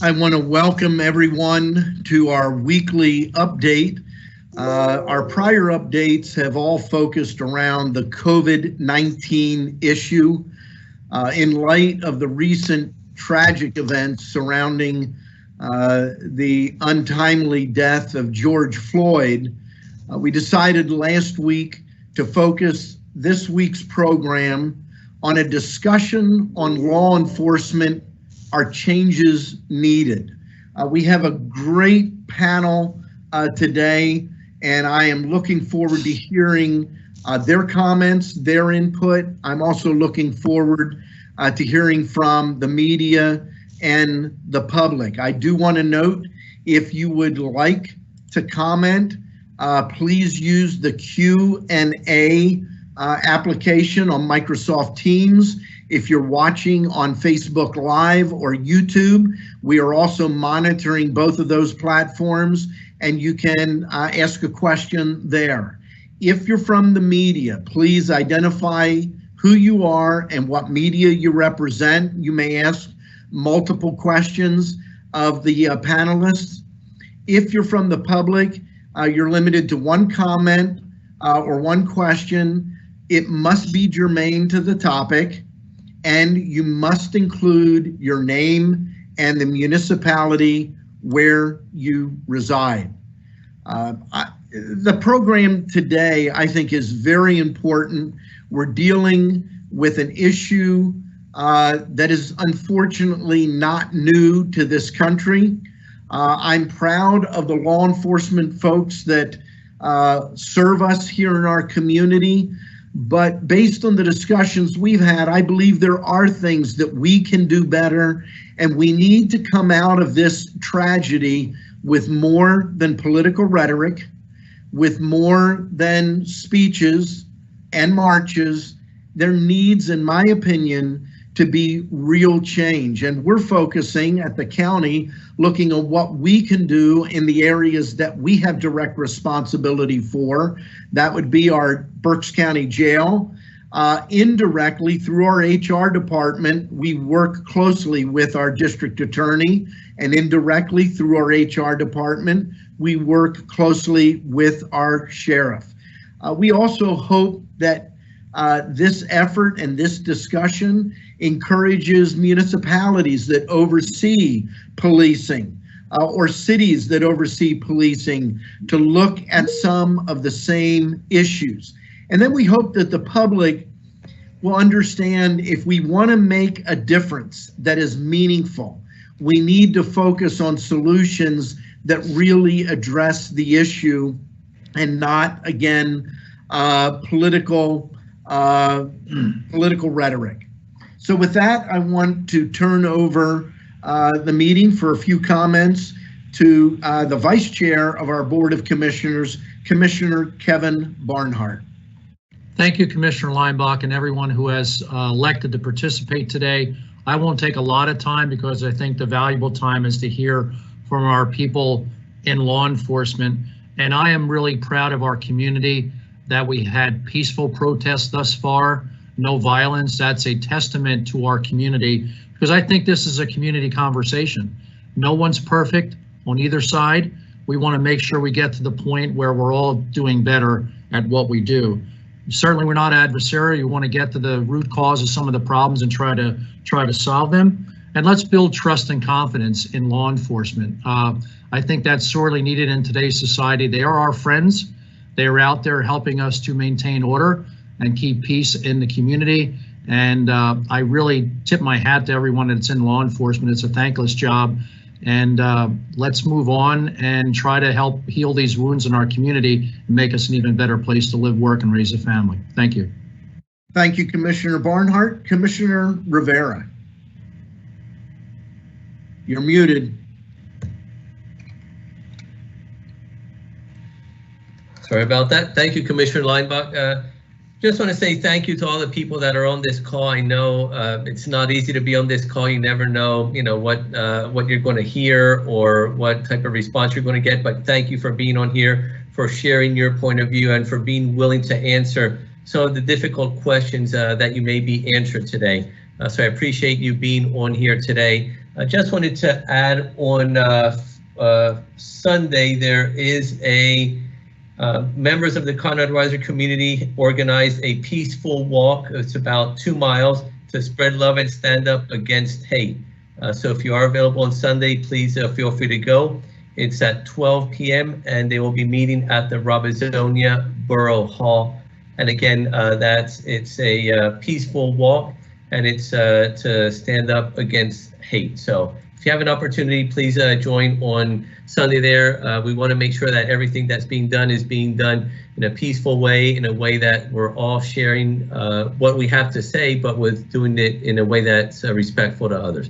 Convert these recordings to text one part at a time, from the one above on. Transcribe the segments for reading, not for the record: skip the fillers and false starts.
I want to welcome everyone to our weekly update. Our prior updates have all focused around the COVID-19 issue. In light of the recent tragic events surrounding the untimely death of George Floyd, we decided last week to focus this week's program on a discussion on law enforcement. Are changes needed? We have a great panel today, and I am looking forward to hearing their comments, their input. I'm also looking forward to hearing from the media and the public. I do want to note, if you would like to comment, please use the Q&A application on Microsoft Teams. If you're watching on Facebook Live or YouTube, we are also monitoring both of those platforms, and you can ask a question there. If you're from the media, please identify who you are and what media you represent. You may ask multiple questions of the panelists. If you're from the public, you're limited to one comment or one question. It must be germane to the topic, and you must include your name and the municipality where you reside. The program today, I think, is very important. We're dealing with an issue that is unfortunately not new to this country. I'm proud of the law enforcement folks that serve us here in our community. But based on the discussions we've had, I believe there are things that we can do better, and we need to come out of this tragedy with more than political rhetoric, with more than speeches and marches. There needs, in my opinion, to be real change. And we're focusing at the county, looking at what we can do in the areas that we have direct responsibility for. That would be our Berks County Jail. Indirectly, through our HR department, we work closely with our district attorney, and indirectly through our HR department, we work closely with our sheriff. We also hope that this effort and this discussion encourages municipalities that oversee policing or cities that oversee policing to look at some of the same issues. And then we hope that the public will understand, if we want to make a difference that is meaningful, we need to focus on solutions that really address the issue and not, again, political rhetoric. So with that, I want to turn over the meeting for a few comments to the Vice Chair of our Board of Commissioners, Commissioner Kevin Barnhart. Thank you, Commissioner Leinbach, and everyone who has elected to participate today. I won't take a lot of time because I think the valuable time is to hear from our people in law enforcement. And I am really proud of our community that we had peaceful protests thus far, no violence. That's a testament to our community, because I think this is a community conversation. No one's perfect on either side. We want to make sure we get to the point where we're all doing better at what we do. Certainly, we're not adversarial. We want to get to the root cause of some of the problems and try to solve them. And let's build trust and confidence in law enforcement. I think that's sorely needed in today's society. They are our friends. They are out there helping us to maintain order and keep peace in the community. And I really tip my hat to everyone that's in law enforcement. It's a thankless job. And let's move on and try to help heal these wounds in our community and make us an even better place to live, work, and raise a family. Thank you. Thank you, Commissioner Barnhart. Commissioner Rivera. You're muted. Sorry about that. Thank you, Commissioner Leinbach. Just want to say thank you to all the people that are on this call. I know it's not easy to be on this call. You never know, what you're going to hear or what type of response you're going to get. But thank you for being on here, for sharing your point of view, and for being willing to answer some of the difficult questions that you may be answered today. So I appreciate you being on here today. I just wanted to add on Sunday, there is members of the Conrad Weiser community organized a peaceful walk. It's about 2 miles to spread love and stand up against hate. So if you are available on Sunday, please feel free to go. It's at 12 p.m. and they will be meeting at the Robertsonia Borough Hall. And again, it's a peaceful walk, and it's to stand up against hate. So if you have an opportunity, please join on Sunday there. We want to make sure that everything that's being done is being done in a peaceful way, in a way that we're all sharing what we have to say, but with doing it in a way that's respectful to others.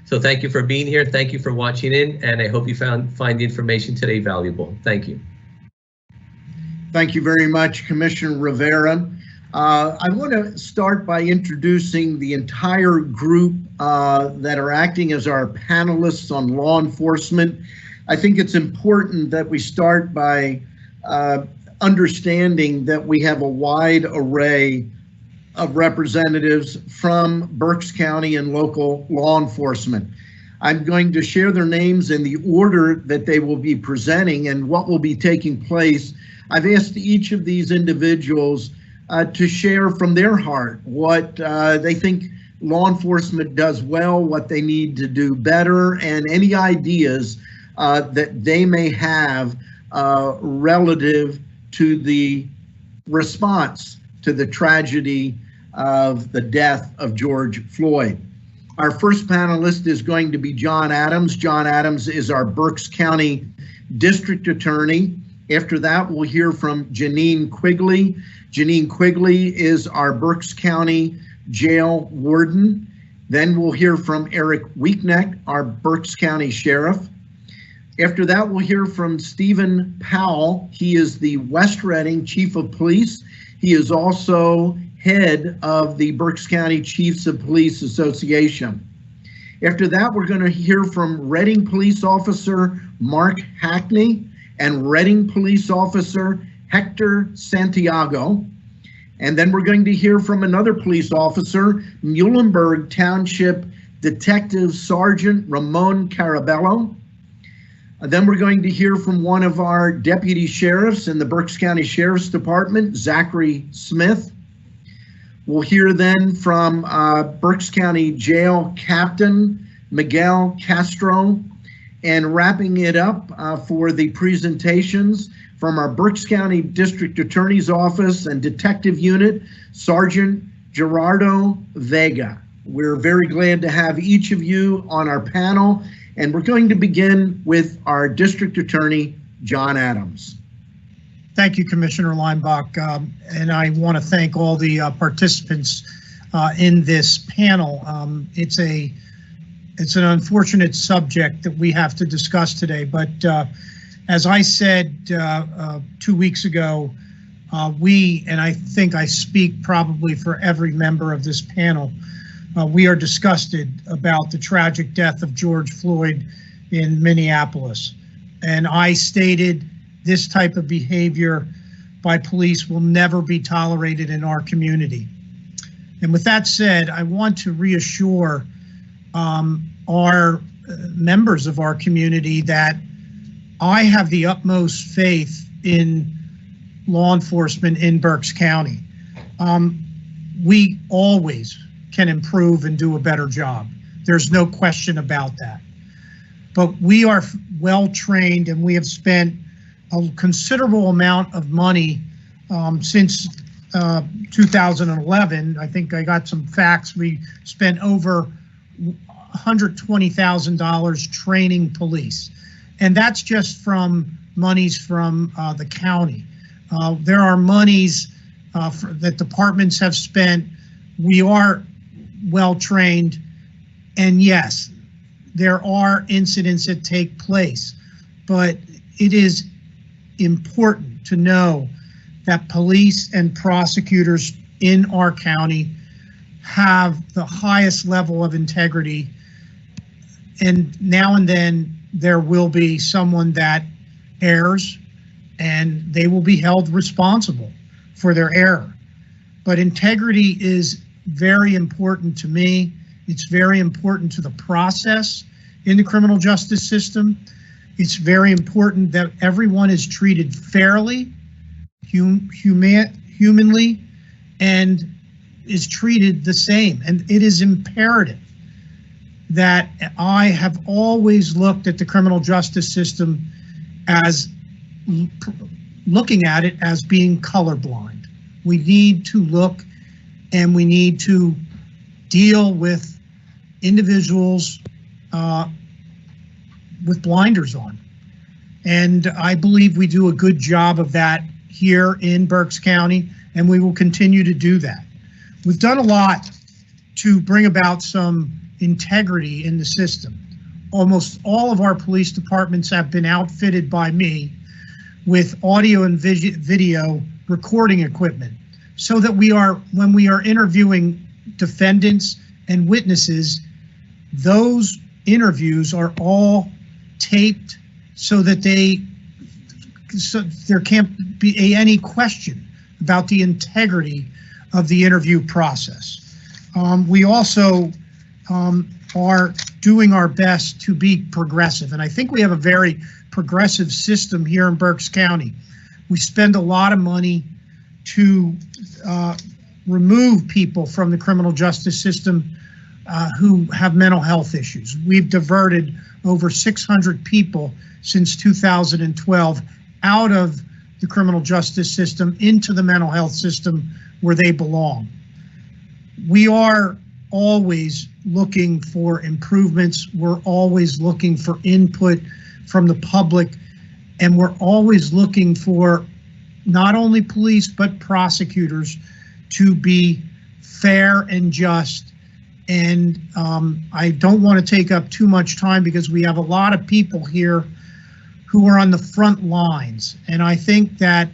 So thank you for being here. Thank you for watching in, and I hope you find the information today valuable. Thank you. Thank you very much, Commissioner Rivera. I want to start by introducing the entire group that are acting as our panelists on law enforcement. I think it's important that we start by understanding that we have a wide array of representatives from Berks County and local law enforcement. I'm going to share their names in the order that they will be presenting and what will be taking place. I've asked each of these individuals to share from their heart what they think law enforcement does well, what they need to do better, and any ideas that they may have relative to the response to the tragedy of the death of George Floyd. Our first panelist is going to be John Adams. John Adams is our Berks County District Attorney. After that, we'll hear from Janine Quigley. Janine Quigley is our Berks County Jail Warden. Then we'll hear from Eric Weeknecht, our Berks County Sheriff. After that, we'll hear from Stephen Powell. He is the West Reading Chief of Police. He is also head of the Berks County Chiefs of Police Association. After that, we're going to hear from Reading Police Officer Mark Hackney and Reading Police Officer Hector Santiago. And then we're going to hear from another police officer, Muhlenberg Township Detective Sergeant Ramon Carabello. Then we're going to hear from one of our deputy sheriffs in the Berks County Sheriff's Department, Zachary Smith. We'll hear then from Berks County Jail Captain Miguel Castro, and wrapping it up for the presentations from our Berks County District Attorney's Office and Detective Unit, Sergeant Gerardo Vega. We're very glad to have each of you on our panel, and we're going to begin with our District Attorney, John Adams. Thank you, Commissioner Leinbach, and I want to thank all the participants in this panel. It's an unfortunate subject that we have to discuss today, but as I said 2 weeks ago, we, and I think I speak probably for every member of this panel, we are disgusted about the tragic death of George Floyd in Minneapolis. And I stated this type of behavior by police will never be tolerated in our community. And with that said, I want to reassure our members of our community that I have the utmost faith in law enforcement in Berks County. We always can improve and do a better job. There's no question about that. But we are well trained, and we have spent a considerable amount of money since 2011. I think I got some facts. We spent over $120,000 training police. And that's just from monies from the county. There are monies that departments have spent. We are well trained, and yes, there are incidents that take place, but it is important to know that police and prosecutors in our county have the highest level of integrity, and now and then there will be someone that errs, and they will be held responsible for their error. But integrity is very important to me. It's very important to the process. in the criminal justice system. It's very important that everyone is treated fairly, humanly, and is treated the same. And it is imperative that I have always looked at the criminal justice system as looking at it as being colorblind. We need to look and we need to deal with individuals with blinders on. And I believe we do a good job of that here in Berks County, and we will continue to do that. We've done a lot to bring about some integrity in the system. Almost all of our police departments have been outfitted by me with audio and video recording equipment, so that when we are interviewing defendants and witnesses, those interviews are all taped so that there can't be any question about the integrity of the interview process. We also are doing our best to be progressive, and I think we have a very progressive system here in Berks County. We spend a lot of money to remove people from the criminal justice system who have mental health issues. We've diverted over 600 people since 2012 out of the criminal justice system into the mental health system where they belong. We are always looking for improvements. We're always looking for input from the public, and we're always looking for not only police but prosecutors to be fair and just. And I don't want to take up too much time because we have a lot of people here who are on the front lines. And I think that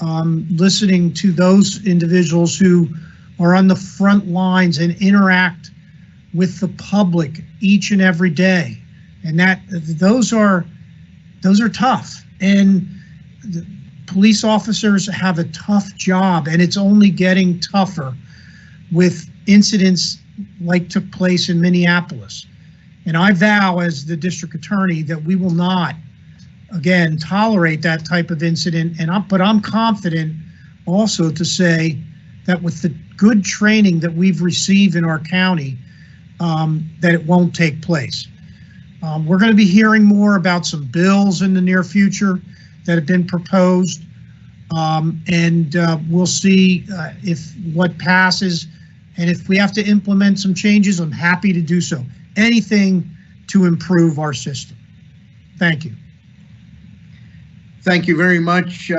listening to those individuals who are on the front lines and interact with the public each and every day, and those are tough. And the police officers have a tough job, and it's only getting tougher with incidents like took place in Minneapolis. And I vow as the district attorney that we will not, again, tolerate that type of incident. But I'm confident also to say that with the good training that we've received in our county, that it won't take place. We're going to be hearing more about some bills in the near future that have been proposed, and we'll see if what passes. And if we have to implement some changes, I'm happy to do so. Anything to improve our system. Thank you. Thank you very much,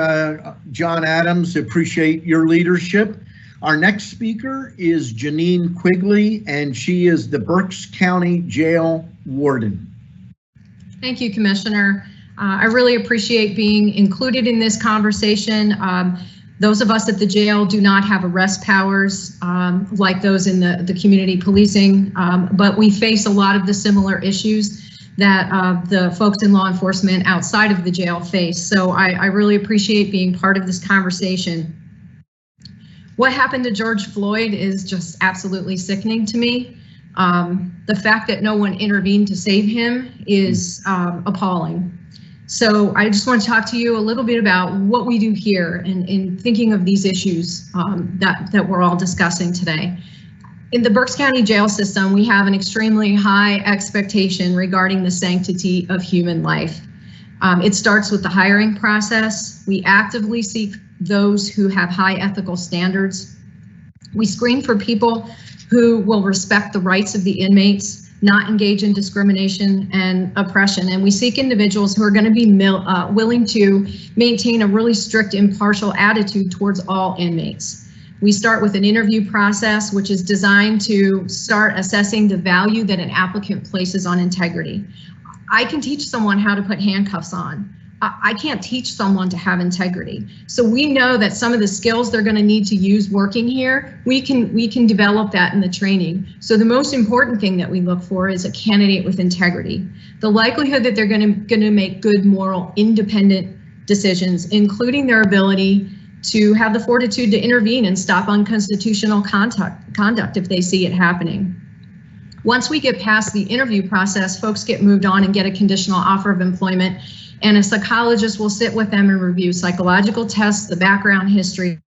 John Adams. Appreciate your leadership. Our next speaker is Janine Quigley, and she is the Berks County Jail Warden. Thank you, Commissioner. I really appreciate being included in this conversation. Those of us at the jail do not have arrest powers like those in the community policing, but we face a lot of the similar issues that the folks in law enforcement outside of the jail face. So I really appreciate being part of this conversation. What happened to George Floyd is just absolutely sickening to me. The fact that no one intervened to save him is appalling. So I just want to talk to you a little bit about what we do here in thinking of these issues that we're all discussing today. In the Berks County jail system, we have an extremely high expectation regarding the sanctity of human life. It starts with the hiring process. We actively seek those who have high ethical standards. We screen for people who will respect the rights of the inmates, not engage in discrimination and oppression. And we seek individuals who are going to be willing to maintain a really strict, impartial attitude towards all inmates. We start with an interview process, which is designed to start assessing the value that an applicant places on integrity. I can teach someone how to put handcuffs on. I can't teach someone to have integrity. So we know that some of the skills they're going to need to use working here, we can develop that in the training. So the most important thing that we look for is a candidate with integrity. The likelihood that they're going to make good, moral, independent decisions, including their ability to have the fortitude to intervene and stop unconstitutional conduct if they see it happening. Once we get past the interview process, folks get moved on and get a conditional offer of employment, and a psychologist will sit with them and review psychological tests, the background history,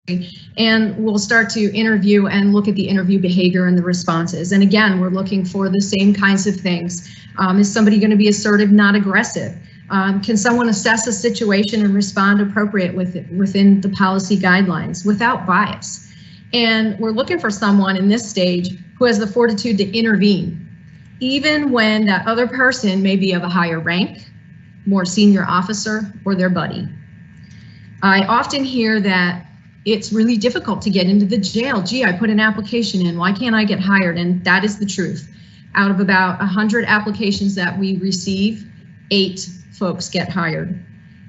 and we'll start to interview and look at the interview behavior and the responses. And again, we're looking for the same kinds of things. Is somebody going to be assertive, not aggressive? Can someone assess a situation and respond appropriate within the policy guidelines without bias? And we're looking for someone in this stage who has the fortitude to intervene, even when that other person may be of a higher rank, more senior officer, or their buddy. I often hear that it's really difficult to get into the jail. Gee, I put an application in, why can't I get hired? And that is the truth. Out of about 100 applications that we receive, 8 folks get hired.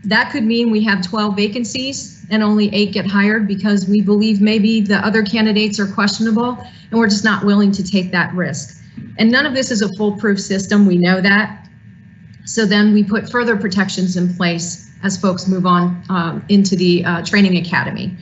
That could mean we have 12 vacancies and only 8 get hired because we believe maybe the other candidates are questionable and we're just not willing to take that risk. And none of this is a foolproof system, we know that. So then we put further protections in place as folks move on into the training academy.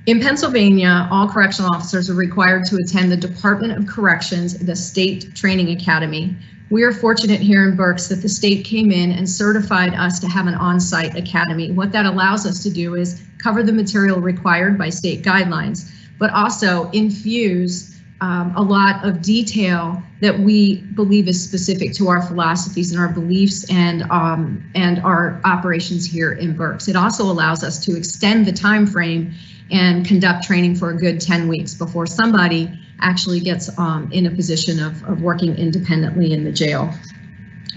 In Pennsylvania, all correctional officers are required to attend the Department of Corrections, the state training academy. We are fortunate here in Berks that the state came in and certified us to have an on-site academy. What that allows us to do is cover the material required by state guidelines, but also infuse a lot of detail that we believe is specific to our philosophies and our beliefs and our operations here in Berks. It also allows us to extend the time frame and conduct training for a good 10 weeks before somebody actually gets in a position of working independently in the jail.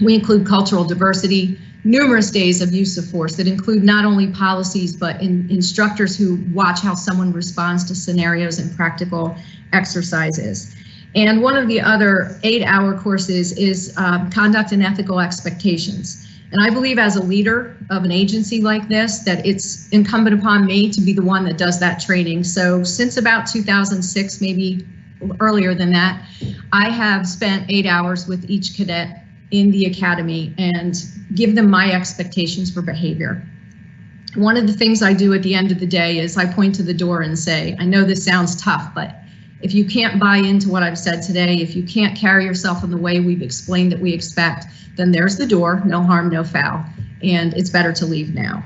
We include cultural diversity, numerous days of use of force that include not only policies, but instructors who watch how someone responds to scenarios and practical exercises. And one of the other 8-hour courses is conduct and ethical expectations. And I believe as a leader of an agency like this, that it's incumbent upon me to be the one that does that training. So since about 2006, maybe earlier than that, I have spent 8 hours with each cadet in the academy and give them my expectations for behavior. One of the things I do at the end of the day is I point to the door and say, I know this sounds tough, but if you can't buy into what I've said today, if you can't carry yourself in the way we've explained that we expect, then there's the door, no harm, no foul, and it's better to leave now.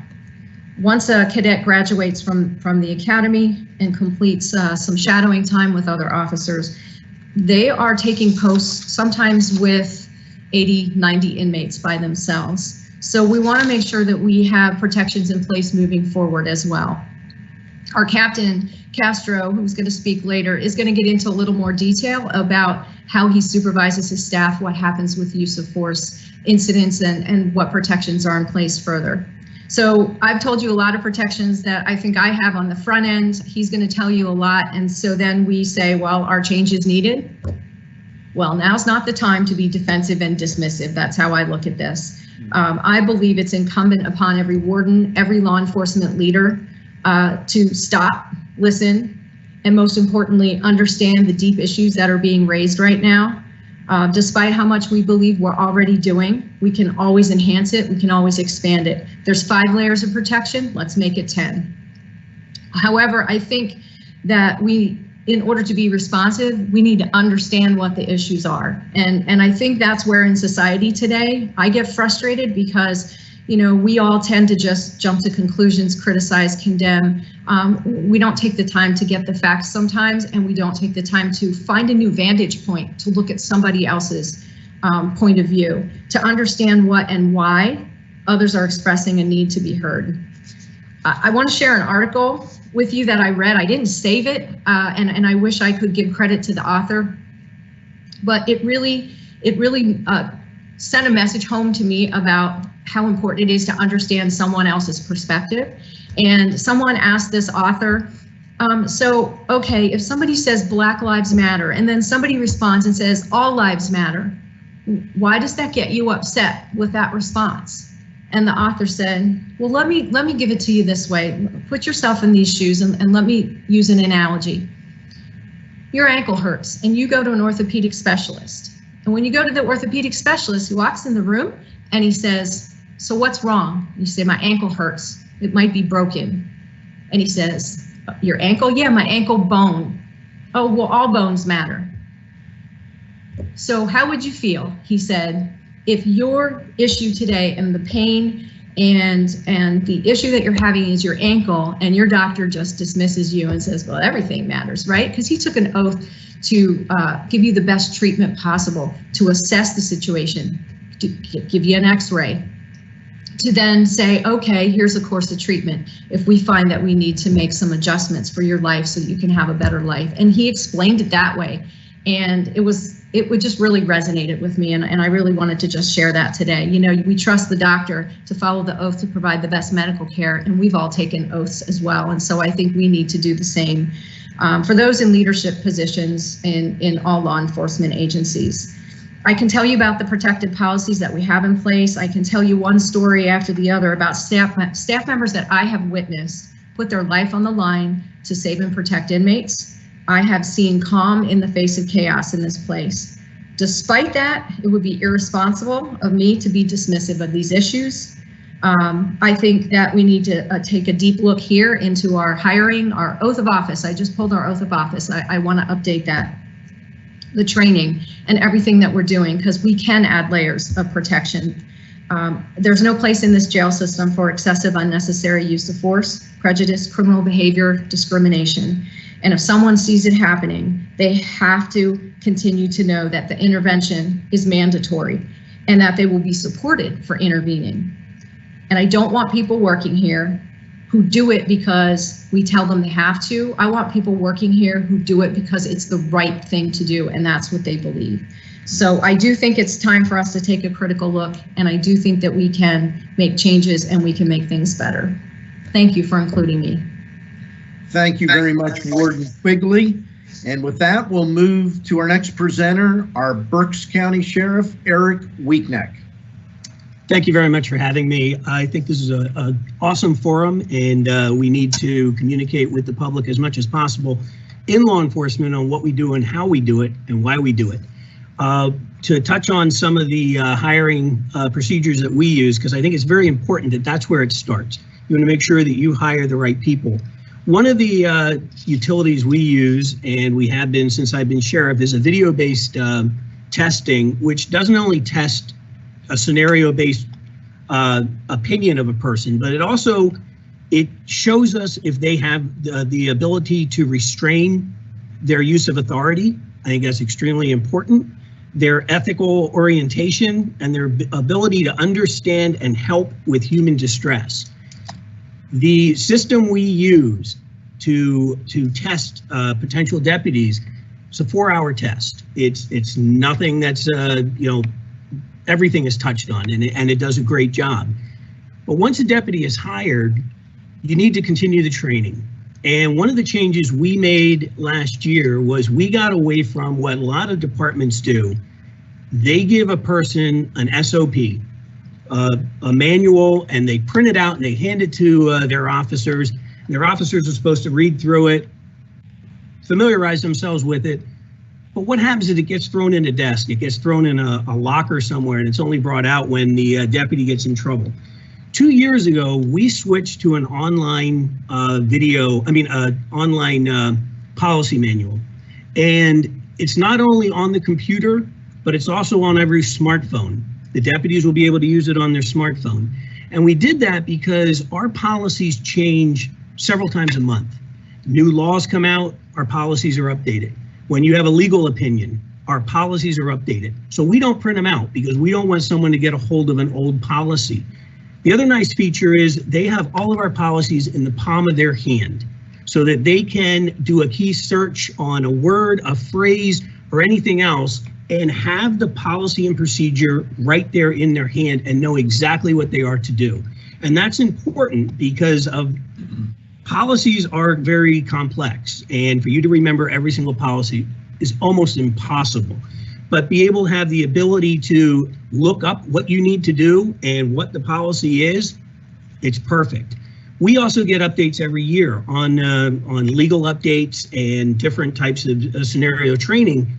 Once a cadet graduates from the academy and completes some shadowing time with other officers, they are taking posts sometimes with 80, 90 inmates by themselves. So we want to make sure that we have protections in place moving forward as well. Our captain, Castro, who's going to speak later, is going to get into a little more detail about how he supervises his staff, what happens with use of force incidents, and what protections are in place further. So I've told you a lot of protections that I think I have on the front end. He's going to tell you a lot. And so then we say, well, are changes needed? Well, now's not the time to be defensive and dismissive. That's how I look at this. I believe it's incumbent upon every warden, every law enforcement leader to stop, listen, and most importantly, understand the deep issues that are being raised right now. Despite how much we believe we're already doing, we can always enhance it, we can always expand it. There's 5 layers of protection, let's make it 10. However, I think that in order to be responsive, we need to understand what the issues are. And I think that's where in society today, I get frustrated because, you know, we all tend to just jump to conclusions, criticize, condemn. We don't take the time to get the facts sometimes, and we don't take the time to find a new vantage point to look at somebody else's point of view, to understand what and why others are expressing a need to be heard. I want to share an article with you that I read. I didn't save it, and I wish I could give credit to the author, but it really sent a message home to me about how important it is to understand someone else's perspective. And someone asked this author, so, okay, if somebody says Black Lives Matter, and then somebody responds and says all lives matter, why does that get you upset with that response? And the author said, well, let me give it to you this way. Put yourself in these shoes and let me use an analogy. Your ankle hurts and you go to an orthopedic specialist. And when you go to the orthopedic specialist, he walks in the room and he says, so what's wrong? You say, my ankle hurts. It might be broken. And he says, your ankle? Yeah, my ankle bone. Oh, well, all bones matter. So how would you feel, he said, if your issue today and the pain and the issue that you're having is your ankle and your doctor just dismisses you and says, well, everything matters, right? Because he took an oath to give you the best treatment possible, to assess the situation, to give you an x-ray, to then say, okay, here's a course of treatment if we find that we need to make some adjustments for your life so that you can have a better life. And he explained it that way. And it would just really resonated with me, and I really wanted to just share that today. You know, we trust the doctor to follow the oath to provide the best medical care, and we've all taken oaths as well. And so I think we need to do the same for those in leadership positions in all law enforcement agencies. I can tell you about the protective policies that we have in place. I can tell you one story after the other about staff members that I have witnessed put their life on the line to save and protect inmates. I have seen calm in the face of chaos in this place. Despite that, it would be irresponsible of me to be dismissive of these issues. I think that we need to take a deep look here into our hiring, our oath of office. I just pulled our oath of office. I want to update that, the training and everything that we're doing, because we can add layers of protection. There's no place in this jail system for excessive, unnecessary use of force, prejudice, criminal behavior, discrimination. And if someone sees it happening, they have to continue to know that the intervention is mandatory and that they will be supported for intervening. And I don't want people working here who do it because we tell them they have to. I want people working here who do it because it's the right thing to do, and that's what they believe. So I do think it's time for us to take a critical look, and I do think that we can make changes and we can make things better. Thank you for including me. Thank you very much, Warden Quigley. And with that, we'll move to our next presenter, our Berks County Sheriff, Eric Weekneck. Thank you very much for having me. I think this is an awesome forum, and we need to communicate with the public as much as possible in law enforcement on what we do and how we do it and why we do it. To touch on some of the hiring procedures that we use, because I think it's very important that that's where it starts. You want to make sure that you hire the right people. One of the utilities we use, and we have been since I've been sheriff, is a video-based testing, which doesn't only test a scenario-based opinion of a person, but it shows us if they have the ability to restrain their use of authority. I think that's extremely important. Their ethical orientation and their ability to understand and help with human distress. The system we use to test potential deputies, it's a 4-hour test. It's nothing that's everything is touched on, and it does a great job. But once a deputy is hired, you need to continue the training. And one of the changes we made last year was we got away from what a lot of departments do. They give a person an SOP, a manual, and they print it out and they hand it to their officers. And their officers are supposed to read through it, familiarize themselves with it. But what happens is it gets thrown in a desk, it gets thrown in a locker somewhere, and it's only brought out when the deputy gets in trouble. 2 years ago, we switched to an online online policy manual. And it's not only on the computer, but it's also on every smartphone. The deputies will be able to use it on their smartphone. And we did that because our policies change several times a month. New laws come out, our policies are updated. When you have a legal opinion, our policies are updated. So we don't print them out because we don't want someone to get a hold of an old policy. The other nice feature is they have all of our policies in the palm of their hand so that they can do a key search on a word, a phrase, or anything else and have the policy and procedure right there in their hand and know exactly what they are to do. And that's important because policies are very complex, and for you to remember every single policy is almost impossible. But be able to have the ability to look up what you need to do and what the policy is, it's perfect. We also get updates every year on legal updates and different types of scenario training.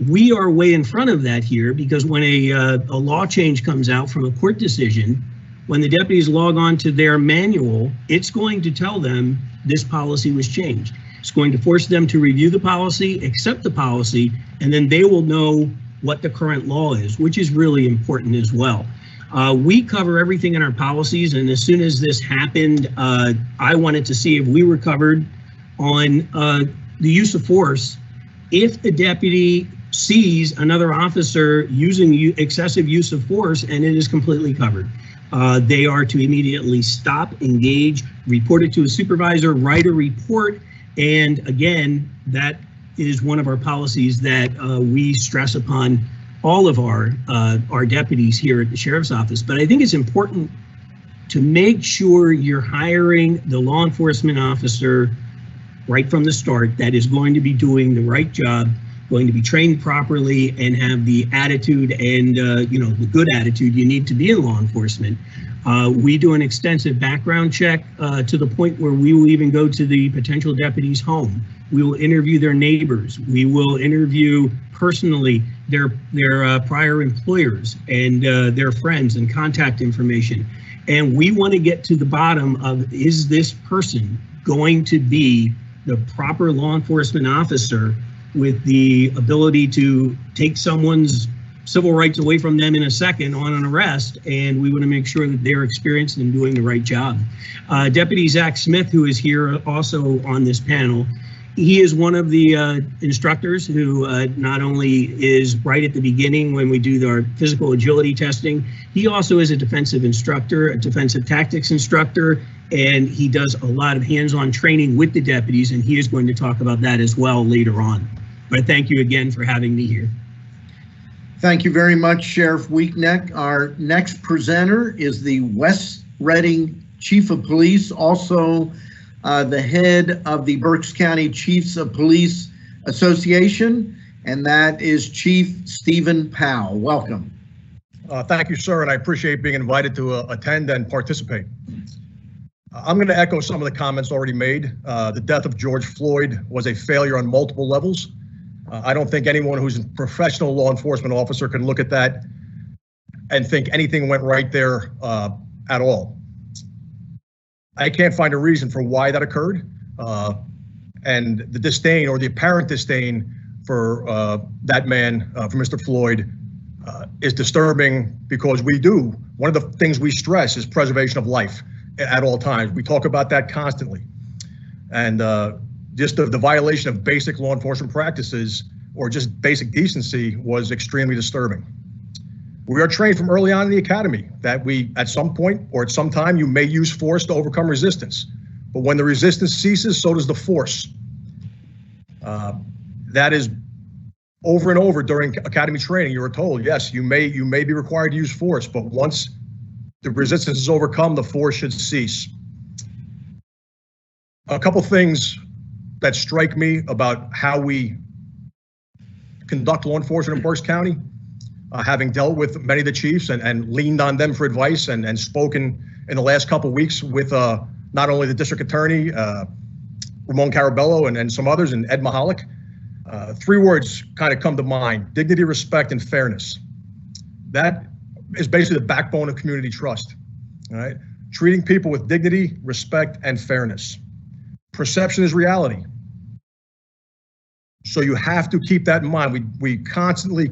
We are way in front of that here because when a law change comes out from a court decision, when the deputies log on to their manual, it's going to tell them this policy was changed. It's going to force them to review the policy, accept the policy, and then they will know what the current law is, which is really important as well. We cover everything in our policies, and as soon as this happened, I wanted to see if we were covered on the use of force. If the deputy sees another officer using excessive use of force, and it is completely covered. They are to immediately stop, engage, report it to a supervisor, write a report, and again, that is one of our policies that we stress upon all of our deputies here at the Sheriff's Office. But I think it's important to make sure you're hiring the law enforcement officer right from the start that is going to be doing the right job, going to be trained properly, and have the attitude and the good attitude you need to be in law enforcement. We do an extensive background check to the point where we will even go to the potential deputy's home. We will interview their neighbors. We will interview personally their prior employers and their friends and contact information. And we want to get to the bottom of, is this person going to be the proper law enforcement officer with the ability to take someone's civil rights away from them in a second on an arrest, and we want to make sure that they're experienced and doing the right job. Deputy Zach Smith, who is here also on this panel, he is one of the instructors who not only is right at the beginning when we do our physical agility testing, he also is a defensive instructor, a defensive tactics instructor, and he does a lot of hands-on training with the deputies, and he is going to talk about that as well later on. But thank you again for having me here. Thank you very much, Sheriff Weekneck. Our next presenter is the West Reading Chief of Police, also the head of the Berks County Chiefs of Police Association, and that is Chief Stephen Powell. Welcome. Thank you, sir, and I appreciate being invited to attend and participate. I'm going to echo some of the comments already made. The death of George Floyd was a failure on multiple levels. I don't think anyone who's a professional law enforcement officer can look at that and think anything went right there at all. I can't find a reason for why that occurred. And the disdain, or the apparent disdain, for that man, for Mr. Floyd, is disturbing, because one of the things we stress is preservation of life at all times. We talk about that constantly. And just the violation of basic law enforcement practices, or just basic decency, was extremely disturbing. We are trained from early on in the academy that at some point or at some time, you may use force to overcome resistance. But when the resistance ceases, so does the force. That is over and over during academy training. You are told, yes, you may be required to use force, but once the resistance is overcome, the force should cease. A couple things that strike me about how we conduct law enforcement in Berks County, having dealt with many of the chiefs and leaned on them for advice and spoken in the last couple of weeks with not only the district attorney, Ramon Carabello, and some others, and Ed Mahalik. Three words kind of come to mind: dignity, respect, and fairness. That is basically the backbone of community trust. All right, treating people with dignity, respect, and fairness. Perception is reality. So you have to keep that in mind. We constantly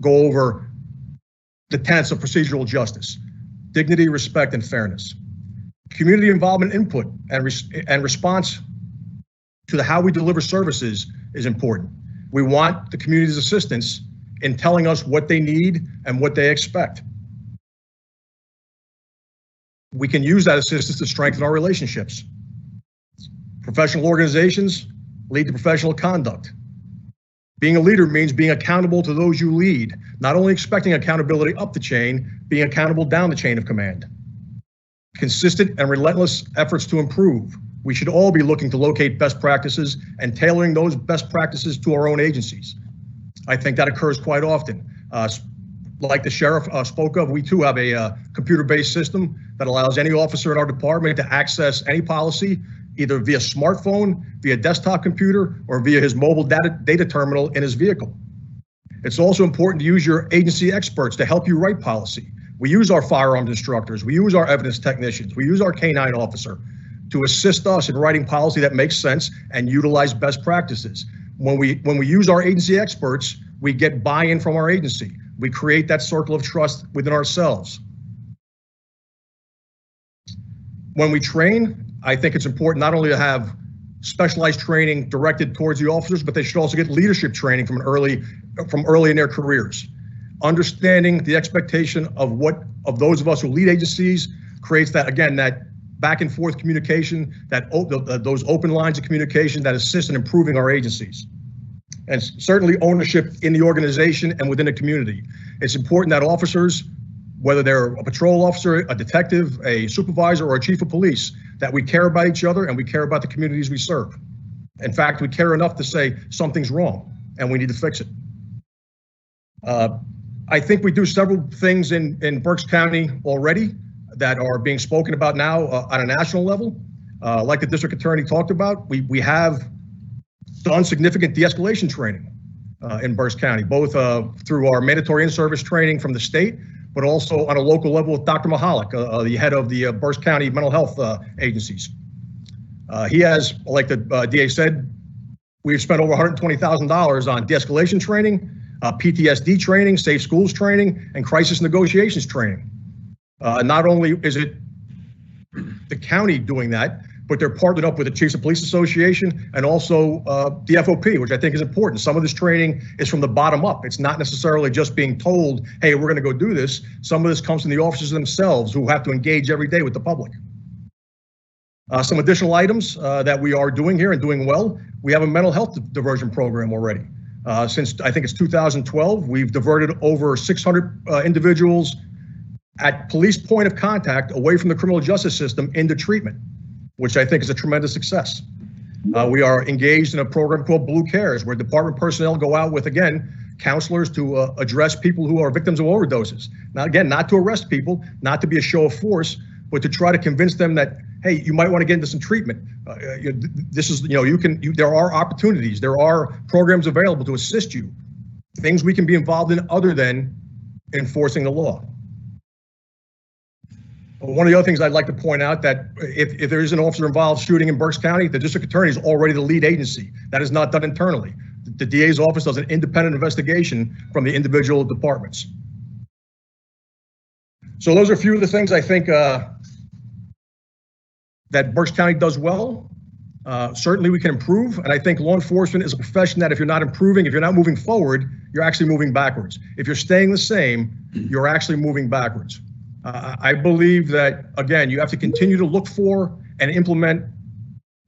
go over the tenets of procedural justice: dignity, respect, and fairness. Community involvement, input, and response to how we deliver services is important. We want the community's assistance in telling us what they need and what they expect. We can use that assistance to strengthen our relationships. Professional organizations lead to professional conduct. Being a leader means being accountable to those you lead, not only expecting accountability up the chain, being accountable down the chain of command. Consistent and relentless efforts to improve. We should all be looking to locate best practices and tailoring those best practices to our own agencies. I think that occurs quite often. Like the sheriff spoke of, we too have a computer-based system that allows any officer in our department to access any policy, either via smartphone, via desktop computer, or via his mobile data terminal in his vehicle. It's also important to use your agency experts to help you write policy. We use our firearms instructors, we use our evidence technicians, we use our canine officer. to assist us in writing policy that makes sense and utilize best practices. When we use our agency experts, we get buy-in from our agency. We create that circle of trust within ourselves. When we train, I think it's important not only to have specialized training directed towards the officers, but they should also get leadership training from early in their careers. Understanding the expectation of those of us who lead agencies creates that, again, that back and forth communication, those open lines of communication that assist in improving our agencies. And certainly ownership in the organization and within the community. It's important that officers, whether they're a patrol officer, a detective, a supervisor, or a chief of police, that we care about each other and we care about the communities we serve. In fact, we care enough to say something's wrong and we need to fix it. I think we do several things in Berks County already that are being spoken about now on a national level. Like the district attorney talked about, we have done significant de-escalation training in Berks County, both through our mandatory in-service training from the state, but also on a local level with Dr. Mahalik, the head of the Berks County mental health agencies. He has, like the DA said, we've spent over $120,000 on de-escalation training, PTSD training, safe schools training, and crisis negotiations training. Not only is it the county doing that, but they're partnered up with the Chiefs of Police Association and also the FOP, which I think is important. Some of this training is from the bottom up. It's not necessarily just being told, hey, we're going to go do this. Some of this comes from the officers themselves who have to engage every day with the public. Some additional items that we are doing here and doing well. We have a mental health diversion program already. Since I think it's 2012, we've diverted over 600 individuals at police point of contact away from the criminal justice system into treatment, which I think is a tremendous success. We are engaged in a program called Blue Cares, where department personnel go out with, again, counselors to address people who are victims of overdoses. Now, again, not to arrest people, not to be a show of force, but to try to convince them that, hey, you might want to get into some treatment. This is, there are opportunities, there are programs available to assist you, things we can be involved in other than enforcing the law. One of the other things I'd like to point out that if there is an officer involved shooting in Berks County, the district attorney is already the lead agency. That is not done internally. The DA's office does an independent investigation from the individual departments. So those are a few of the things I think that Berks County does well. Certainly we can improve, and I think law enforcement is a profession that if you're not improving, if you're not moving forward, you're actually moving backwards. If you're staying the same, you're actually moving backwards. I believe that, again, you have to continue to look for and implement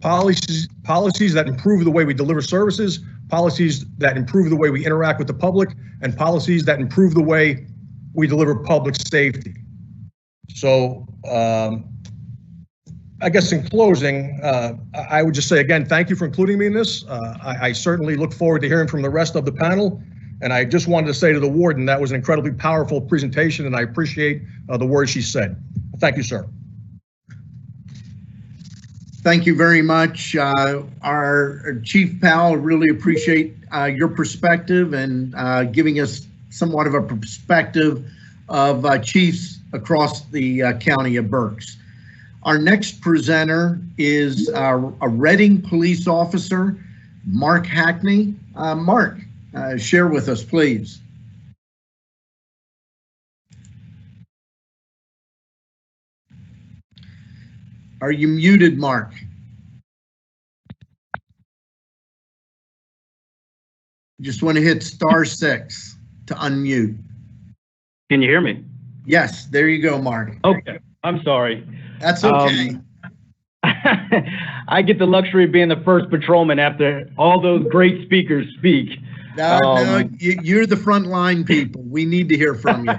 policies that improve the way we deliver services, policies that improve the way we interact with the public, and policies that improve the way we deliver public safety. So I guess in closing, I would just say, again, thank you for including me in this. I certainly look forward to hearing from the rest of the panel. And I just wanted to say to the warden, that was an incredibly powerful presentation, and I appreciate the words she said. Thank you, sir. Thank you very much. Our Chief Powell, really appreciate your perspective and giving us somewhat of a perspective of chiefs across the county of Berks. Our next presenter is a Reading police officer, Mark Hackney. Mark, share with us, please. Are you muted, Mark? You just want to hit *6 to unmute. Can you hear me? Yes, there you go, Mark. Okay, I'm sorry. That's okay. I get the luxury of being the first patrolman after all those great speakers speak. No, you're the frontline people. We need to hear from you.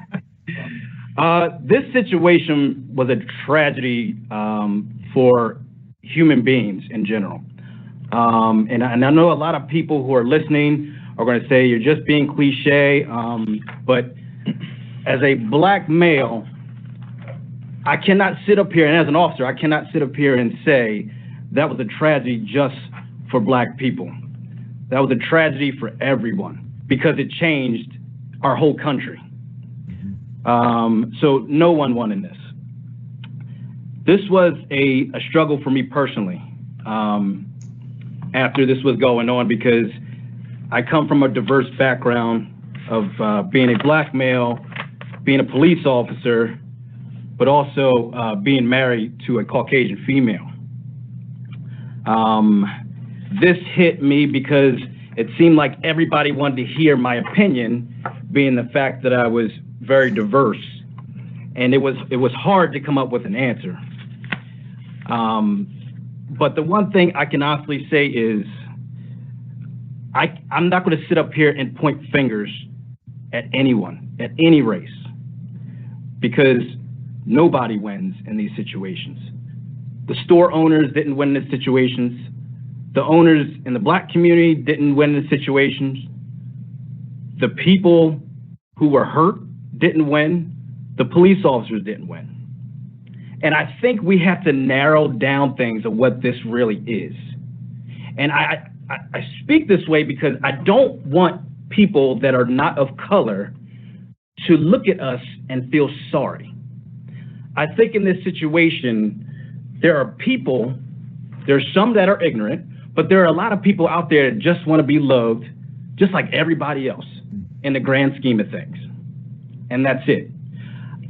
This situation was a tragedy for human beings in general. And I know a lot of people who are listening are going to say you're just being cliche, but as a black male, I cannot sit up here, and as an officer, I cannot sit up here and say that was a tragedy just for black people. That was a tragedy for everyone because it changed our whole country. So no one won in this. This was a struggle for me personally after this was going on, because I come from a diverse background of being a Black male, being a police officer, but also being married to a Caucasian female. This hit me because it seemed like everybody wanted to hear my opinion, being the fact that I was very diverse, and it was hard to come up with an answer. But the one thing I can honestly say is I'm not going to sit up here and point fingers at anyone, at any race, because nobody wins in these situations. The store owners didn't win in these situations. The owners in the Black community didn't win in these situations. The people who were hurt didn't win. The police officers didn't win. And I think we have to narrow down things of what this really is. And I speak this way because I don't want people that are not of color to look at us and feel sorry. I think in this situation, there are people, there's some that are ignorant, but there are a lot of people out there that just want to be loved, just like everybody else in the grand scheme of things. And that's it.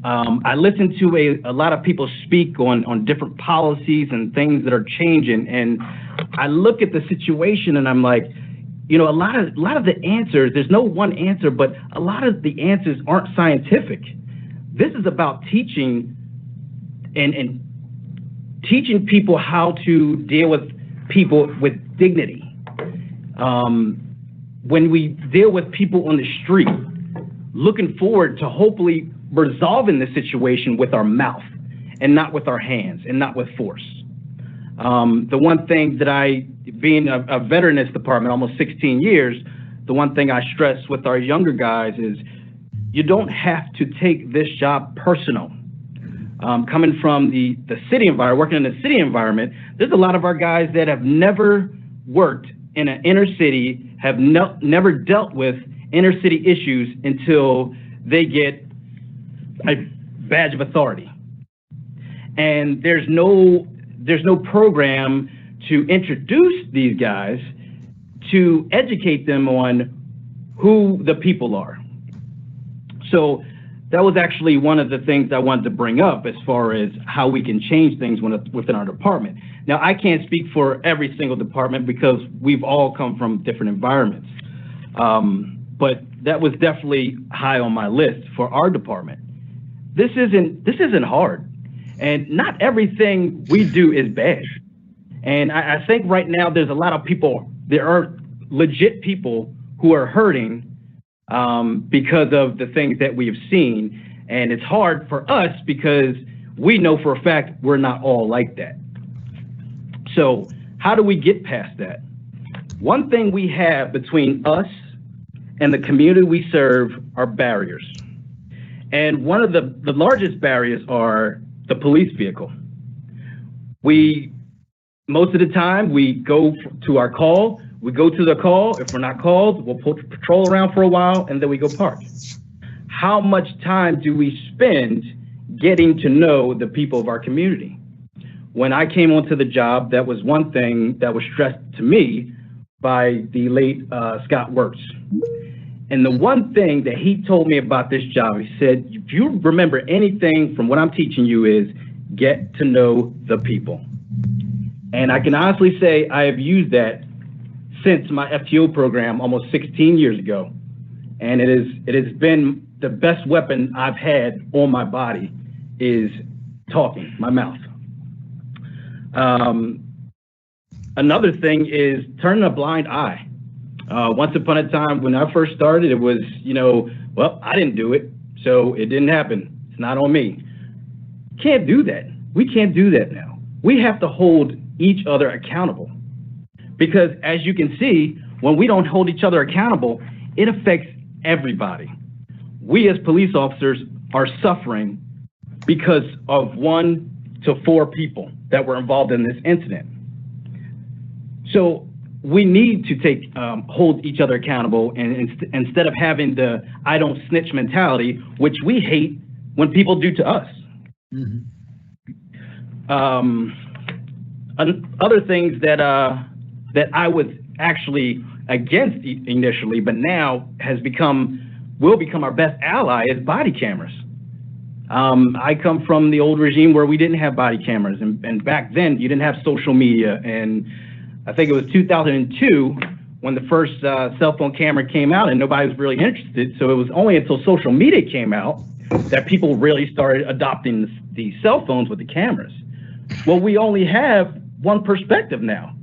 I listen to a lot of people speak on different policies and things that are changing, and I look at the situation and I'm like, you know, a lot of the answers, there's no one answer, but a lot of the answers aren't scientific. This is about teaching and teaching people how to deal with people with dignity. When we deal with people on the street, looking forward to hopefully resolving the situation with our mouth and not with our hands and not with force. The one thing that being a veteran in this department, almost 16 years, the one thing I stress with our younger guys is you don't have to take this job personal. Coming from the city environment, working in the city environment, there's a lot of our guys that have never worked in an inner city, have never dealt with inner city issues until they get a badge of authority. And there's no program to introduce these guys to educate them on who the people are. So that was actually one of the things I wanted to bring up as far as how we can change things within our department. Now, I can't speak for every single department because we've all come from different environments. But that was definitely high on my list for our department. This isn't hard, and not everything we do is bad. And I think right now there's a lot of people, there are legit people who are hurting because of the things that we have seen. And it's hard for us because we know for a fact we're not all like that. So how do we get past that? One thing we have between us and the community we serve are barriers. And one of the largest barriers are the police vehicle. Most of the time, we go to our call, we go to the call. If we're not called, we'll patrol around for a while, and then we go park. How much time do we spend getting to know the people of our community? When I came onto the job, that was one thing that was stressed to me by the late Scott Wirtz. And the one thing that he told me about this job, he said, if you remember anything from what I'm teaching you is get to know the people. And I can honestly say I have used that since my FTO program almost 16 years ago. And it has been the best weapon I've had on my body is talking, my mouth. Another thing is turning a blind eye. Once upon a time when I first started, it was, well, I didn't do it, so it didn't happen. It's not on me. Can't do that. We can't do that now. We have to hold each other accountable. Because as you can see, when we don't hold each other accountable, it affects everybody. We as police officers are suffering because of 1 to 4 people that were involved in this incident. So we need to hold each other accountable, and instead of having the I don't snitch mentality, which we hate when people do to us. Mm-hmm. other things that I was actually against initially, but now will become our best ally is body cameras. I come from the old regime where we didn't have body cameras, and back then you didn't have social media. And I think it was 2002 when the first cell phone camera came out, and nobody was really interested. So it was only until social media came out that people really started adopting the cell phones with the cameras. Well, we only have one perspective now,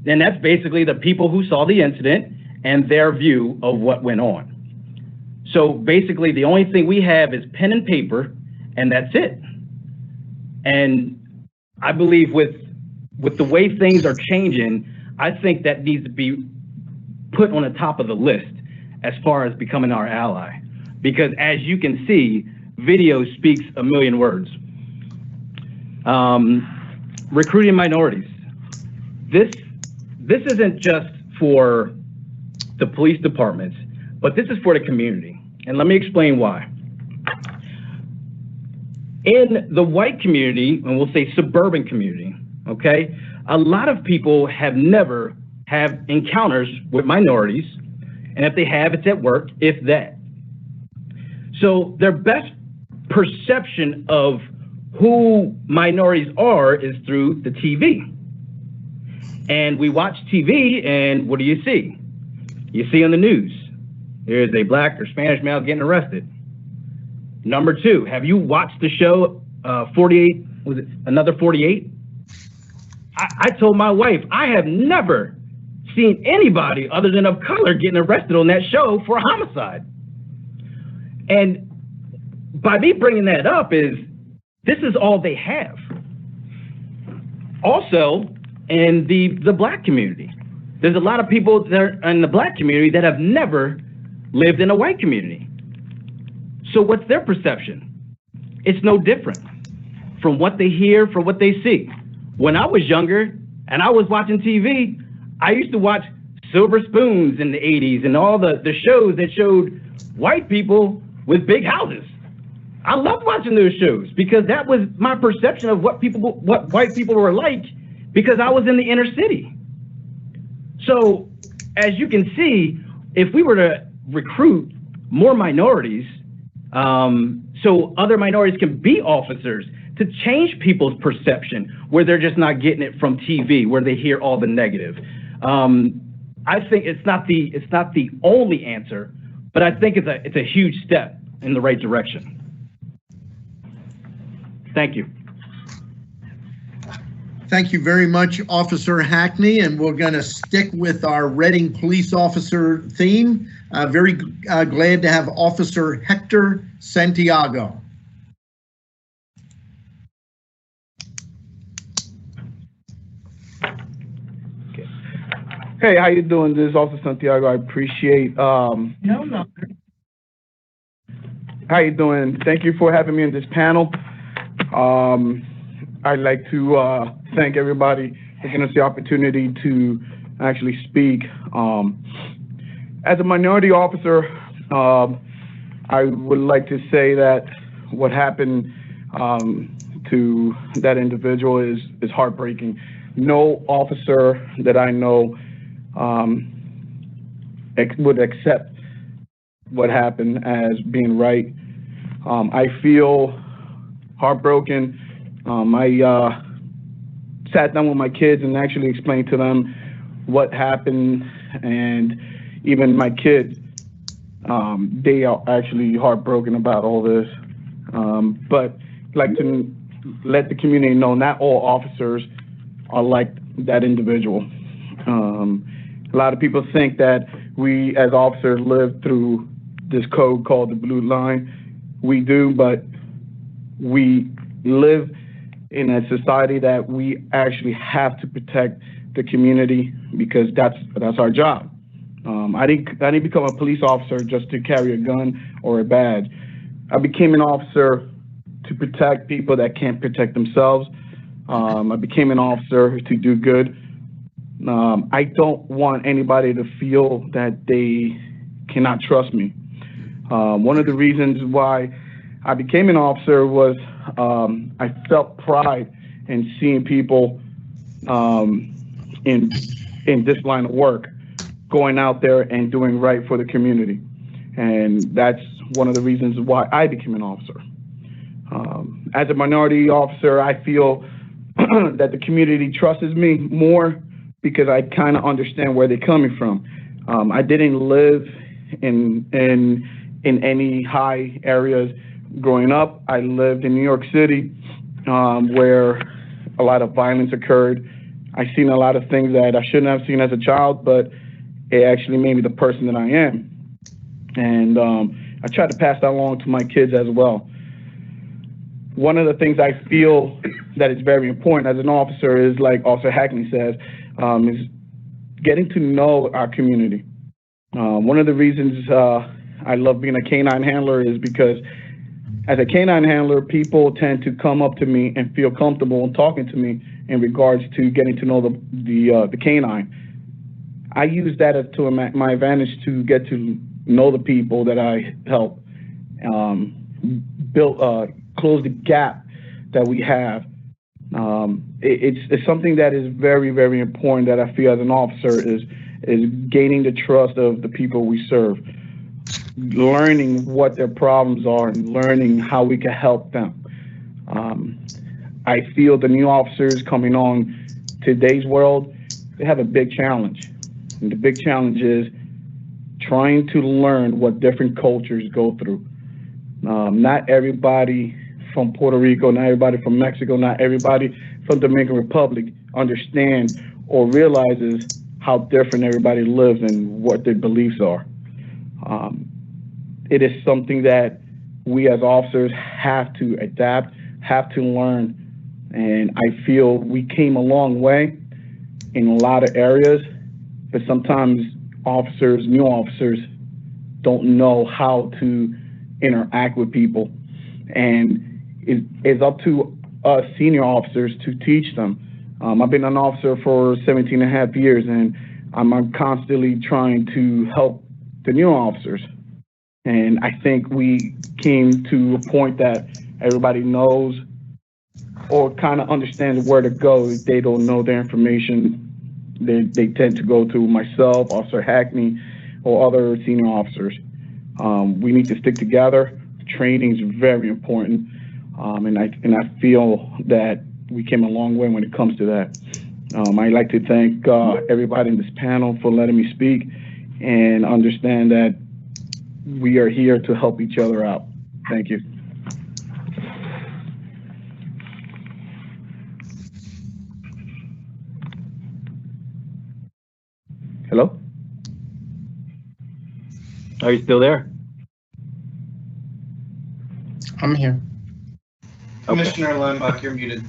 and that's basically the people who saw the incident and their view of what went on. So basically, the only thing we have is pen and paper, and that's it. And I believe with the way things are changing, I think that needs to be put on the top of the list as far as becoming our ally. Because as you can see, video speaks a million words. Recruiting minorities. This isn't just for the police departments, but this is for the community. And let me explain why. In the white community, and we'll say suburban community, okay, a lot of people have never had encounters with minorities, and if they have, it's at work, if that. So their best perception of who minorities are is through the TV. And we watch TV, and what do you see? You see on the news, there's a black or Spanish male getting arrested. Number two, have you watched the show 48, was it Another 48? I told my wife, I have never seen anybody other than of color getting arrested on that show for a homicide. And by me bringing that up is, this is all they have. Also, in the black community, there's a lot of people that are in the black community that have never lived in a white community. So what's their perception? It's no different from what they hear, from what they see. When I was younger and I was watching TV, I used to watch Silver Spoons in the 80s and all the shows that showed white people with big houses. I loved watching those shows because that was my perception of what white people were like, because I was in the inner city. So as you can see, if we were to recruit more minorities, so other minorities can be officers, to change people's perception where they're just not getting it from TV, where they hear all the negative. I think it's not the only answer, but I think it's a huge step in the right direction. Thank you. Thank you very much, Officer Hackney, and we're going to stick with our Reading police officer theme. Very glad to have Officer Hector Santiago. Hey, how you doing? This is Officer Santiago. I appreciate. How you doing? Thank you for having me in this panel. I'd like to thank everybody for giving us the opportunity to actually speak. As a minority officer, I would like to say that what happened to that individual is heartbreaking. No officer that I know would accept what happened as being right. I feel heartbroken. I sat down with my kids and actually explained to them what happened, and even my kids, they are actually heartbroken about all this. But I'd like to let the community know not all officers are like that individual. A lot of people think that we as officers live through this code called the blue line. We do, but we live in a society that we actually have to protect the community, because that's our job. I didn't become a police officer just to carry a gun or a badge. I became an officer to protect people that can't protect themselves. I became an officer to do good. I don't want anybody to feel that they cannot trust me. One of the reasons why I became an officer was I felt pride and seeing people in this line of work going out there and doing right for the community. And that's one of the reasons why I became an officer. As a minority officer, I feel that the community trusts me more because I kind of understand where they're coming from. I didn't live in any high areas growing up. I lived in New York City, where a lot of violence occurred. I've seen a lot of things that I shouldn't have seen as a child, but it actually made me the person that I am. And I try to pass that along to my kids as well. One of the things I feel that is very important as an officer is, like Officer Hackney says, is getting to know our community. One of the reasons I love being a canine handler is because as a canine handler, people tend to come up to me and feel comfortable in talking to me in regards to getting to know the canine. I use that to my advantage to get to know the people that I help, close the gap that we have. It's something that is very, very important that I feel as an officer is gaining the trust of the people we serve, learning what their problems are and learning how we can help them. I feel the new officers coming on today's world, they have a big challenge. And the big challenge is trying to learn what different cultures go through. Not everybody from Puerto Rico, not everybody from Mexico, not everybody from Dominican Republic understands or realizes how different everybody lives and what their beliefs are. It is something that we as officers have to adapt, have to learn, and I feel we came a long way in a lot of areas, but sometimes officers, new officers, don't know how to interact with people, and it's up to us senior officers to teach them. I've been an officer for 17 and a half years, and I'm constantly trying to help the new officers. And I think we came to a point that everybody knows or kind of understands where to go if they don't know their information. They tend to go to myself, Officer Hackney, or other senior officers. We need to stick together. Training is very important, and I feel that we came a long way when it comes to that. I'd like to thank everybody in this panel for letting me speak and understand that we are here to help each other out. Thank you. Hello? Are you still there? I'm here. Okay. Commissioner Lineback, you're muted.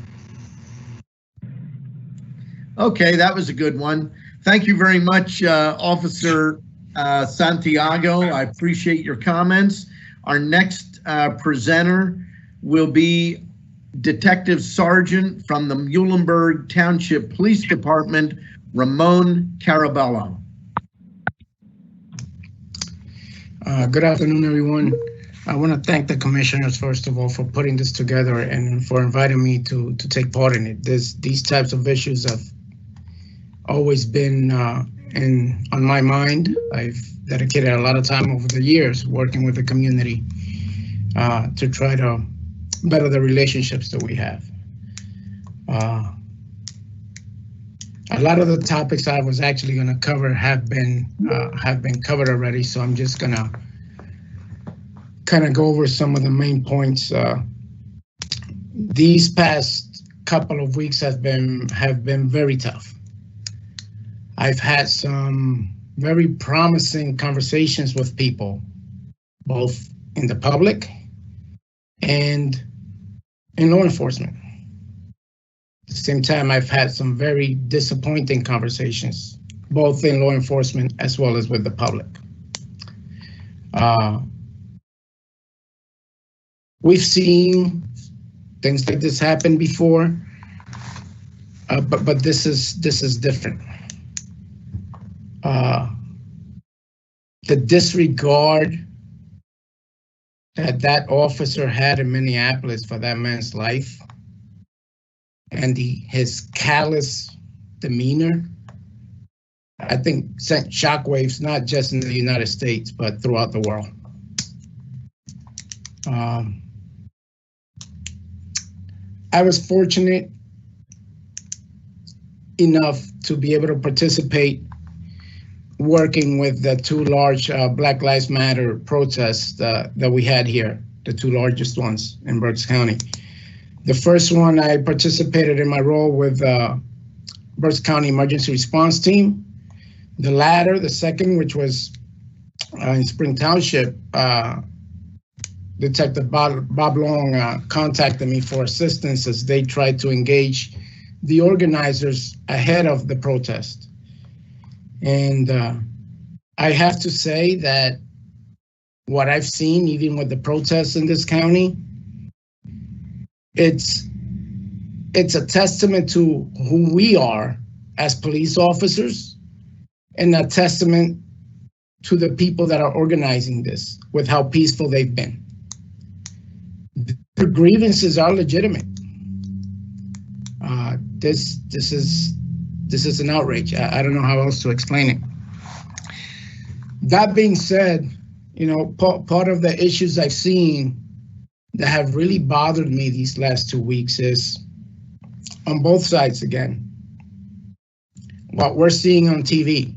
Okay, that was a good one. Thank you very much, Officer Santiago. I appreciate your comments. Our next presenter will be Detective Sergeant from the Muhlenberg Township Police Department, Ramon Carabello. Good afternoon, everyone. I want to thank the commissioners, first of all, for putting this together and for inviting me to take part in it. These types of issues have always been on my mind. I've dedicated a lot of time over the years working with the community to try to better the relationships that we have. A lot of the topics I was actually going to cover have been covered already, so I'm just gonna kind of go over some of the main points. These past couple of weeks have been very tough. I've had some very promising conversations with people, both in the public and in law enforcement. At the same time, I've had some very disappointing conversations, both in law enforcement as well as with the public. We've seen things like this happen before, but this is different. The disregard that officer had in Minneapolis for that man's life and his callous demeanor, I think, sent shockwaves not just in the United States, but throughout the world. I was fortunate enough to be able to participate working with the two large Black Lives Matter protests that we had here, the two largest ones in Berks County. The first one, I participated in my role with Berks County Emergency Response Team. The latter, the second, which was in Spring Township, Detective Bob Long contacted me for assistance as they tried to engage the organizers ahead of the protest. And I have to say that what I've seen, even with the protests in this county, it's a testament to who we are as police officers, and a testament to the people that are organizing this with how peaceful they've been. The grievances are legitimate. This is an outrage. I don't know how else to explain it. That being said, you know, part of the issues I've seen that have really bothered me these last 2 weeks is on both sides again. What we're seeing on TV,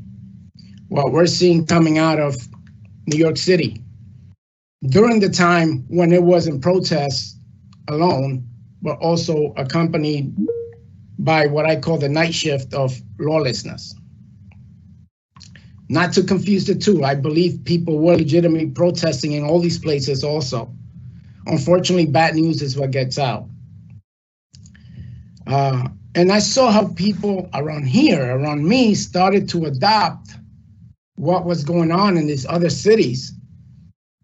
what we're seeing coming out of New York City during the time when it wasn't protests alone, but also accompanied by what I call the night shift of lawlessness. Not to confuse the two, I believe people were legitimately protesting in all these places also. Unfortunately, bad news is what gets out. And I saw how people around here, around me, started to adopt what was going on in these other cities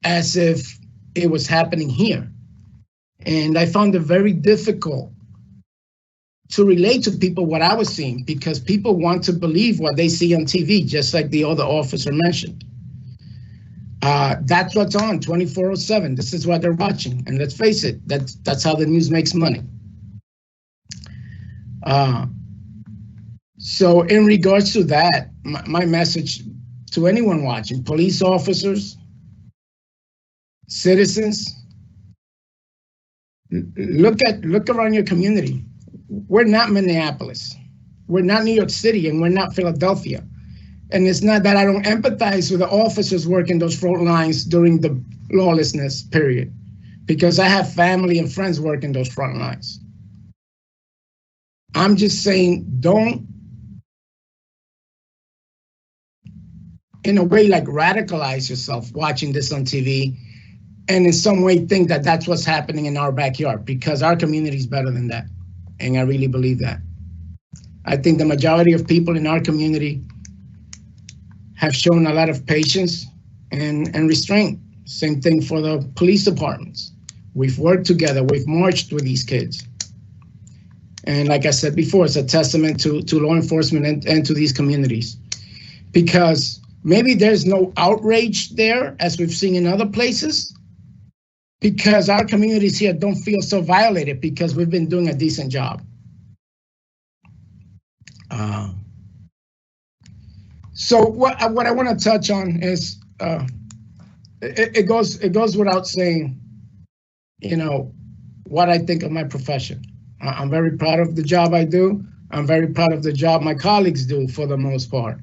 as if it was happening here. And I found it very difficult to relate to people what I was seeing, because people want to believe what they see on TV, just like the other officer mentioned. That's what's on 24/7. This is what they're watching. And let's face it, that's how the news makes money. So in regards to that, my message to anyone watching, police officers, citizens, look around your community. We're not Minneapolis. We're not New York City, and we're not Philadelphia. And it's not that I don't empathize with the officers working those front lines during the lawlessness period, because I have family and friends working those front lines. I'm just saying, don't, in a way, like radicalize yourself watching this on TV and in some way think that that's what's happening in our backyard, because our community is better than that. And I really believe that. I think the majority of people in our community have shown a lot of patience and restraint. Same thing for the police departments. We've worked together, we've marched with these kids. And like I said before, it's a testament to law enforcement and to these communities. Because maybe there's no outrage there as we've seen in other places, because our communities here don't feel so violated because we've been doing a decent job. So what I want to touch on is, it goes without saying, you know, what I think of my profession. I'm very proud of the job I do. I'm very proud of the job my colleagues do for the most part.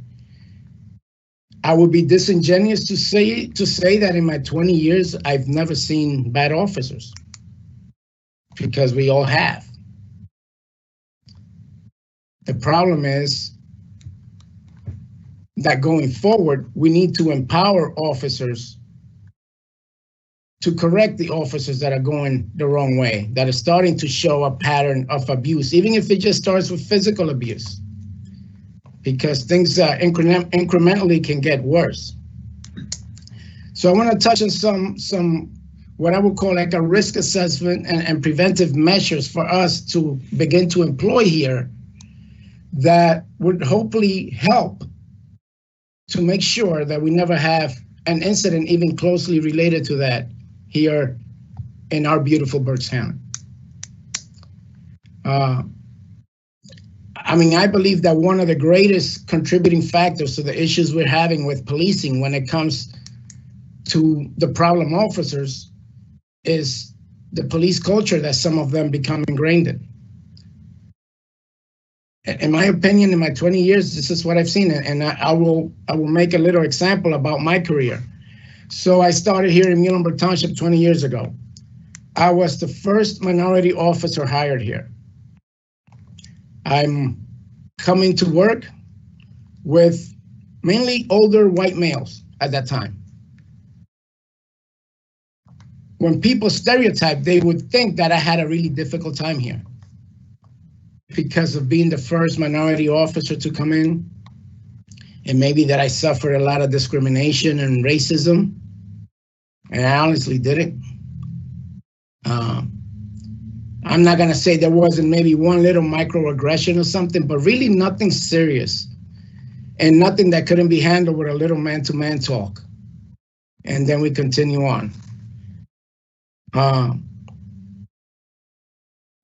I would be disingenuous to say that in my 20 years, I've never seen bad officers, because we all have. The problem is that going forward, we need to empower officers to correct the officers that are going the wrong way, that are starting to show a pattern of abuse, even if it just starts with physical abuse, because things incrementally can get worse. So I want to touch on some what I would call like a risk assessment and preventive measures for us to begin to employ here that would hopefully help to make sure that we never have an incident even closely related to that here in our beautiful Berks County. I mean, I believe that one of the greatest contributing factors to the issues we're having with policing when it comes to the problem officers is the police culture that some of them become ingrained in. In my opinion, in my 20 years, this is what I've seen, and I will make a little example about my career. So I started here in Muhlenberg Township 20 years ago. I was the first minority officer hired here. I'm coming to work with mainly older white males at that time. When people stereotype, they would think that I had a really difficult time here because of being the first minority officer to come in, and maybe that I suffered a lot of discrimination and racism, and I honestly didn't. I'm not gonna say there wasn't maybe one little microaggression or something, but really nothing serious and nothing that couldn't be handled with a little man-to-man talk. And then we continue on.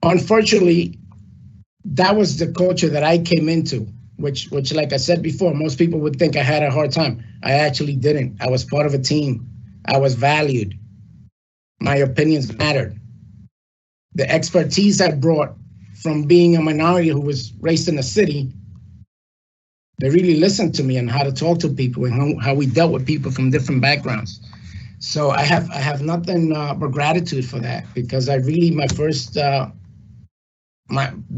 Unfortunately, that was the culture that I came into, which like I said before, most people would think I had a hard time. I actually didn't. I was part of a team. I was valued. My opinions mattered. The expertise I brought from being a minority who was raised in the city, they really listened to me and how to talk to people and how we dealt with people from different backgrounds. So I have nothing but gratitude for that, because I really, my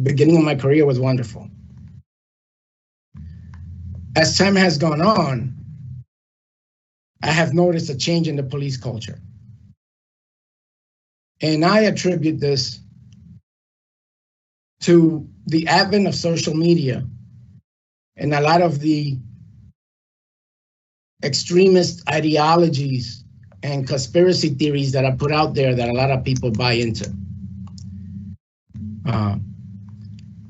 beginning of my career was wonderful. As time has gone on, I have noticed a change in the police culture. And I attribute this to the advent of social media and a lot of the extremist ideologies and conspiracy theories that are put out there that a lot of people buy into.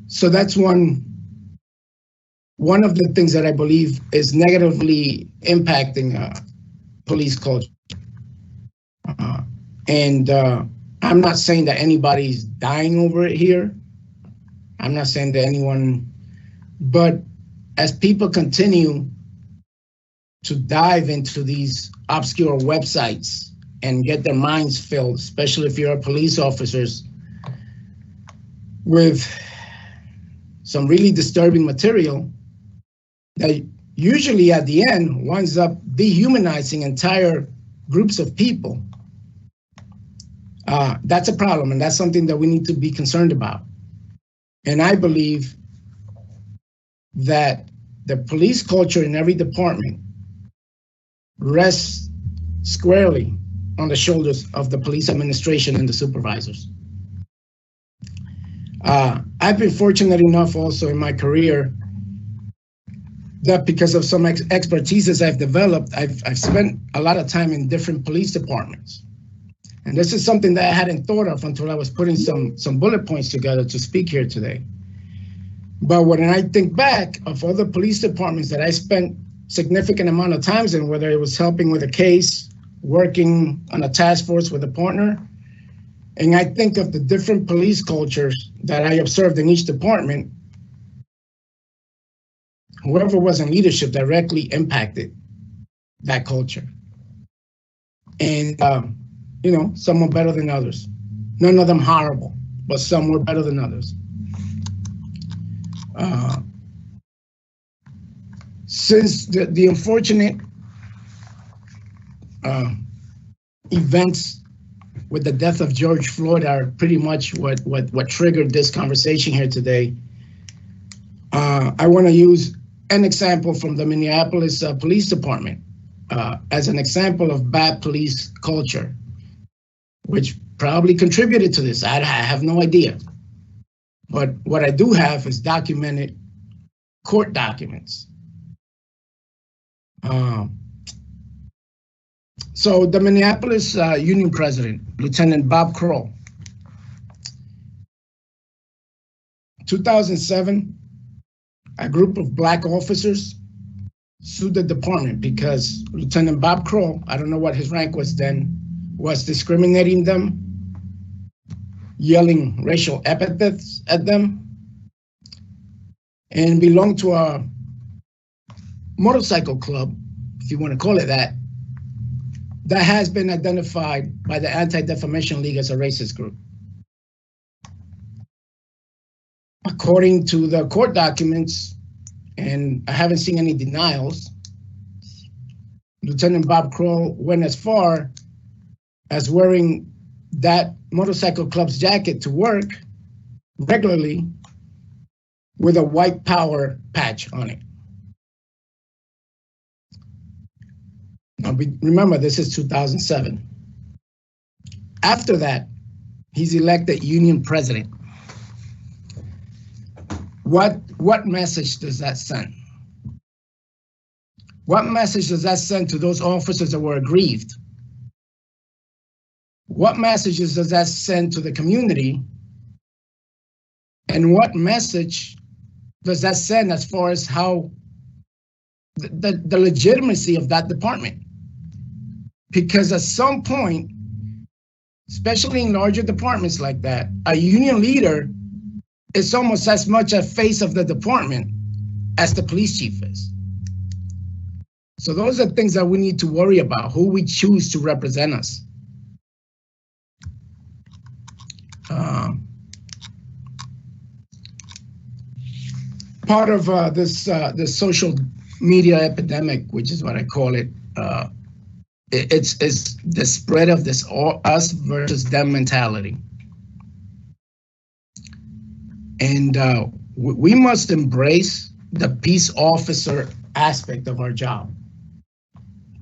So that's one of the things that I believe is negatively impacting police culture. I'm not saying that anybody's dying over it here. I'm not saying that anyone, but as people continue to dive into these obscure websites and get their minds filled, especially if you're police officers, with some really disturbing material that usually at the end winds up dehumanizing entire groups of people. That's a problem, and that's something that we need to be concerned about. And I believe that the police culture in every department rests squarely on the shoulders of the police administration and the supervisors. I've been fortunate enough also in my career that because of some expertise I've developed, I've spent a lot of time in different police departments. And this is something that I hadn't thought of until I was putting some bullet points together to speak here today. But when I think back of other police departments that I spent significant amount of times in, whether it was helping with a case, working on a task force with a partner, and I think of the different police cultures that I observed in each department, whoever was in leadership directly impacted that culture. And, you know, some were better than others. None of them horrible, but some were better than others. Since the unfortunate events with the death of George Floyd are pretty much what triggered this conversation here today, I want to use an example from the Minneapolis Police Department as an example of bad police culture, which probably contributed to this. I have no idea. But what I do have is documented court documents. So the Minneapolis Union President, Lieutenant Bob Kroll, 2007, a group of Black officers sued the department because Lieutenant Bob Kroll, I don't know what his rank was then, was discriminating them, yelling racial epithets at them, and belong to a motorcycle club, if you want to call it that, that has been identified by the Anti-Defamation League as a racist group. According to the court documents, and I haven't seen any denials, Lieutenant Bob Kroll went as far as wearing that motorcycle club's jacket to work regularly with a white power patch on it. Now, remember, this is 2007. After that, he's elected union president. What message does that send? What message does that send to those officers that were aggrieved? What messages does that send to the community? And what message does that send as far as how the legitimacy of that department? Because at some point, especially in larger departments like that, a union leader is almost as much a face of the department as the police chief is. So those are things that we need to worry about, who we choose to represent us. Part of this social media epidemic, which is what I call it, it's the spread of this us versus them mentality. And we must embrace the peace officer aspect of our job,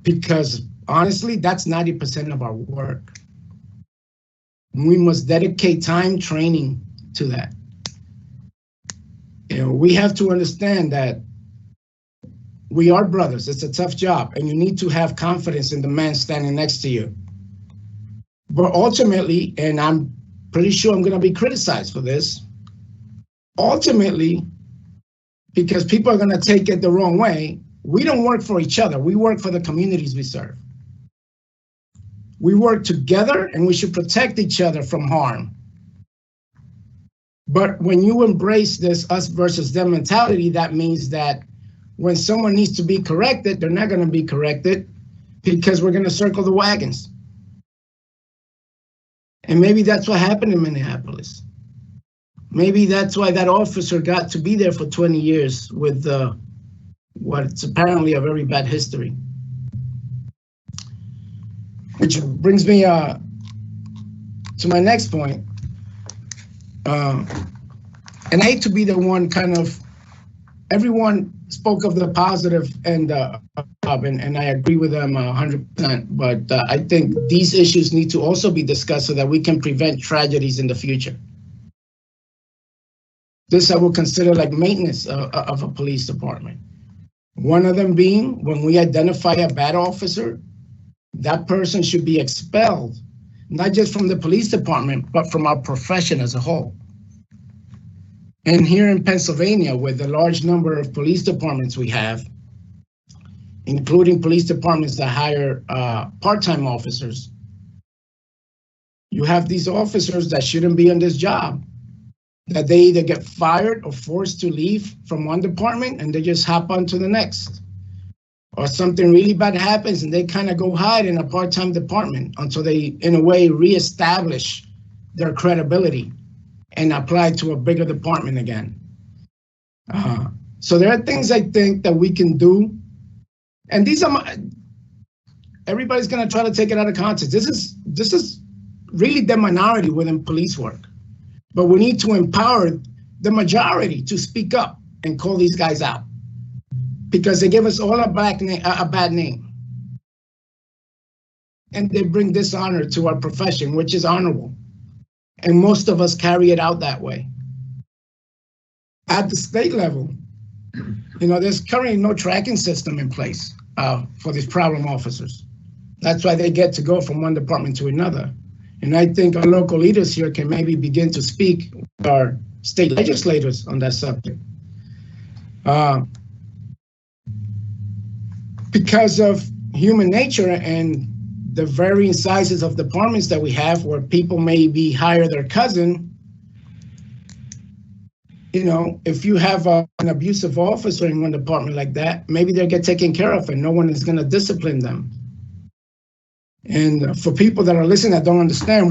because honestly, that's 90% of our work. We must dedicate time training to that. You know, we have to understand that we are brothers. It's a tough job, and you need to have confidence in the man standing next to you. But ultimately, and I'm pretty sure I'm going to be criticized for this, ultimately, because people are going to take it the wrong way, we don't work for each other. We work for the communities we serve. We work together, and we should protect each other from harm. But when you embrace this us versus them mentality, that means that when someone needs to be corrected, they're not going to be corrected because we're going to circle the wagons. And maybe that's what happened in Minneapolis. Maybe that's why that officer got to be there for 20 years with what's apparently a very bad history. Which brings me to my next point. And I hate to be the one kind of, everyone spoke of the positive and I agree with them 100%, but I think these issues need to also be discussed so that we can prevent tragedies in the future. This I will consider like maintenance of a police department. One of them being, when we identify a bad officer, that person should be expelled, not just from the police department, but from our profession as a whole. And here in Pennsylvania, with the large number of police departments we have, including police departments that hire part-time officers, you have these officers that shouldn't be on this job, that they either get fired or forced to leave from one department and they just hop on to the next. Or something really bad happens and they kind of go hide in a part-time department until they, in a way, reestablish their credibility and apply to a bigger department again. So there are things I think that we can do. And these are everybody's gonna try to take it out of context. This is really the minority within police work. But we need to empower the majority to speak up and call these guys out, because they give us all a bad name. And they bring dishonor to our profession, which is honorable. And most of us carry it out that way. At the state level, you know, there's currently no tracking system in place for these problem officers. That's why they get to go from one department to another. And I think our local leaders here can maybe begin to speak with our state legislators on that subject. Because of human nature and the varying sizes of departments that we have, where people maybe hire their cousin, you know, if you have an abusive officer in one department like that, maybe they'll get taken care of and no one is going to discipline them. And for people that are listening that don't understand,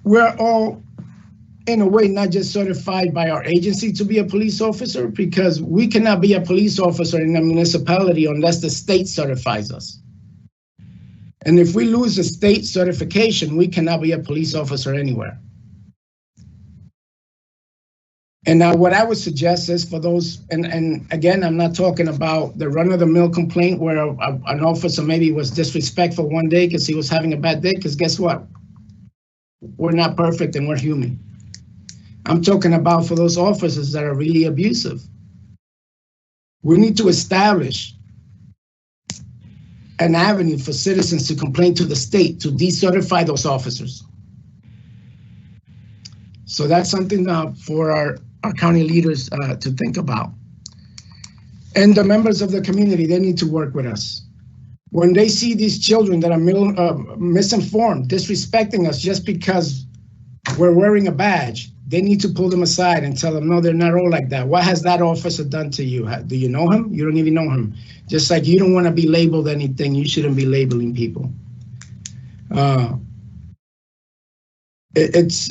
we're all in a way not just certified by our agency to be a police officer, because we cannot be a police officer in a municipality unless the state certifies us. And if we lose a state certification, we cannot be a police officer anywhere. And now what I would suggest is for those, and again, I'm not talking about the run-of-the-mill complaint where an officer maybe was disrespectful one day because he was having a bad day, because guess what? We're not perfect and we're human. I'm talking about for those officers that are really abusive. We need to establish an avenue for citizens to complain to the state to decertify those officers. So that's something for our county leaders to think about. And the members of the community, they need to work with us. When they see these children that are misinformed, disrespecting us just because we're wearing a badge, they need to pull them aside and tell them, no, they're not all like that. What has that officer done to you? Do you know him? You don't even know him. Just like you don't want to be labeled anything, you shouldn't be labeling people. It's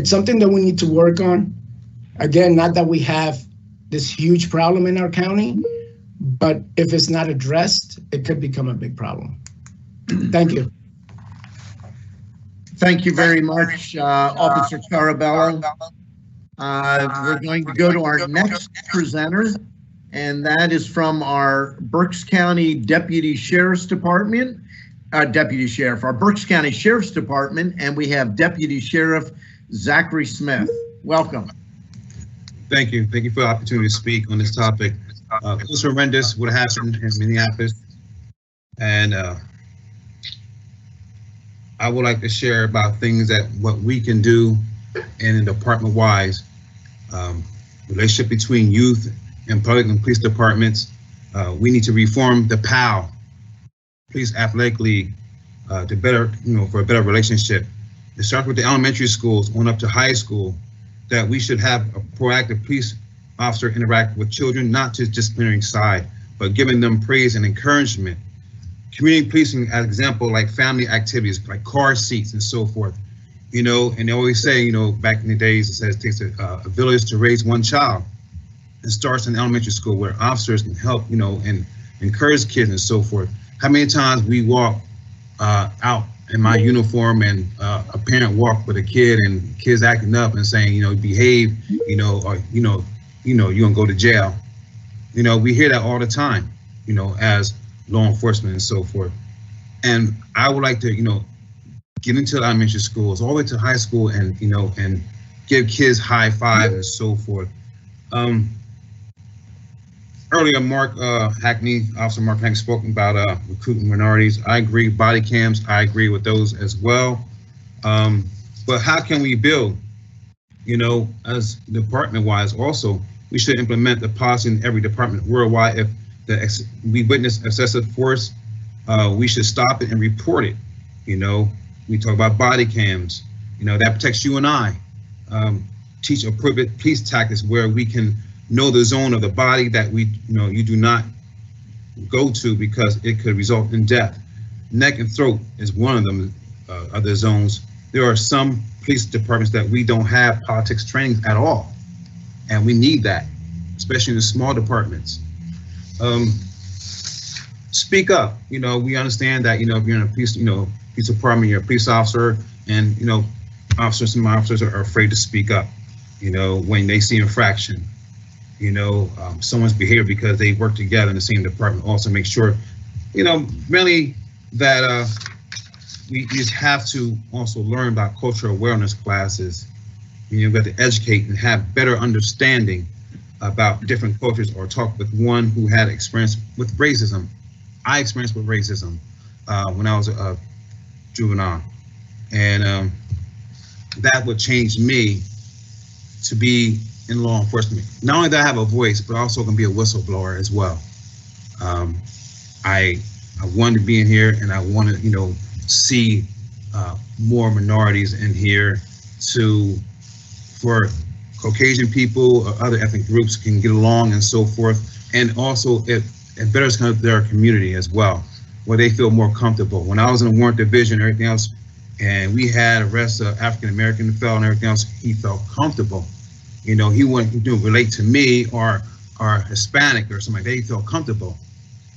something that we need to work on. Again, not that we have this huge problem in our county, but if it's not addressed, it could become a big problem. Thank you. Thank you very much, Officer Carabello. We're going to go to our next presenter, and that is from our Berks County Deputy Sheriff's Department, our Berks County Sheriff's Department, and we have Deputy Sheriff Zachary Smith. Welcome. Thank you. Thank you for the opportunity to speak on this topic. It was horrendous what happened in Minneapolis, and I would like to share about things that what we can do in department-wise, relationship between youth and public and police departments. We need to reform the PAL, Police Athletic League, to better, for a better relationship. It starts with the elementary schools on up to high school, that we should have a proactive police officer interact with children, not just disciplining side, but giving them praise and encouragement. Community policing, as example, like family activities, like car seats and so forth, and they always say, back in the days, it says it takes a village to raise one child. It starts in elementary school where officers can help, and encourage kids and so forth. How many times we walk out in my uniform and a parent walk with a kid and kids acting up and saying, behave, or, you're gonna go to jail. We hear that all the time, as law enforcement and so forth. And I would like to, get into elementary schools all the way to high school and, and give kids high five and so forth. Earlier, Officer Mark Hackney spoke about recruiting minorities. I agree, body cams, I agree with those as well. But how can we build, as department-wise also, we should implement the policy in every department worldwide. If we witness excessive force, we should stop it and report it. We talk about body cams, that protects you and I. Teach appropriate police tactics where we can know the zone of the body that you do not go to because it could result in death. Neck and throat is one of them, other zones. There are some police departments that we don't have politics training at all. And we need that, especially in the small departments. Speak up. We understand that, if you're in a police department, you're a police officer, and some officers are afraid to speak up, when they see infraction, someone's behavior because they work together in the same department. Also make sure, really that we just have to also learn about cultural awareness classes. You've got to educate and have better understanding about different cultures, or talk with one who had experience with racism. I experienced with racism when I was a juvenile, and that would change me to be in law enforcement. Not only that I have a voice, but also can be a whistleblower as well. I wanted to be in here, and I want to, see more minorities in here, for Caucasian people or other ethnic groups can get along and so forth. And also it betters kind of their community as well, where they feel more comfortable. When I was in the warrant division and everything else, and we had arrests of African-American fellow and everything else, he felt comfortable. You know, he wouldn't relate to me or Hispanic or something. They felt comfortable.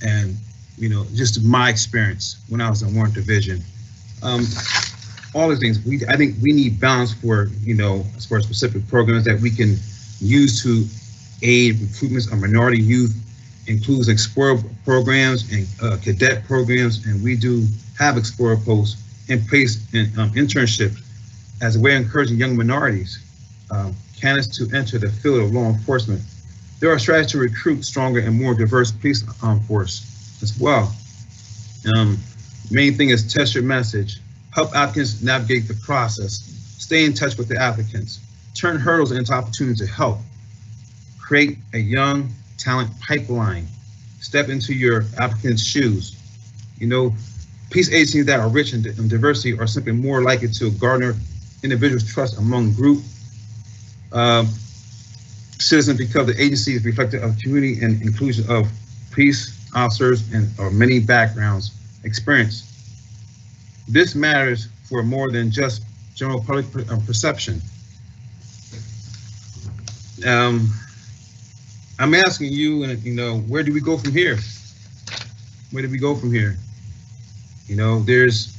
And, you know, just my experience when I was in warrant division. All the things, I think we need balance for, you know, as far as specific programs that we can use to aid recruitments of minority youth, includes Explorer programs and cadet programs, and we do have Explorer posts in place in internships as a way of encouraging young minorities, candidates to enter the field of law enforcement. There are strategies to recruit stronger and more diverse police force as well. Main thing is test your message, help applicants navigate the process, stay in touch with the applicants, turn hurdles into opportunities to help, create a young talent pipeline, step into your applicant's shoes. You know, police agencies that are rich in diversity are simply more likely to garner individuals' trust among group citizens because the agency is reflective of community and inclusion of police officers and many backgrounds experience. This matters for more than just general public perception. I'm asking you, and you know, where do we go from here? Where do we go from here? You know, there's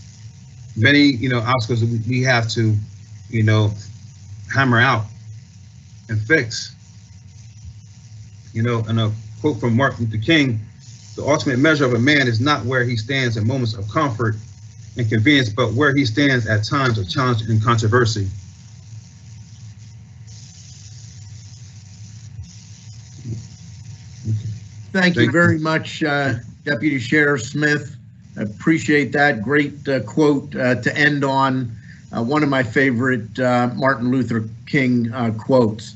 many, you know, obstacles that we have to, you know, hammer out and fix. You know, and a quote from Martin Luther King, the ultimate measure of a man is not where he stands in moments of comfort and convenience, but where he stands at times of challenge and controversy. Thank you very much, Deputy Sheriff Smith. Appreciate that great quote to end on. One of my favorite Martin Luther King quotes.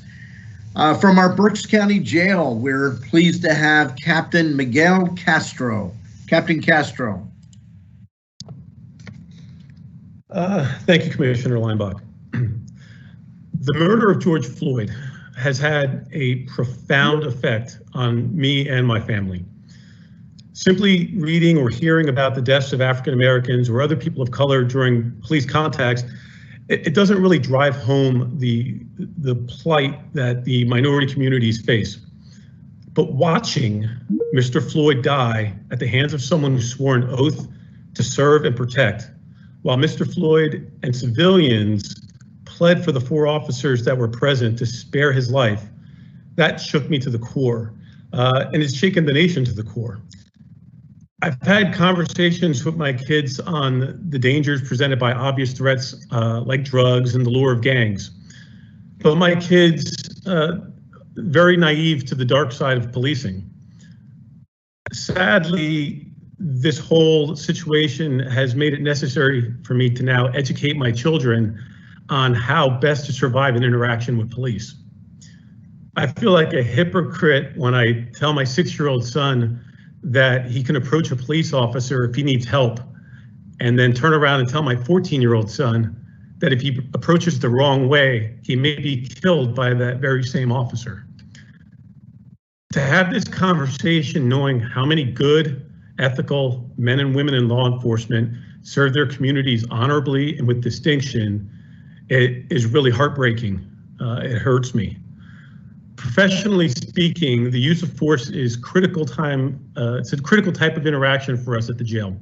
From our Berks County Jail, we're pleased to have Captain Miguel Castro. Captain Castro. Thank you, Commissioner Linebaugh. The murder of George Floyd has had a profound effect on me and my family. Simply reading or hearing about the deaths of African Americans or other people of color during police contacts, it doesn't really drive home the plight that the minority communities face. But watching Mr. Floyd die at the hands of someone who swore an oath to serve and protect, while Mr. Floyd and civilians pled for the 4 officers that were present to spare his life, that shook me to the core, and it's shaken the nation to the core. I've had conversations with my kids on the dangers presented by obvious threats like drugs and the lure of gangs. But my kids, very naive to the dark side of policing. Sadly, this whole situation has made it necessary for me to now educate my children on how best to survive an interaction with police. I feel like a hypocrite when I tell my 6-year-old son that he can approach a police officer if he needs help, and then turn around and tell my 14-year-old son that if he approaches the wrong way, he may be killed by that very same officer. To have this conversation knowing how many good, ethical men and women in law enforcement serve their communities honorably and with distinction, it is really heartbreaking. It hurts me. Professionally speaking, the use of force is critical time. It's a critical type of interaction for us at the jail.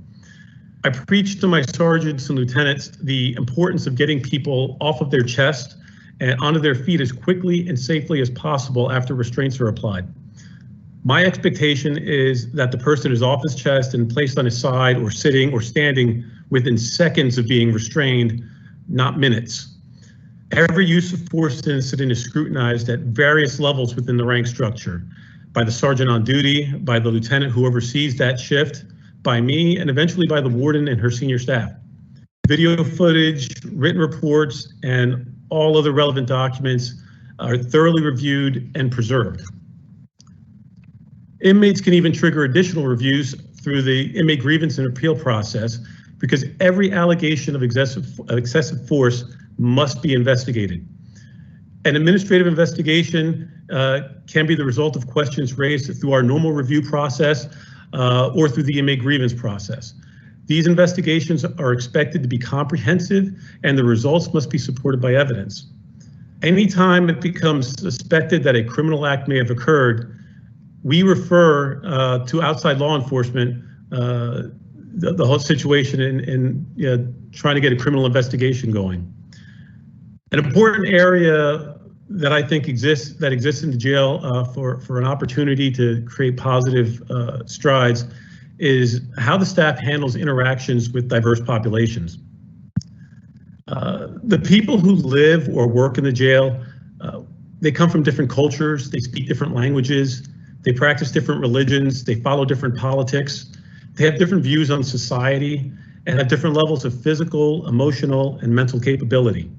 I preach to my sergeants and lieutenants the importance of getting people off of their chest and onto their feet as quickly and safely as possible after restraints are applied. My expectation is that the person is off his chest and placed on his side or sitting or standing within seconds of being restrained, not minutes. Every use of force incident is scrutinized at various levels within the rank structure, by the sergeant on duty, by the lieutenant who oversees that shift, by me, and eventually by the warden and her senior staff. Video footage, written reports, and all other relevant documents are thoroughly reviewed and preserved. Inmates can even trigger additional reviews through the inmate grievance and appeal process because every allegation of excessive force must be investigated. An administrative investigation can be the result of questions raised through our normal review process or through the inmate grievance process. These investigations are expected to be comprehensive, and the results must be supported by evidence. Anytime it becomes suspected that a criminal act may have occurred, we refer to outside law enforcement the whole situation in trying to get a criminal investigation going. An important area that I think exists in the jail for an opportunity to create positive strides is how the staff handles interactions with diverse populations. The people who live or work in the jail, they come from different cultures, they speak different languages, they practice different religions, they follow different politics, they have different views on society, and have different levels of physical, emotional, and mental capability.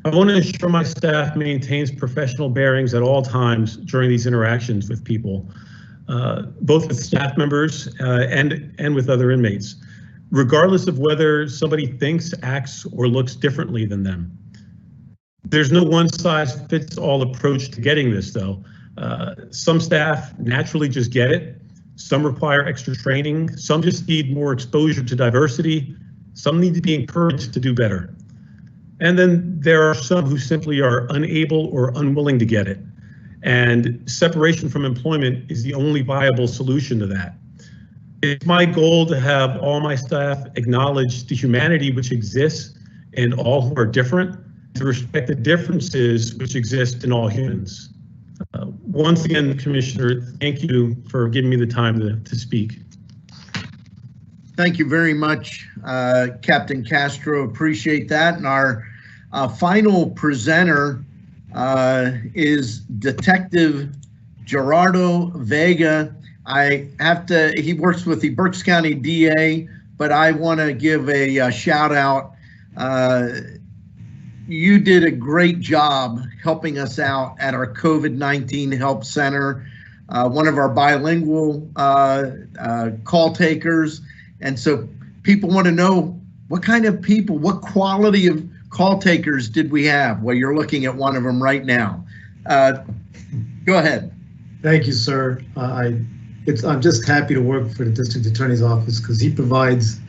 I want to ensure my staff maintains professional bearings at all times during these interactions with people, both with staff members and with other inmates, regardless of whether somebody thinks, acts, or looks differently than them. There's no one-size-fits-all approach to getting this, though. Some staff naturally just get it. Some require extra training. Some just need more exposure to diversity. Some need to be encouraged to do better. And then there are some who simply are unable or unwilling to get it. And separation from employment is the only viable solution to that. It's my goal to have all my staff acknowledge the humanity which exists in all who are different, to respect the differences which exist in all humans. Once again, Commissioner, thank you for giving me the time to speak. Thank you very much, Captain Castro. Appreciate that. And our final presenter is Detective Gerardo Vega. He works with the Berks County DA, but I want to give a shout out. You did a great job helping us out at our COVID-19 Help Center, one of our bilingual call takers. And so people want to know what kind of people, what quality of call takers did we have? Well, you're looking at one of them right now. Go ahead. Thank you, sir. I'm just happy to work for the District Attorney's Office because he provides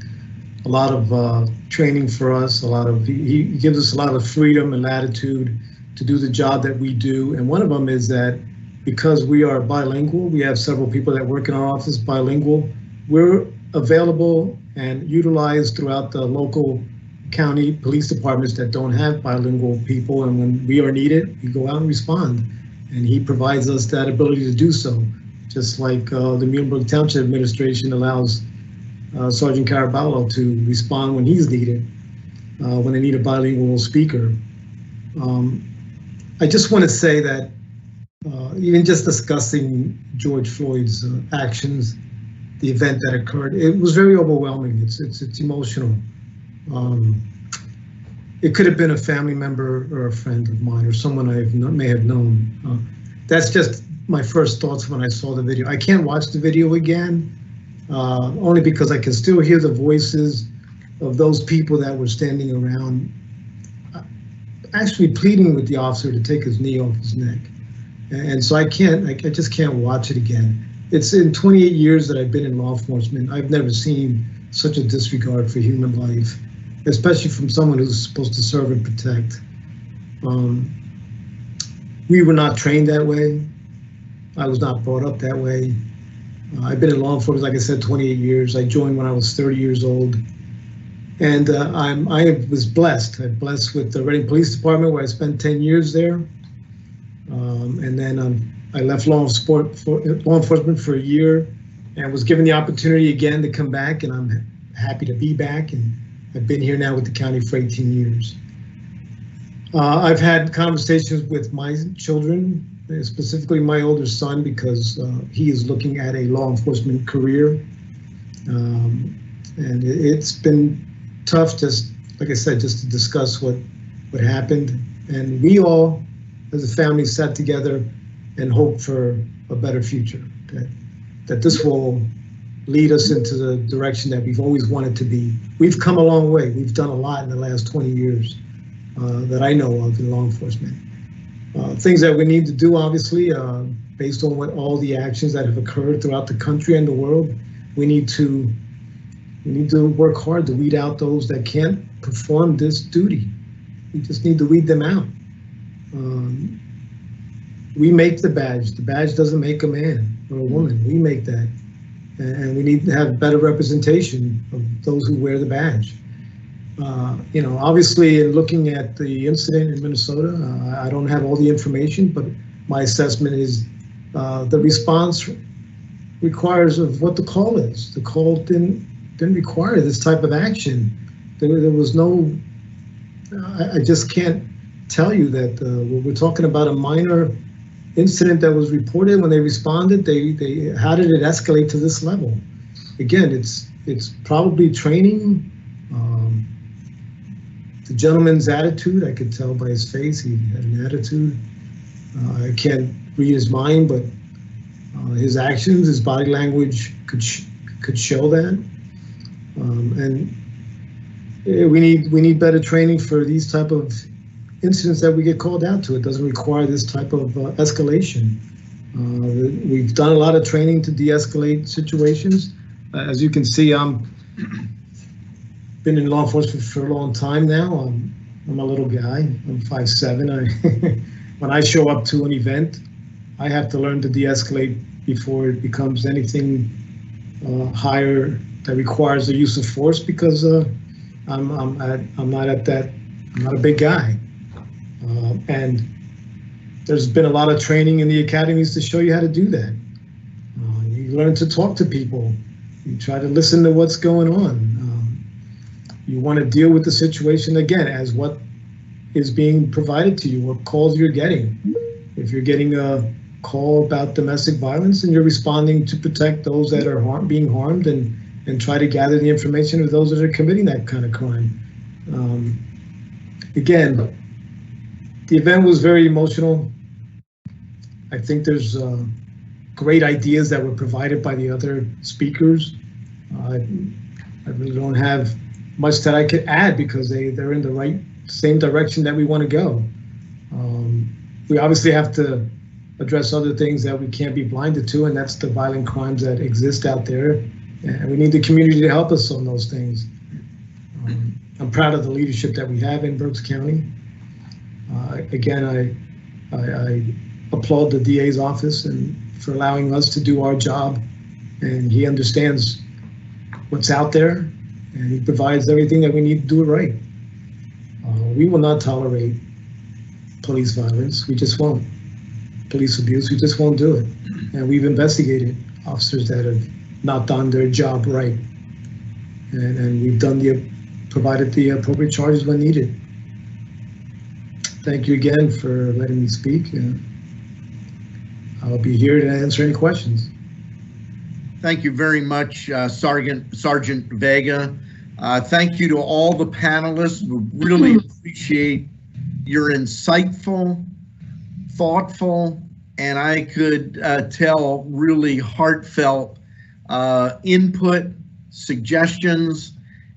a lot of training for us. He gives us a lot of freedom and latitude to do the job that we do. And one of them is that because we are bilingual, we have several people that work in our office bilingual. We're available and utilized throughout the local county police departments that don't have bilingual people. And when we are needed, we go out and respond. And he provides us that ability to do so, just like the Muhlenberg Township Administration allows Sergeant Caraballo to respond when he's needed, when they need a bilingual speaker. I just want to say that even just discussing George Floyd's actions, the event that occurred, it was very overwhelming. It's emotional. It could have been a family member or a friend of mine or someone I may have known. That's just my first thoughts when I saw the video. I can't watch the video again, only because I can still hear the voices of those people that were standing around, actually pleading with the officer to take his knee off his neck. And so I just can't watch it again. It's in 28 years that I've been in law enforcement, I've never seen such a disregard for human life, especially from someone who's supposed to serve and protect. We were not trained that way. I was not brought up that way. I've been in law enforcement, like I said, 28 years. I joined when I was 30 years old. And I was blessed. I'm blessed with the Reading Police Department, where I spent 10 years there. And then I left law enforcement for a year and was given the opportunity again to come back, and I'm happy to be back. And I've been here now with the county for 18 years. I've had conversations with my children, specifically my older son, because he is looking at a law enforcement career. And it's been tough, just like I said, just to discuss what happened. And we all, as a family, sat together and hoped for a better future, that this will lead us into the direction that we've always wanted to be. We've come a long way. We've done a lot in the last 20 years that I know of in law enforcement. Things that we need to do, obviously, based on what all the actions that have occurred throughout the country and the world, we need to work hard to weed out those that can't perform this duty. We just need to weed them out. We make the badge. The badge doesn't make a man or a woman. We make that. And we need to have better representation of those who wear the badge. Obviously, in looking at the incident in Minnesota, I don't have all the information, but my assessment is the response requires of what the call is. The call didn't require this type of action. There was no, I just can't tell you that we're talking about a minor incident that was reported. When they responded, how did it escalate to this level? Again, it's probably training. The gentleman's attitude, I could tell by his face, he had an attitude. I can't read his mind, but his actions, his body language could show that. And we need better training for these type of incidents that we get called out to. It doesn't require this type of escalation. We've done a lot of training to de-escalate situations. As you can see, been in law enforcement for a long time now. I'm a little guy. I'm 5'7". When I show up to an event, I have to learn to de-escalate before it becomes anything higher that requires the use of force, because I'm not a big guy. And there's been a lot of training in the academies to show you how to do that. You learn to talk to people. You try to listen to what's going on. You want to deal with the situation, again, as what is being provided to you, what calls you're getting. If you're getting a call about domestic violence and you're responding to protect those that are being harmed and try to gather the information of those that are committing that kind of crime. Again, the event was very emotional. I think there's great ideas that were provided by the other speakers. I really don't have much that I could add, because they're in the same direction that we want to go. We obviously have to address other things that we can't be blinded to, and that's the violent crimes that exist out there. And we need the community to help us on those things. I'm proud of the leadership that we have in Berks County. Again, I applaud the DA's office and for allowing us to do our job. And he understands what's out there, and he provides everything that we need to do it right. We will not tolerate police violence. We just won't. Police abuse, we just won't do it. And we've investigated officers that have not done their job right. And we've provided the appropriate charges when needed. Thank you again for letting me speak. I'll be here to answer any questions. Thank you very much, Sergeant Vega. Thank you to all the panelists. We really appreciate your insightful, thoughtful, and I could tell really heartfelt input, suggestions,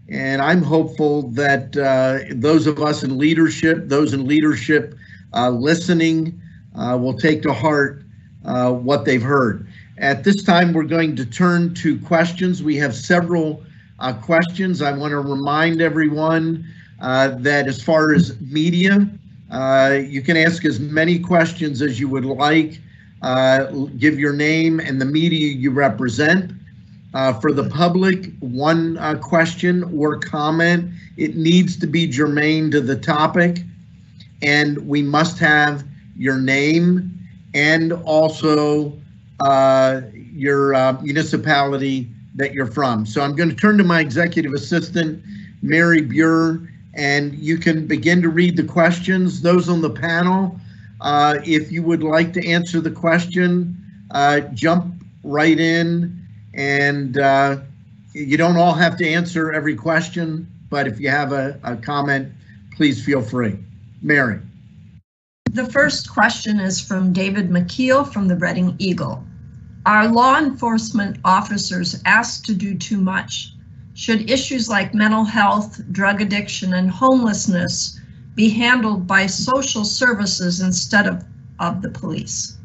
and I'm hopeful that those of us in leadership, listening, will take to heart what they've heard. At this time, we're going to turn to questions. We have several questions. I want to remind everyone that as far as media, you can ask as many questions as you would like. Give your name and the media you represent. For the public, one question or comment. It needs to be germane to the topic, and we must have your name and also your municipality that you're from. So I'm going to turn to my executive assistant, Mary Buer, and you can begin to read the questions. Those on the panel, if you would like to answer the question, jump right in. And you don't all have to answer every question, but if you have a comment, please feel free. Mary. The first question is from David McKeel from the Reading Eagle. Are law enforcement officers asked to do too much? Should issues like mental health, drug addiction, and homelessness be handled by social services instead of the police?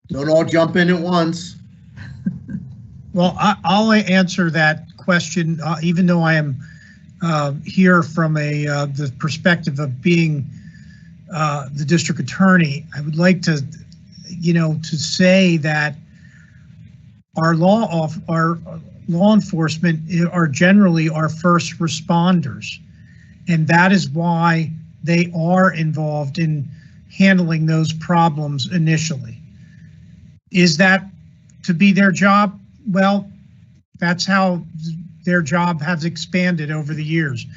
Don't all jump in at once. Well, I'll answer that question, even though I am here from the perspective of being the district attorney. I would like to, to say that our law enforcement are generally our first responders, and that is why they are involved in handling those problems initially. Is that to be their job? Well, that's how their job has expanded over the years.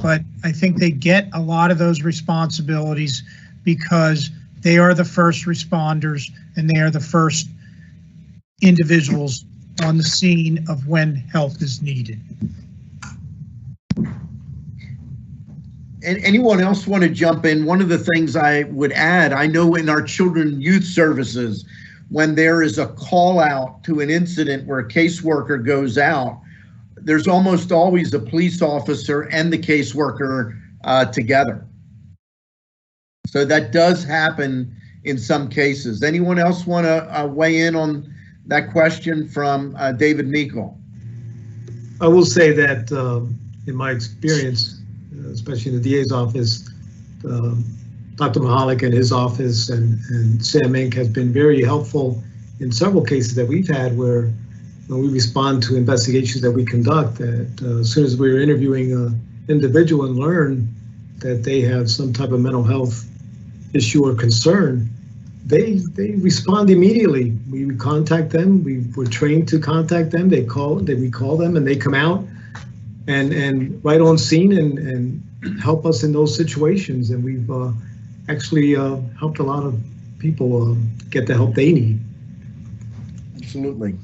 But I think they get a lot of those responsibilities because they are the first responders and they are the first individuals on the scene of when help is needed. And anyone else want to jump in? One of the things I would add, I know in our children and youth services, when there is a call out to an incident where a caseworker goes out, there's almost always a police officer and the caseworker together. So that does happen in some cases. Anyone else want to weigh in on that question from David Meikle? I will say that in my experience, especially in the DA's office, Dr. Mahalik and his office and Sam Inc. has been very helpful in several cases that we've had where when we respond to investigations that we conduct, that as soon as we're interviewing an individual and learn that they have some type of mental health issue or concern, they respond immediately. We contact them. We're trained to contact them. We call them and they come out and right on scene and help us in those situations. And we've actually helped a lot of people get the help they need. Absolutely.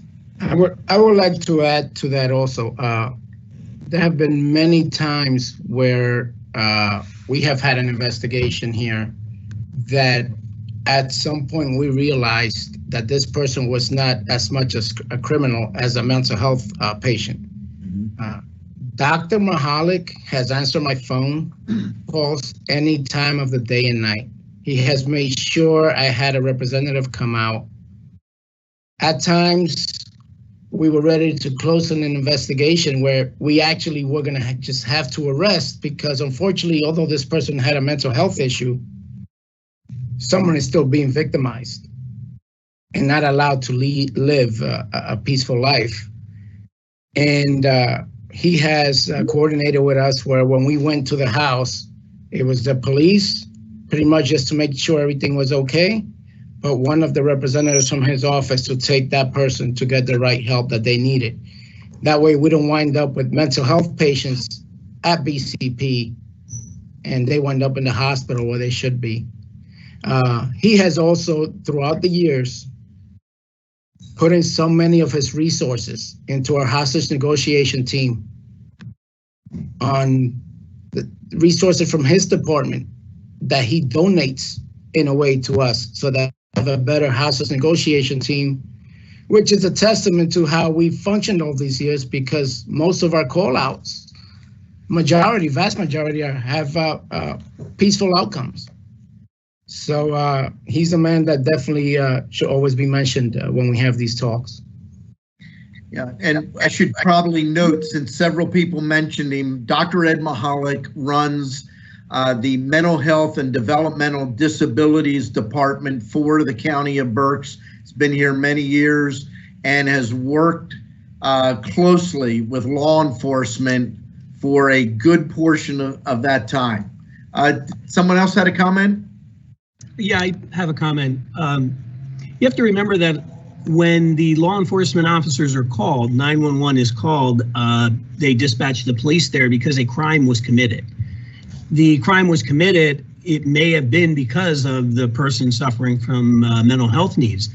I would like to add to that also. There have been many times where we have had an investigation here that at some point we realized that this person was not as much as a criminal as a mental health patient. Dr. Mahalik has answered my phone calls any time of the day and night. He has made sure I had a representative come out. At times, we were ready to close an investigation where we actually were going to just have to arrest because unfortunately, although this person had a mental health issue, someone is still being victimized and not allowed to live a peaceful life. And he has coordinated with us where when we went to the house, it was the police pretty much just to make sure everything was okay. But one of the representatives from his office to take that person to get the right help that they needed. That way we don't wind up with mental health patients at BCP and they wind up in the hospital where they should be. He has also, throughout the years, put in so many of his resources into our hostage negotiation team on the resources from his department that he donates in a way to us so that we have a better hostage negotiation team, which is a testament to how we've functioned all these years because most of our call outs, vast majority have peaceful outcomes. So he's a man that definitely should always be mentioned when we have these talks. Yeah, and I should probably note, since several people mentioned him, Dr. Ed Mahalik runs the Mental Health and Developmental Disabilities Department for the County of Berks. He's been here many years and has worked closely with law enforcement for a good portion of that time. Someone else had a comment? Yeah, I have a comment. You have to remember that when the law enforcement officers are called, 911 is called, they dispatch the police there because a crime was committed. The crime was committed, it may have been because of the person suffering from mental health needs.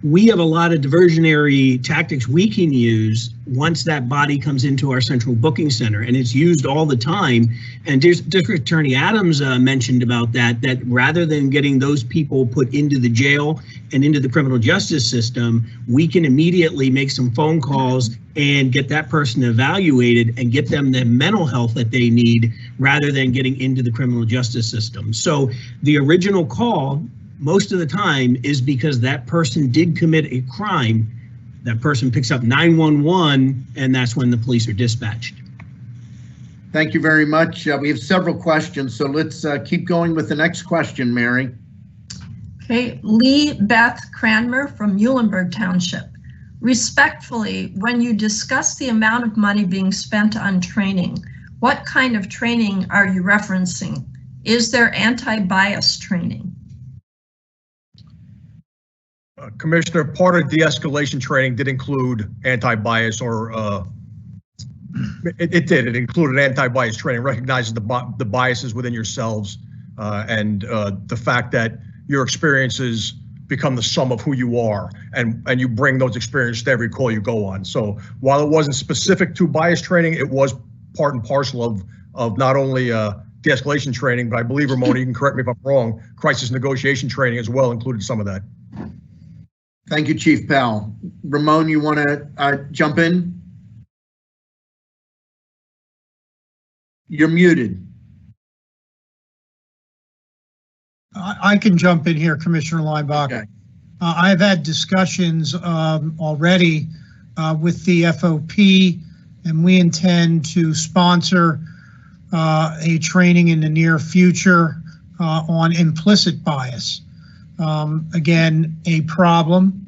we have a lot of diversionary tactics we can use once that body comes into our central booking center, and it's used all the time. And District Attorney Adams mentioned about that rather than getting those people put into the jail and into the criminal justice system, we can immediately make some phone calls and get that person evaluated and get them the mental health that they need rather than getting into the criminal justice system. So the original call, most of the time, is because that person did commit a crime. That person picks up 911, and that's when the police are dispatched. Thank you very much. We have several questions, so let's keep going with the next question, Mary. Okay, Lee Beth Cranmer from Muhlenberg Township. Respectfully, when you discuss the amount of money being spent on training, what kind of training are you referencing? Is there anti-bias training? Commissioner, part of de-escalation training did include anti-bias, or it included anti-bias training, recognizes the biases within yourselves and the fact that your experiences become the sum of who you are, and you bring those experiences to every call you go on. So while it wasn't specific to bias training, it was part and parcel of not only de-escalation training, but I believe, Ramona, you can correct me if I'm wrong, crisis negotiation training as well included some of that. Thank you, Chief Powell. Ramon, you want to jump in? You're muted. I can jump in here, Commissioner Linebacker. Okay. I've had discussions already with the FOP, and we intend to sponsor a training in the near future on implicit bias. Again, a problem,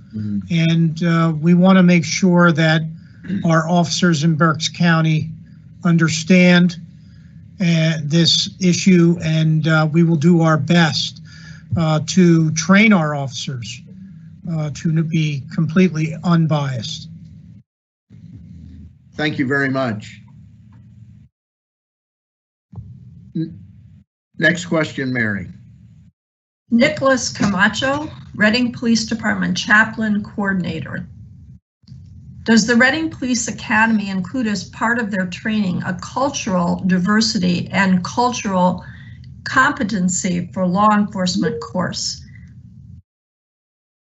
and we want to make sure that our officers in Berks County understand this issue, and we will do our best to train our officers to be completely unbiased. Thank you very much. Next question, Mary. Nicholas Camacho, Reading Police Department Chaplain Coordinator. Does the Reading Police Academy include as part of their training a cultural diversity and cultural competency for law enforcement course?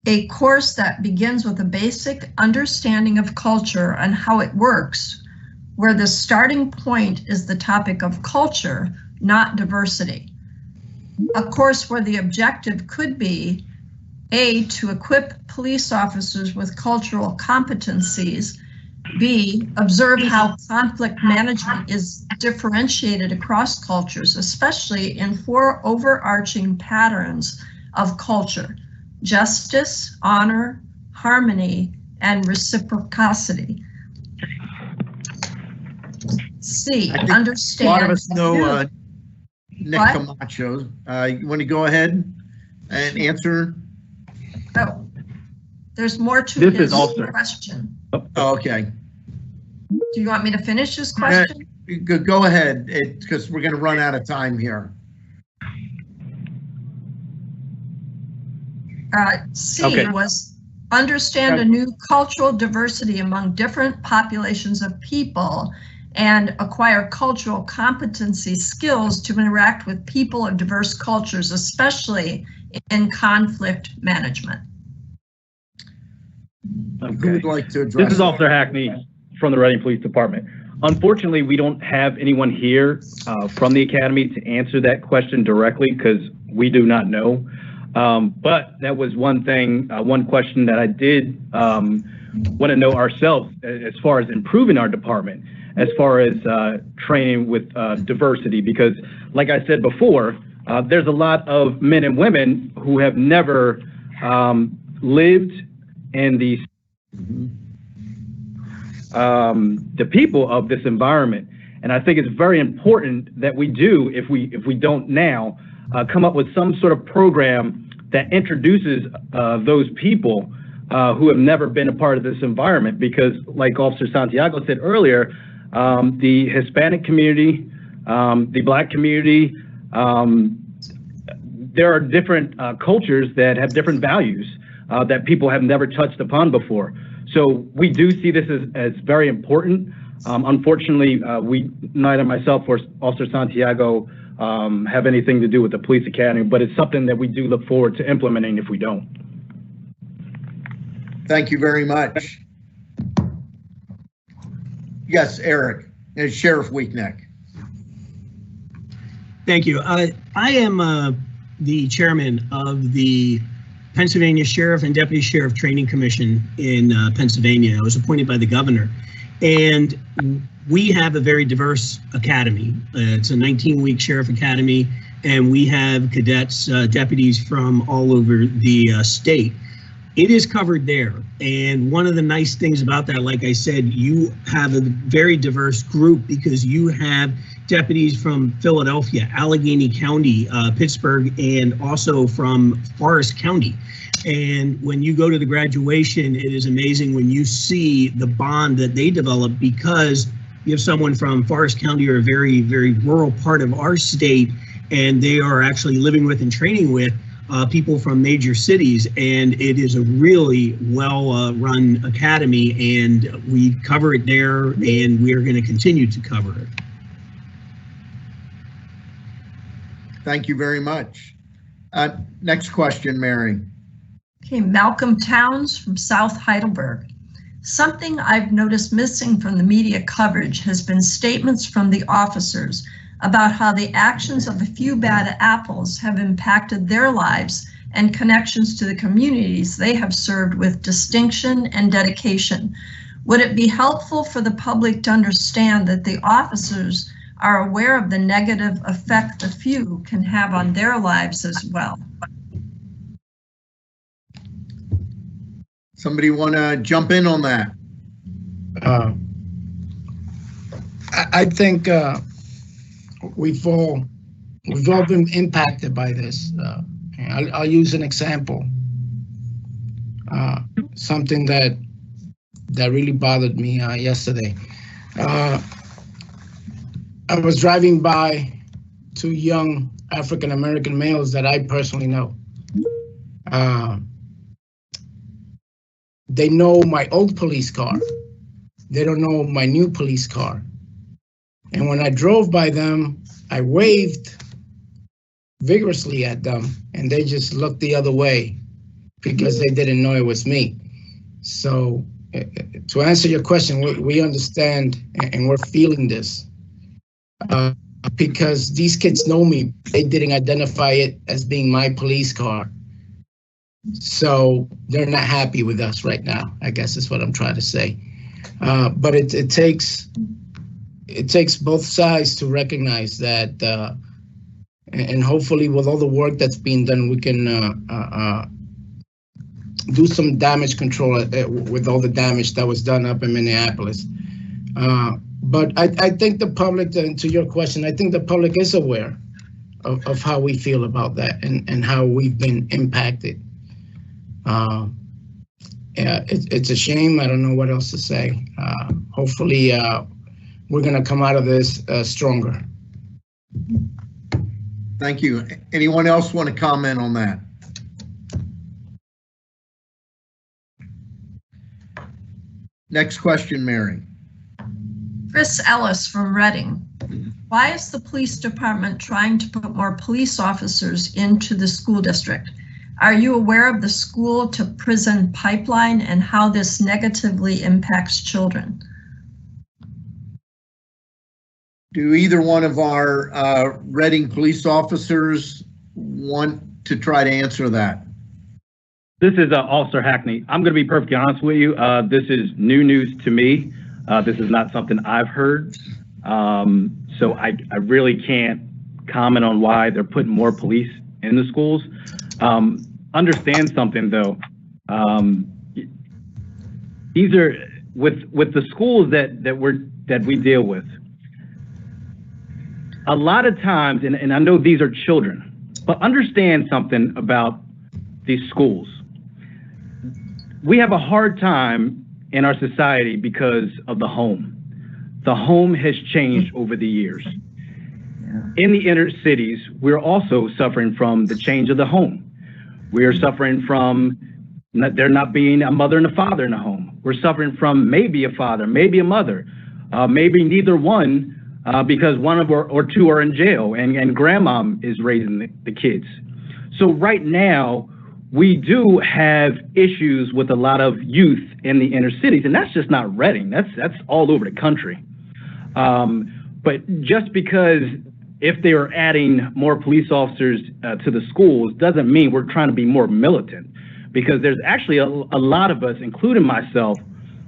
A course that begins with a basic understanding of culture and how it works, where the starting point is the topic of culture, not diversity. A course where the objective could be A, to equip police officers with cultural competencies, B, observe how conflict management is differentiated across cultures, especially in 4 overarching patterns of culture: justice, honor, harmony, and reciprocity. C, understand. A lot of us know Nick Camacho. You want to go ahead and answer? Oh, there's more to his question. Oh, okay. Do you want me to finish his question? Go ahead, because we're going to run out of time here. C was understand a new cultural diversity among different populations of people and acquire cultural competency skills to interact with people of diverse cultures, especially in conflict management. Okay. Who would like to address? This is Officer Hackney from the Reading Police Department. Unfortunately, we don't have anyone here from the Academy to answer that question directly because we do not know. But that was one thing, one question that I did want to know ourselves as far as improving our department, as far as training with diversity, because like I said before, there's a lot of men and women who have never lived in the people of this environment. And I think it's very important that we do, if we don't now, come up with some sort of program that introduces those people who have never been a part of this environment, because like Officer Santiago said earlier, the Hispanic community, the Black community, there are different cultures that have different values. that people have never touched upon before. So we do see this as very important. Unfortunately, neither myself or Officer Santiago have anything to do with the police academy, but it's something that we do look forward to implementing if we don't. Thank you very much. Yes, Eric, Sheriff Weekneck. Thank you. I am the chairman of the Pennsylvania Sheriff and Deputy Sheriff Training Commission in Pennsylvania. I was appointed by the governor, and we have a very diverse academy. It's a 19-week sheriff academy, and we have cadets, deputies from all over the state. It is covered there, and one of the nice things about that, like I said, you have a very diverse group because you have deputies from Philadelphia, Allegheny County, Pittsburgh, and also from Forest County. And when you go to the graduation, it is amazing when you see the bond that they develop, because you have someone from Forest County, or a very, very rural part of our state, and they are actually living with and training with people from major cities, and it is a really well-run academy, and we cover it there, and we are going to continue to cover it. Thank you very much. Next question, Mary. Okay, Malcolm Towns from South Heidelberg. Something I've noticed missing from the media coverage has been statements from the officers about how the actions of a few bad apples have impacted their lives and connections to the communities they have served with distinction and dedication. Would it be helpful for the public to understand that the officers are aware of the negative effect a few can have on their lives as well? Somebody want to jump in on that? I think we've all been impacted by this. I'll use an example. Something that really bothered me yesterday. I was driving by two young African-American males that I personally know. They know my old police car. They don't know my new police car. And when I drove by them, I waved vigorously at them, and they just looked the other way because they didn't know it was me. So to answer your question, we understand and we're feeling this because these kids know me. They didn't identify it as being my police car. So they're not happy with us right now, I guess is what I'm trying to say. But it takes both sides to recognize that, and hopefully with all the work that's being done, we can do some damage control with all the damage that was done up in Minneapolis. But I think the public, to your question, I think the public is aware of how we feel about that and how we've been impacted. Yeah, it's a shame. I don't know what else to say. Hopefully, we're going to come out of this stronger. Thank you. Anyone else want to comment on that? Next question, Mary. Chris Ellis from Reading. Why is the police department trying to put more police officers into the school district? Are you aware of the school to prison pipeline and how this negatively impacts children? Do either one of our Reading police officers want to try to answer that? This is Officer Hackney. I'm going to be perfectly honest with you. This is new news to me. This is not something I've heard. So I really can't comment on why they're putting more police in the schools. Understand something though. These are with the schools that we deal with. A lot of times, and I know these are children, but understand something about these schools. We have a hard time in our society because of the home. The home has changed over the years. In the inner cities, we're also suffering from the change of the home. We are suffering from there not being a mother and a father in the home. We're suffering from maybe a father, maybe a mother, maybe neither one, because one of or two are in jail, and grandma is raising the kids. So right now, we do have issues with a lot of youth in the inner cities, and that's just not Reading. That's all over the country. But just because if they are adding more police officers to the schools doesn't mean we're trying to be more militant, because there's actually a lot of us, including myself,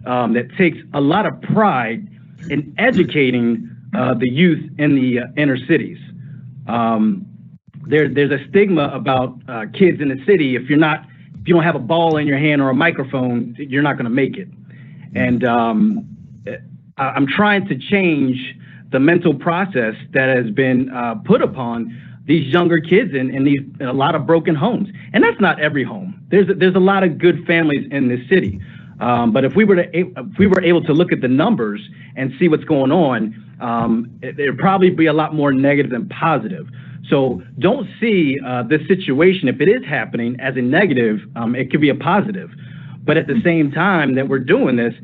that takes a lot of pride in educating the youth in the inner cities. There's a stigma about kids in the city. If you don't have a ball in your hand or a microphone, you're not going to make it. And I'm trying to change the mental process that has been put upon these younger kids in a lot of broken homes. And that's not every home. There's a lot of good families in this city. But if we were able to look at the numbers and see what's going on, there'd probably be a lot more negative than positive. So don't see this situation, if it is happening, as a negative. It could be a positive. But at the same time that we're doing this,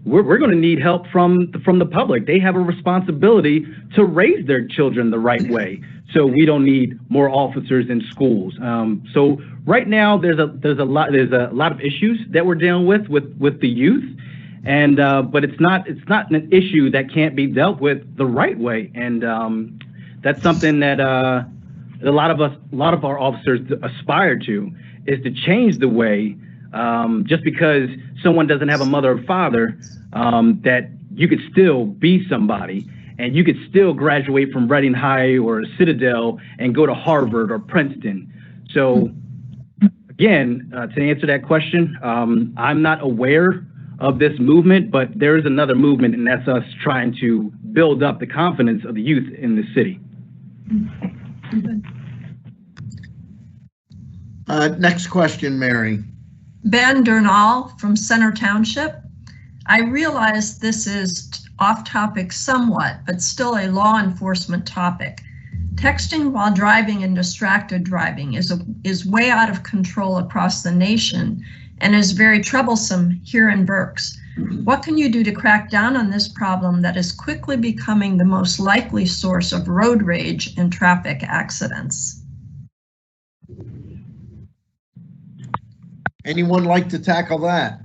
we're going to need help from the public. They have a responsibility to raise their children the right way. So we don't need more officers in schools. So right now there's a lot of issues that we're dealing with the youth, and but it's not an issue that can't be dealt with the right way. And that's something that a lot of our officers aspire to, is to change the way. Just because someone doesn't have a mother or father, that you could still be somebody, and you could still graduate from Reading High or Citadel and go to Harvard or Princeton. So again, to answer that question, I'm not aware of this movement, but there is another movement, and that's us trying to build up the confidence of the youth in the city. Next question, Mary. Ben Durnall from Center Township. I realize this is off topic somewhat, but still a law enforcement topic. Texting while driving and distracted driving is way out of control across the nation and is very troublesome here in Berks. What can you do to crack down on this problem that is quickly becoming the most likely source of road rage and traffic accidents? Anyone like to tackle that?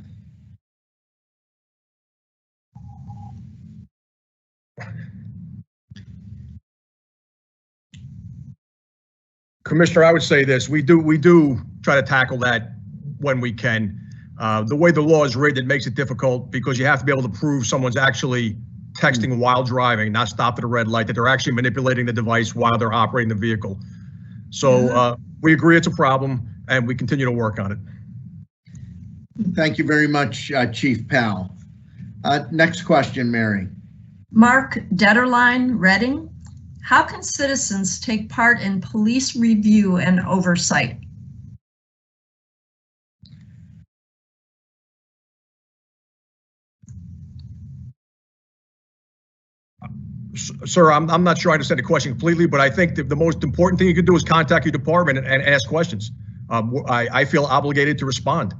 Commissioner, I would say this: we do try to tackle that when we can. The way the law is written, it makes it difficult because you have to be able to prove someone's actually texting while driving, not stopped at a red light, that they're actually manipulating the device while they're operating the vehicle. So we agree it's a problem, and we continue to work on it. Thank you very much, Chief Powell. Next question, Mary. Mark Detterline, Reading. How can citizens take part in police review and oversight? Sir, I'm not sure I understand the question completely, but I think the most important thing you can do is contact your department and ask questions. I feel obligated to respond.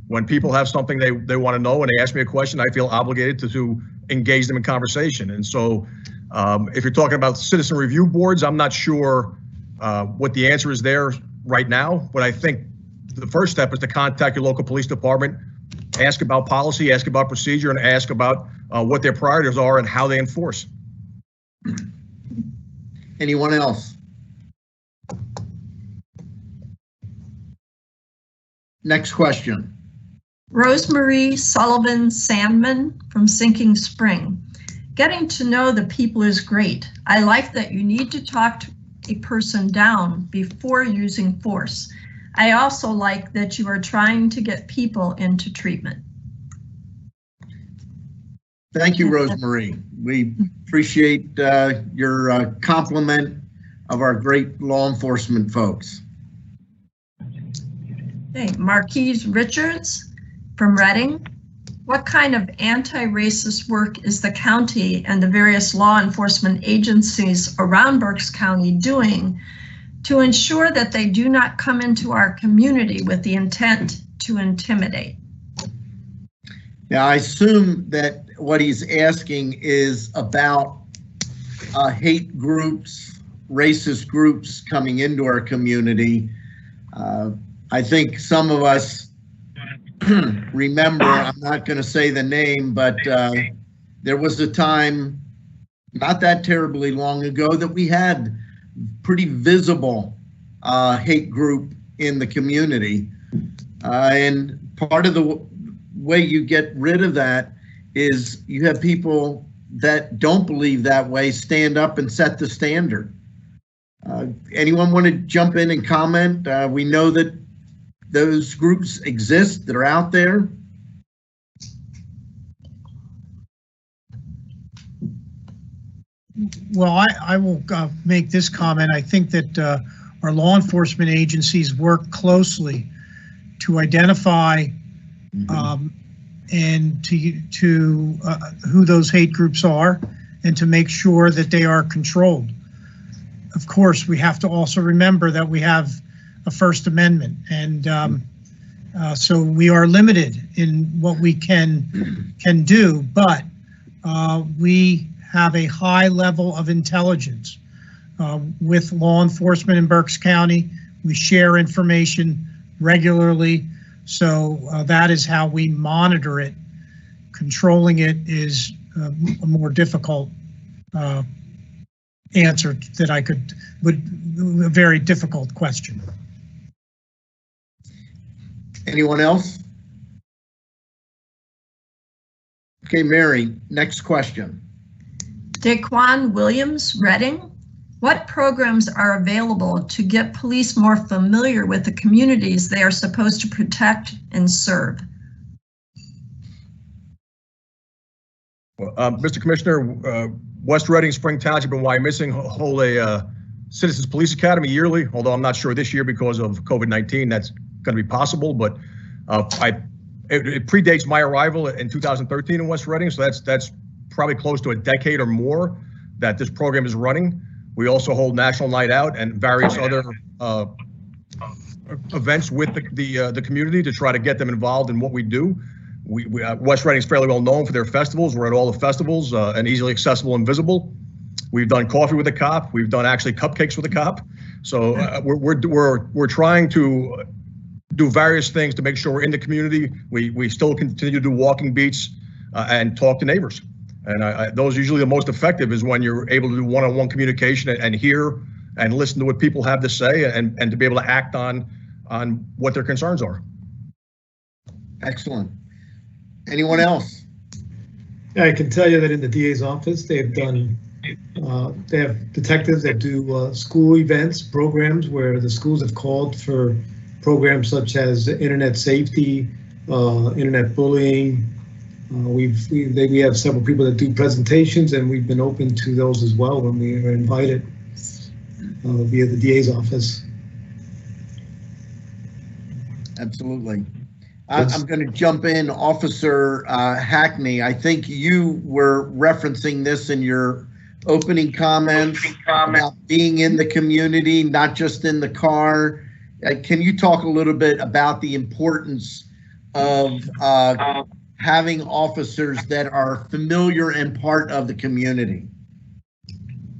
When people have something they want to know and they ask me a question, I feel obligated to engage them in conversation. And so if you're talking about citizen review boards, I'm not sure what the answer is there right now, but I think the first step is to contact your local police department, ask about policy, ask about procedure, and ask about what their priorities are and how they enforce. Anyone else? Next question. Rosemarie Sullivan Sandman from Sinking Spring. Getting to know the people is great. I like that you need to talk to a person down before using force. I also like that you are trying to get people into treatment. Thank you, Rosemarie. We appreciate your compliment of our great law enforcement folks. Okay, Marquise Richards from Reading. What kind of anti-racist work is the county and the various law enforcement agencies around Berks County doing to ensure that they do not come into our community with the intent to intimidate? Now, I assume that what he's asking is about hate groups, racist groups coming into our community. I think some of us remember, I'm not going to say the name, but there was a time not that terribly long ago that we had pretty visible hate group in the community. And part of the way you get rid of that is you have people that don't believe that way stand up and set the standard. Anyone want to jump in and comment? We know that those groups exist, that are out there. Well, I will make this comment. I think that our law enforcement agencies work closely to identify and to who those hate groups are, and to make sure that they are controlled. Of course, we have to also remember that we have a First Amendment, and so we are limited in what we can do, but we have a high level of intelligence with law enforcement in Berks County. We share information regularly, so that is how we monitor it. Controlling it is a more difficult answer that a very difficult question. Anyone else? Okay, Mary, next question. Daquan Williams, Reading. What programs are available to get police more familiar with the communities they are supposed to protect and serve? Well, Mr. Commissioner, West Reading, Spring Township, and Wyomissing hold a Citizens Police Academy yearly, although I'm not sure this year because of COVID-19 that's going to be possible, but it predates my arrival in 2013 in West Reading, so that's probably close to a decade or more that this program is running. We also hold National Night Out and various other events with the community to try to get them involved in what we do. West Reading is fairly well known for their festivals. We're at all the festivals and easily accessible and visible. We've done coffee with a cop. We've done actually cupcakes with a cop. So we're trying to do various things to make sure we're in the community. We still continue to do walking beats and talk to neighbors. And those are usually the most effective, is when you're able to do one-on-one communication and hear and listen to what people have to say and to be able to act on what their concerns are. Excellent. Anyone else? I can tell you that in the DA's office, they have detectives that do school events, programs where the schools have called for programs such as internet safety, internet bullying. We have several people that do presentations, and we've been open to those as well when we are invited via the DA's office. Absolutely. I'm going to jump in, Officer Hackney. I think you were referencing this in your opening comments about being in the community, not just in the car. Can you talk a little bit about the importance of having officers that are familiar and part of the community?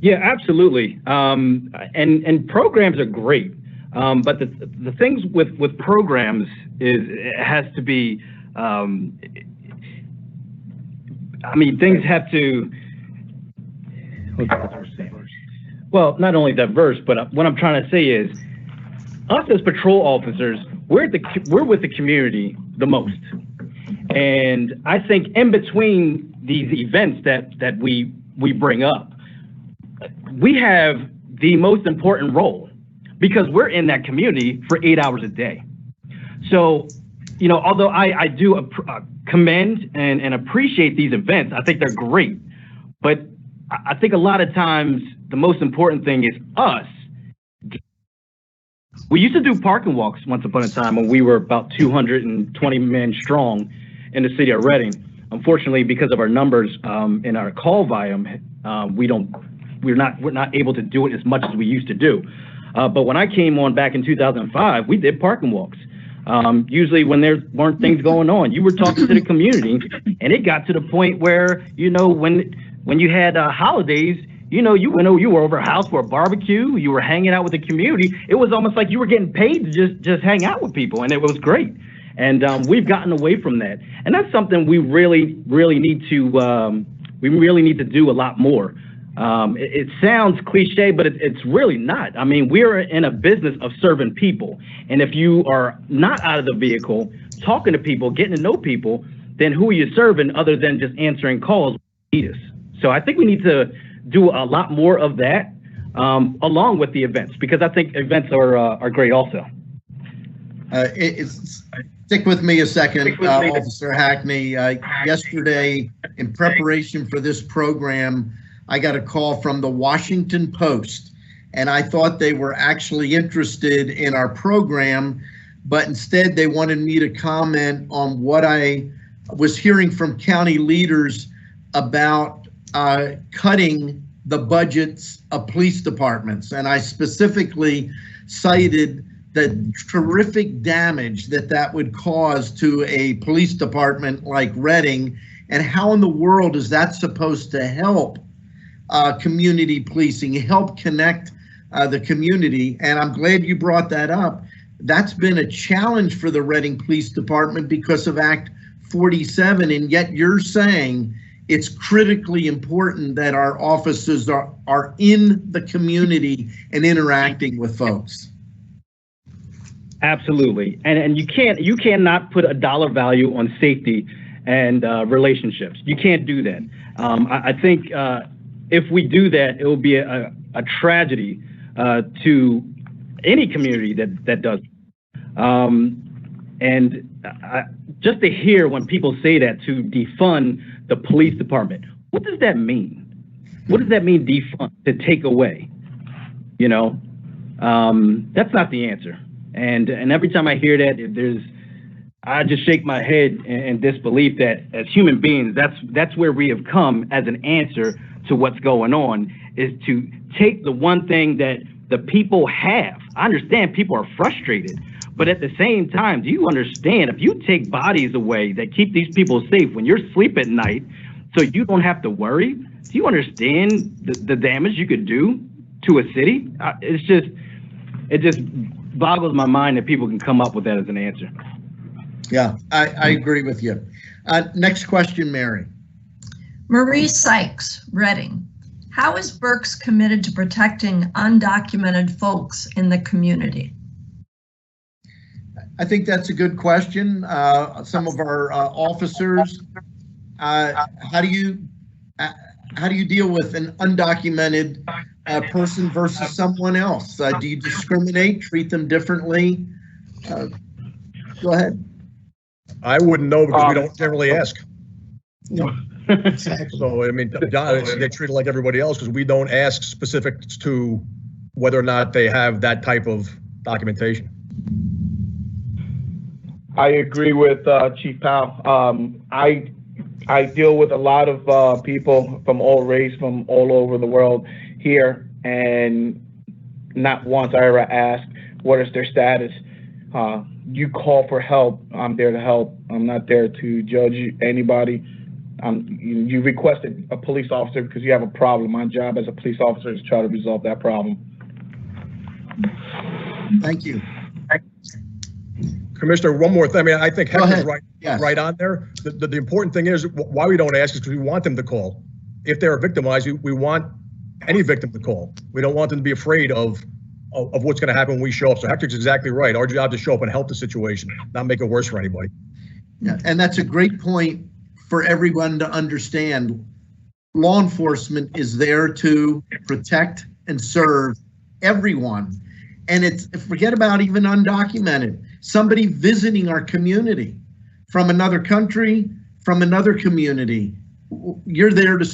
Yeah, absolutely. And programs are great. But the things with programs is it has to be, things have to, well, not only diverse, but what I'm trying to say is, us as patrol officers, we're with the community the most. And I think in between these events that we bring up, we have the most important role, because we're in that community for 8 hours a day. So, although I do commend and appreciate these events, I think they're great. But I think a lot of times the most important thing is us. We used to do parking walks once upon a time when we were about 220 men strong in the city of Reading. Unfortunately, because of our numbers and our call volume, we're not able to do it as much as we used to do. But when I came on back in 2005, we did parking walks. Usually when there weren't things going on, you were talking to the community, and it got to the point where, you know, when you had holidays, you know, you were over a house for a barbecue, you were hanging out with the community. It was almost like you were getting paid to just hang out with people, and it was great. And we've gotten away from that, and that's something we really need to do a lot more. It sounds cliche, but it's really not. I mean, we're in a business of serving people, and if you are not out of the vehicle, talking to people, getting to know people, then who are you serving other than just answering calls? So I think we need to do a lot more of that, along with the events, because I think events are great also. Stick with me a second, Officer Hackney. Yesterday, in preparation for this program, I got a call from the Washington Post, and I thought they were actually interested in our program, but instead they wanted me to comment on what I was hearing from county leaders about cutting the budgets of police departments. And I specifically cited the terrific damage that would cause to a police department like Reading, and how in the world is that supposed to help community policing, help connect the community? And I'm glad you brought that up. That's been a challenge for the Reading Police Department because of Act 47, and yet you're saying it's critically important that our officers are in the community and interacting with folks. Absolutely, and you cannot put a dollar value on safety and relationships. You can't do that. I think if we do that, it will be a tragedy to any community that does. Just to hear when people say that, to defund the police department, what does that mean? What does that mean, defund, to take away? You know, that's not the answer. And every time I hear that, I just shake my head in disbelief that as human beings, that's where we have come as an answer to what's going on, is to take the one thing that the people have. I understand people are frustrated, but at the same time, do you understand, if you take bodies away that keep these people safe when you're asleep at night, so you don't have to worry, do you understand the damage you could do to a city? It just boggles my mind that people can come up with that as an answer. Yeah, I agree with you. Next question, Mary. Marie Sykes, Reading. How is Berks committed to protecting undocumented folks in the community? I think that's a good question. Some of our officers, how do you deal with an undocumented person versus someone else? Do you discriminate, treat them differently? Go ahead. I wouldn't know because we don't generally ask. No, exactly. So, I mean, they treat it like everybody else because we don't ask specifics to whether or not they have that type of documentation. I agree with Chief Powell. I deal with a lot of people from all race, from all over the world here, and not once I ever asked what is their status. You call for help, I'm there to help. I'm not there to judge anybody. You requested a police officer because you have a problem. My job as a police officer is to try to resolve that problem. Thank you. Commissioner, one more thing. I mean, I think Hector's right, yes. Right on there. The important thing is why we don't ask is because we want them to call. If they're victimized, we want any victim to call. We don't want them to be afraid of what's going to happen when we show up. So Hector's exactly right. Our job is to show up and help the situation, not make it worse for anybody. Yeah, and that's a great point for everyone to understand. Law enforcement is there to protect and serve everyone. And forget about even undocumented. Somebody visiting our community from another country, from another community. You're there to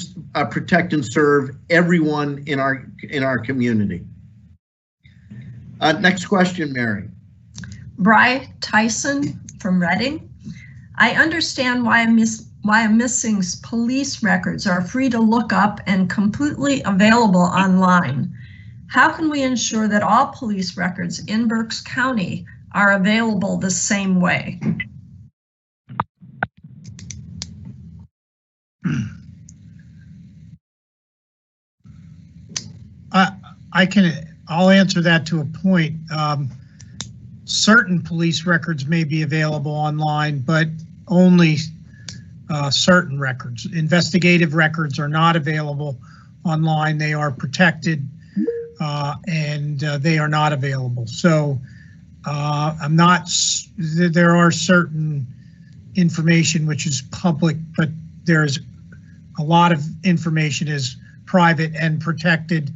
protect and serve everyone in our community. Next question, Mary. Bri Tyson from Reading. I understand why a missing's police records are free to look up and completely available online. How can we ensure that all police records in Berks County are available the same way? I'll answer that to a point. Certain police records may be available online, but only certain records. Investigative records are not available online. They are protected and they are not available. So there are certain information which is public, but there's a lot of information is private and protected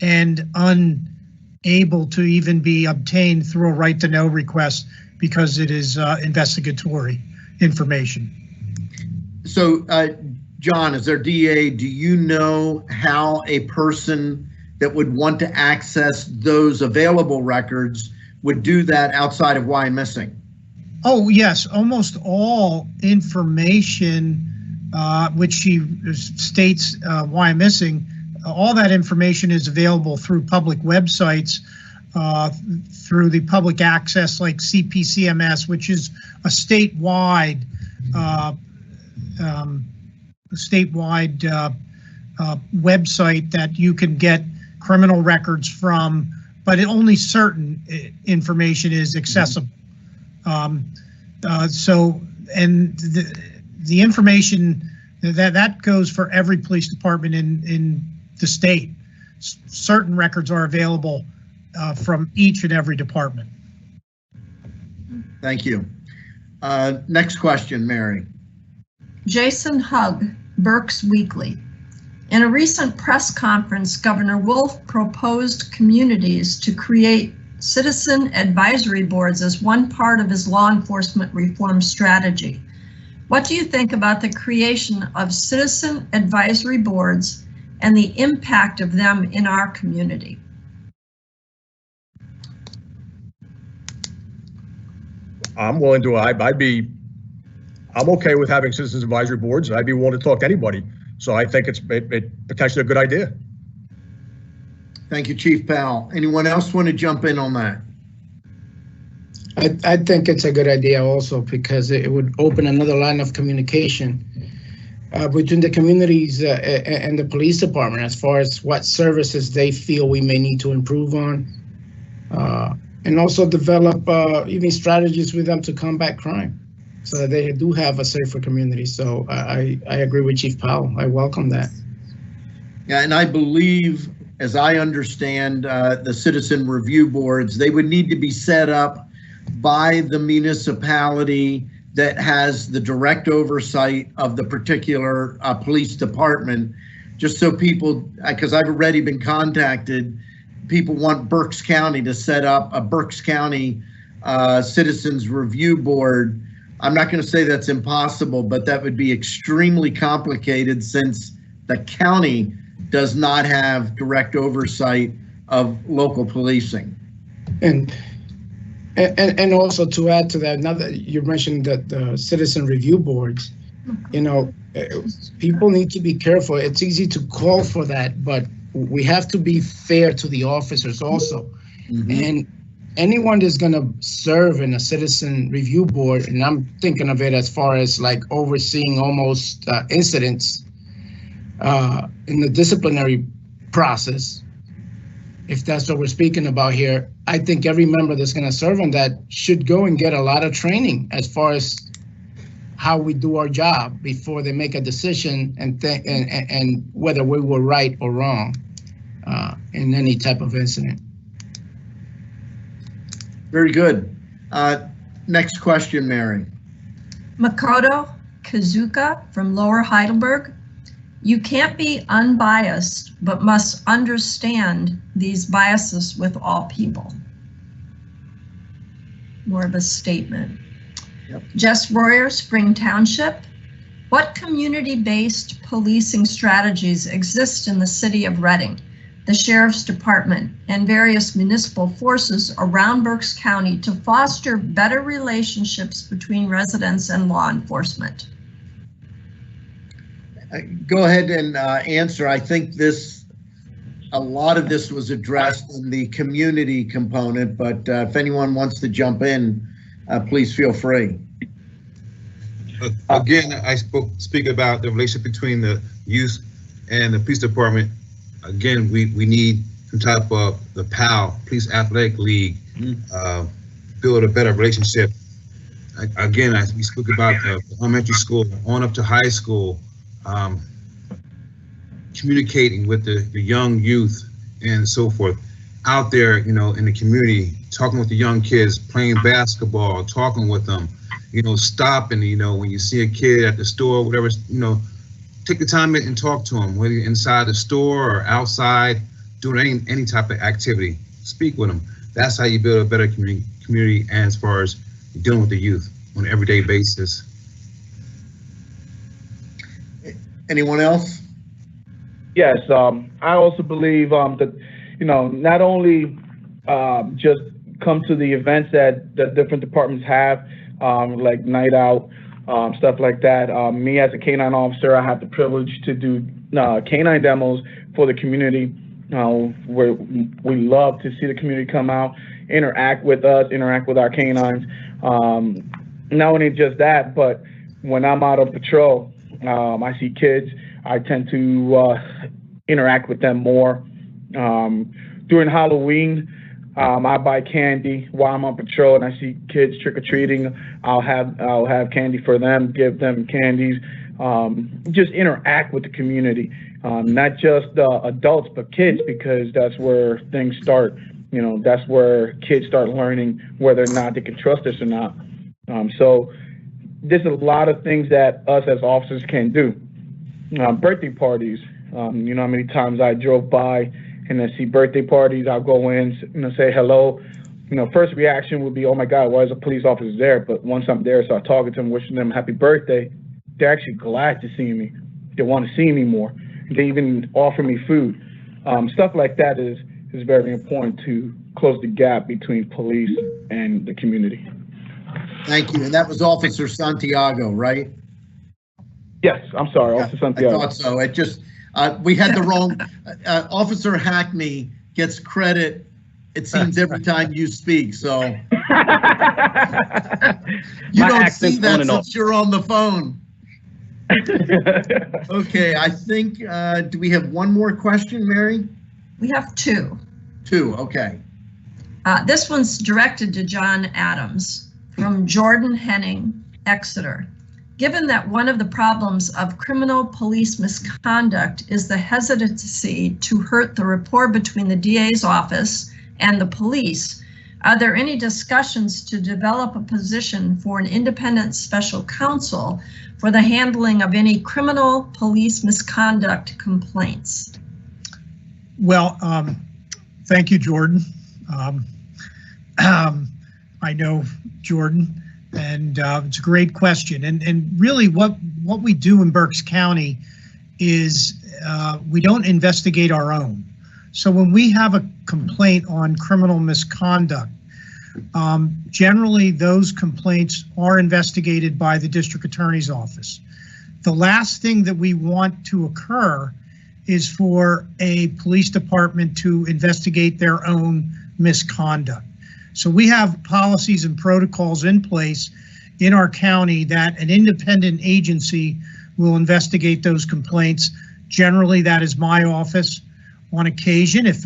and unable to even be obtained through a right to know request because it is investigatory information. So, John, as our DA, do you know how a person that would want to access those available records would do that outside of Wyomissing? Oh, yes, almost all information which she states Wyomissing, all that information is available through public websites, through the public access like CPCMS, which is a statewide website that you can get criminal records from, but only certain information is accessible. The information that goes for every police department in the state. Certain records are available from each and every department. Thank you. Next question, Mary. Jason Hugg, Berks Weekly. In a recent press conference, Governor Wolf proposed communities to create citizen advisory boards as one part of his law enforcement reform strategy. What do you think about the creation of citizen advisory boards and the impact of them in our community? I'm willing to, I'm okay with having citizens advisory boards. I'd be willing to talk to anybody. So I think it's potentially a good idea. Thank you, Chief Powell. Anyone else want to jump in on that? I think it's a good idea also because it would open another line of communication between the communities and the police department as far as what services they feel we may need to improve on, and also develop even strategies with them to combat crime so that they do have a safer community. So I agree with Chief Powell. I welcome that. Yeah, and I believe, as I understand the citizen review boards, they would need to be set up by the municipality that has the direct oversight of the particular police department, just so people, because I've already been contacted, people want Berks County to set up a Berks County Citizens Review Board. I'm not going to say that's impossible, but that would be extremely complicated since the county does not have direct oversight of local policing. And also to add to that, now that you mentioned that the citizen review boards, you know, people need to be careful. It's easy to call for that, but we have to be fair to the officers also. Mm-hmm. And anyone that's going to serve in a citizen review board, and I'm thinking of it as far as like overseeing almost incidents in the disciplinary process, if that's what we're speaking about here, I think every member that's going to serve on that should go and get a lot of training as far as how we do our job before they make a decision and whether we were right or wrong in any type of incident. Very good. Next question, Mary. Makoto Kazuka from Lower Heidelberg. You can't be unbiased, but must understand these biases with all people. More of a statement. Yep. Jess Royer, Spring Township. What community-based policing strategies exist in the city of Reading, the Sheriff's Department, and various municipal forces around Berks County to foster better relationships between residents and law enforcement? Go ahead and answer. I think this a lot of this was addressed in the community component, but if anyone wants to jump in, please feel free. Again, I speak about the relationship between the youth and the police department. Again, we need some type of the PAL, Police Athletic League, build a better relationship. Again, we spoke about the elementary school on up to high school, communicating with the young youth and so forth out there, you know, in the community, talking with the young kids, playing basketball, talking with them, you know, stopping, you know, when you see a kid at the store, whatever, you know, take the time and talk to them, whether you're inside the store or outside, doing any type of activity, speak with them. That's how you build a better community and as far as dealing with the youth on an everyday basis. Anyone else? Yes, I also believe that, you know, not only just come to the events that the different departments have, like night out, stuff like that. Me as a canine officer, I have the privilege to do canine demos for the community, where we love to see the community come out, interact with us, interact with our canines. Not only just that, but when I'm out on patrol, I see kids, I tend to interact with them more. During Halloween, I buy candy while I'm on patrol and I see kids trick-or-treating. I'll have candy for them, give them candies, just interact with the community, not just adults, but kids, because that's where things start. You know, that's where kids start learning whether or not they can trust us or not. So there's a lot of things that us as officers can do. Birthday parties, you know how many times I drove by and I see birthday parties, I'll go in, you know, say hello. You know, first reaction would be, oh my God, why is a police officer there? But once I'm there, start talking to them, wishing them happy birthday, they're actually glad to see me. They want to see me more. They even offer me food. Stuff like that is very important to close the gap between police and the community. Thank you. And that was Officer Santiago, right? Yes, I'm sorry, Officer Santiago. I thought so. It just, we had the wrong, Officer Hackney gets credit, it seems, every time you speak, so. You don't see that since you're on the phone. Okay, I think, do we have one more question, Mary? We have two. Two, okay. This one's directed to John Adams from Jordan Henning, Exeter. Given that one of the problems of criminal police misconduct is the hesitancy to hurt the rapport between the DA's office and the police, are there any discussions to develop a position for an independent special counsel for the handling of any criminal police misconduct complaints? Well, thank you, Jordan. I know Jordan, and it's a great question. And really what we do in Berks County is we don't investigate our own. So when we have a complaint on criminal misconduct, generally those complaints are investigated by the district attorney's office. The last thing that we want to occur is for a police department to investigate their own misconduct. So we have policies and protocols in place in our county that an independent agency will investigate those complaints. Generally, that is my office. On occasion, if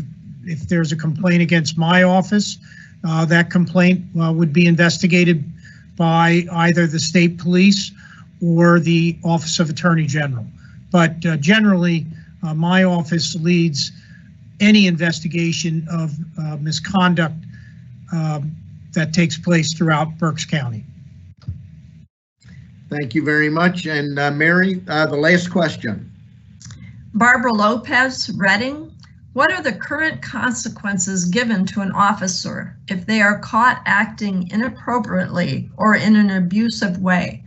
there's a complaint against my office, that complaint would be investigated by either the state police or the Office of Attorney General. But generally, my office leads any investigation of misconduct that takes place throughout Berks County. Thank you very much. And Mary, the last question. Barbara Lopez, Reading. What are the current consequences given to an officer if they are caught acting inappropriately or in an abusive way?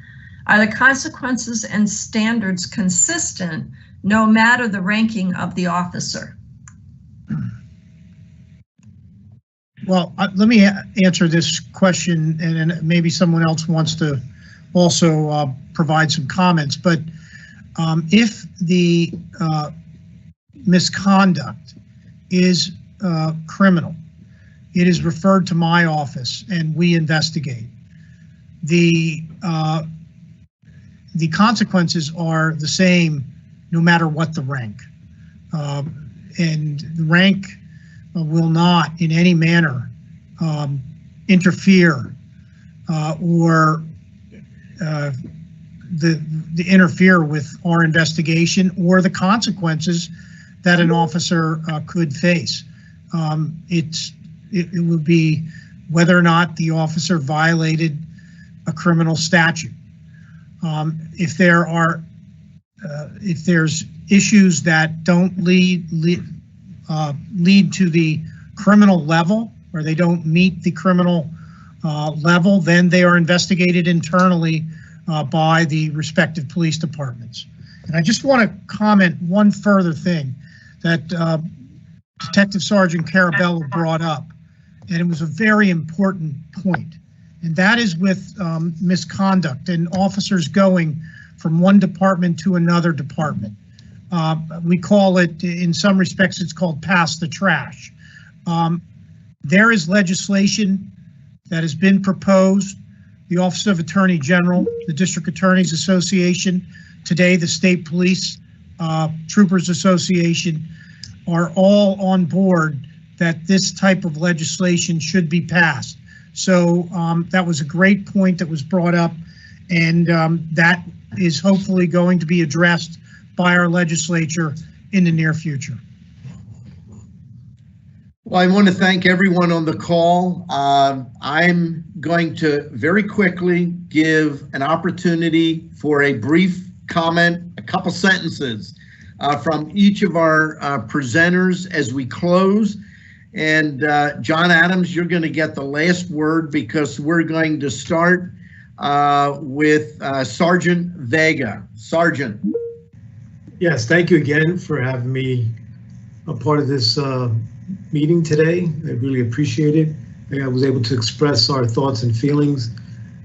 Are the consequences and standards consistent no matter the ranking of the officer? Well, let me answer this question, and maybe someone else wants to also provide some comments. But if the misconduct is criminal, it is referred to my office and we investigate. The consequences are the same no matter what the rank. And the rank will not in any manner interfere or interfere with our investigation or the consequences that an officer could face. It would be whether or not the officer violated a criminal statute. If there's issues that don't lead to the criminal level, or they don't meet the criminal level, then they are investigated internally by the respective police departments. And I just want to comment one further thing that Detective Sergeant Carabello brought up, and it was a very important point, and that is with misconduct and officers going from one department to another department. We call it, in some respects, it's called pass the trash. There is legislation that has been proposed. The Office of Attorney General, the District Attorneys Association, today the State Police Troopers Association are all on board that this type of legislation should be passed. So that was a great point that was brought up, and that is hopefully going to be addressed by our legislature in the near future. Well, I want to thank everyone on the call. I'm going to very quickly give an opportunity for a brief comment, a couple sentences from each of our presenters as we close. And John Adams, you're going to get the last word because we're going to start with Sergeant Vega. Sergeant. Yes, thank you again for having me a part of this meeting today. I really appreciate it. I was able to express our thoughts and feelings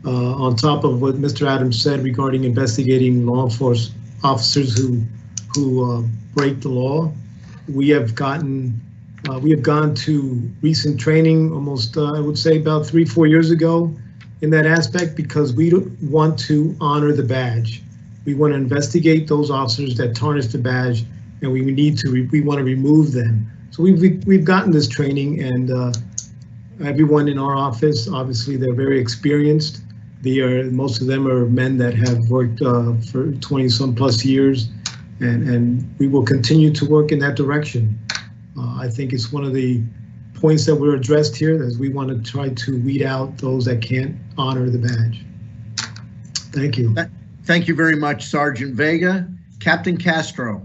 on top of what Mr. Adams said regarding investigating law enforcement officers who break the law. We have gone to recent training almost, I would say about 3-4 years ago in that aspect, because we don't want to honor the badge. We want to investigate those officers that tarnish the badge, and we want to remove them. So we've gotten this training, and everyone in our office, obviously they're very experienced. Most of them are men that have worked for 20-some plus years, and we will continue to work in that direction. I think it's one of the points that were addressed here, as we want to try to weed out those that can't honor the badge. Thank you. Thank you very much, Sergeant Vega. Captain Castro.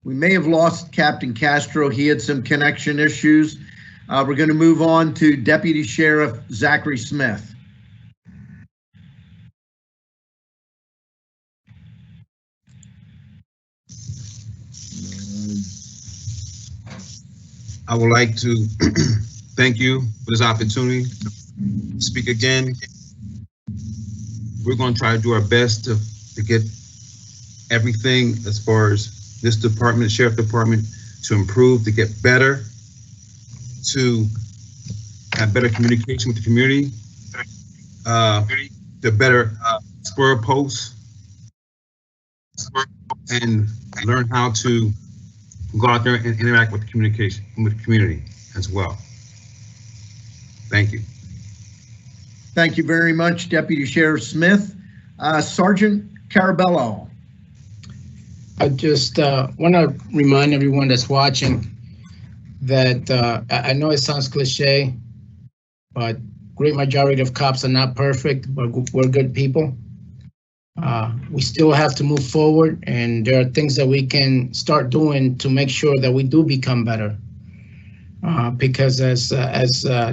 We may have lost Captain Castro. He had some connection issues. We're going to move on to Deputy Sheriff Zachary Smith. I would like to thank you for this opportunity to speak again. We're going to try to do our best to get everything as far as this department, Sheriff Department, to improve, to get better, to have better communication with the community, to better spur posts, and learn how to go out there and interact with the community as well. Thank you. Thank you very much, Deputy Sheriff Smith. Sergeant Carabello. I just want to remind everyone that's watching that I know it sounds cliche, but great majority of cops are not perfect, but we're good people. We still have to move forward, and there are things that we can start doing to make sure that we do become better. Because as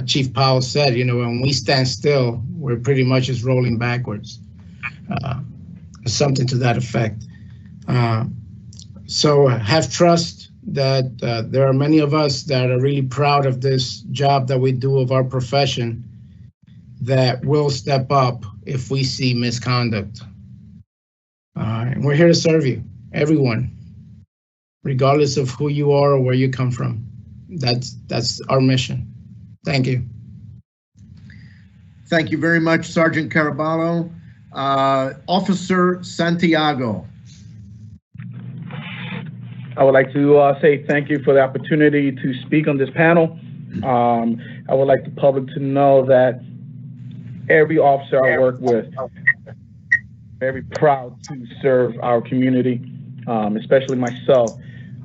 Chief Powell said, you know, when we stand still, we're pretty much just rolling backwards. Something to that effect. So have trust that there are many of us that are really proud of this job that we do of our profession, that will step up if we see misconduct. And we're here to serve you. everyone, regardless of who you are or where you come from. That's our mission. Thank you. Thank you very much, Sergeant Caraballo. Officer Santiago. I would like to say thank you for the opportunity to speak on this panel. I would like the public to know that every officer I work with, very proud to serve our community, especially myself.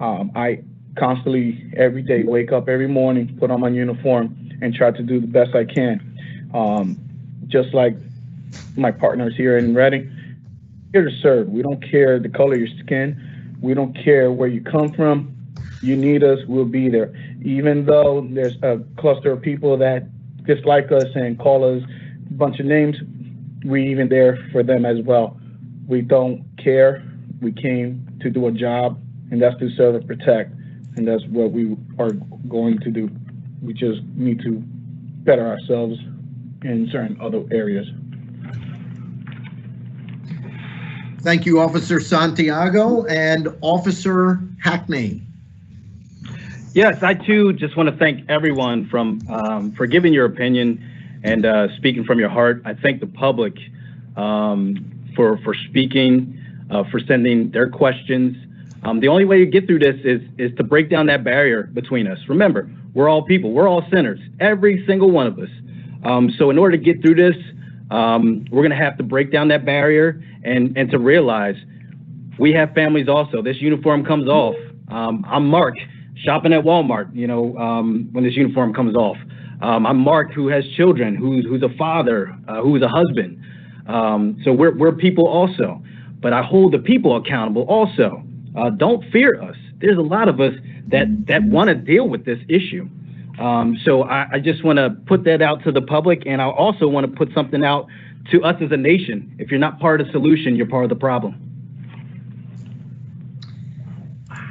I constantly, every day, wake up every morning, put on my uniform, and try to do the best I can. Just like my partners here in Reading, here to serve. We don't care the color of your skin. We don't care where you come from. You need us, we'll be there. Even though there's a cluster of people that dislike us and call us a bunch of names, we even there for them as well. We don't care. We came to do a job, and that's to serve and protect. And that's what we are going to do. We just need to better ourselves in certain other areas. Thank you, Officer Santiago. And Officer Hackney. Yes, I too just want to thank everyone for giving your opinion and speaking from your heart. I thank the public for speaking, for sending their questions. The only way to get through this is to break down that barrier between us. Remember, we're all people, we're all sinners, every single one of us. So in order to get through this, we're gonna have to break down that barrier and to realize we have families also. This uniform comes off. I'm Mark, shopping at Walmart, you know, when this uniform comes off. I'm Mark, who has children, who's a father, who's a husband. So we're people also, but I hold the people accountable also. Don't fear us. There's a lot of us that want to deal with this issue. So I just want to put that out to the public, and I also want to put something out to us as a nation. If you're not part of the solution, you're part of the problem.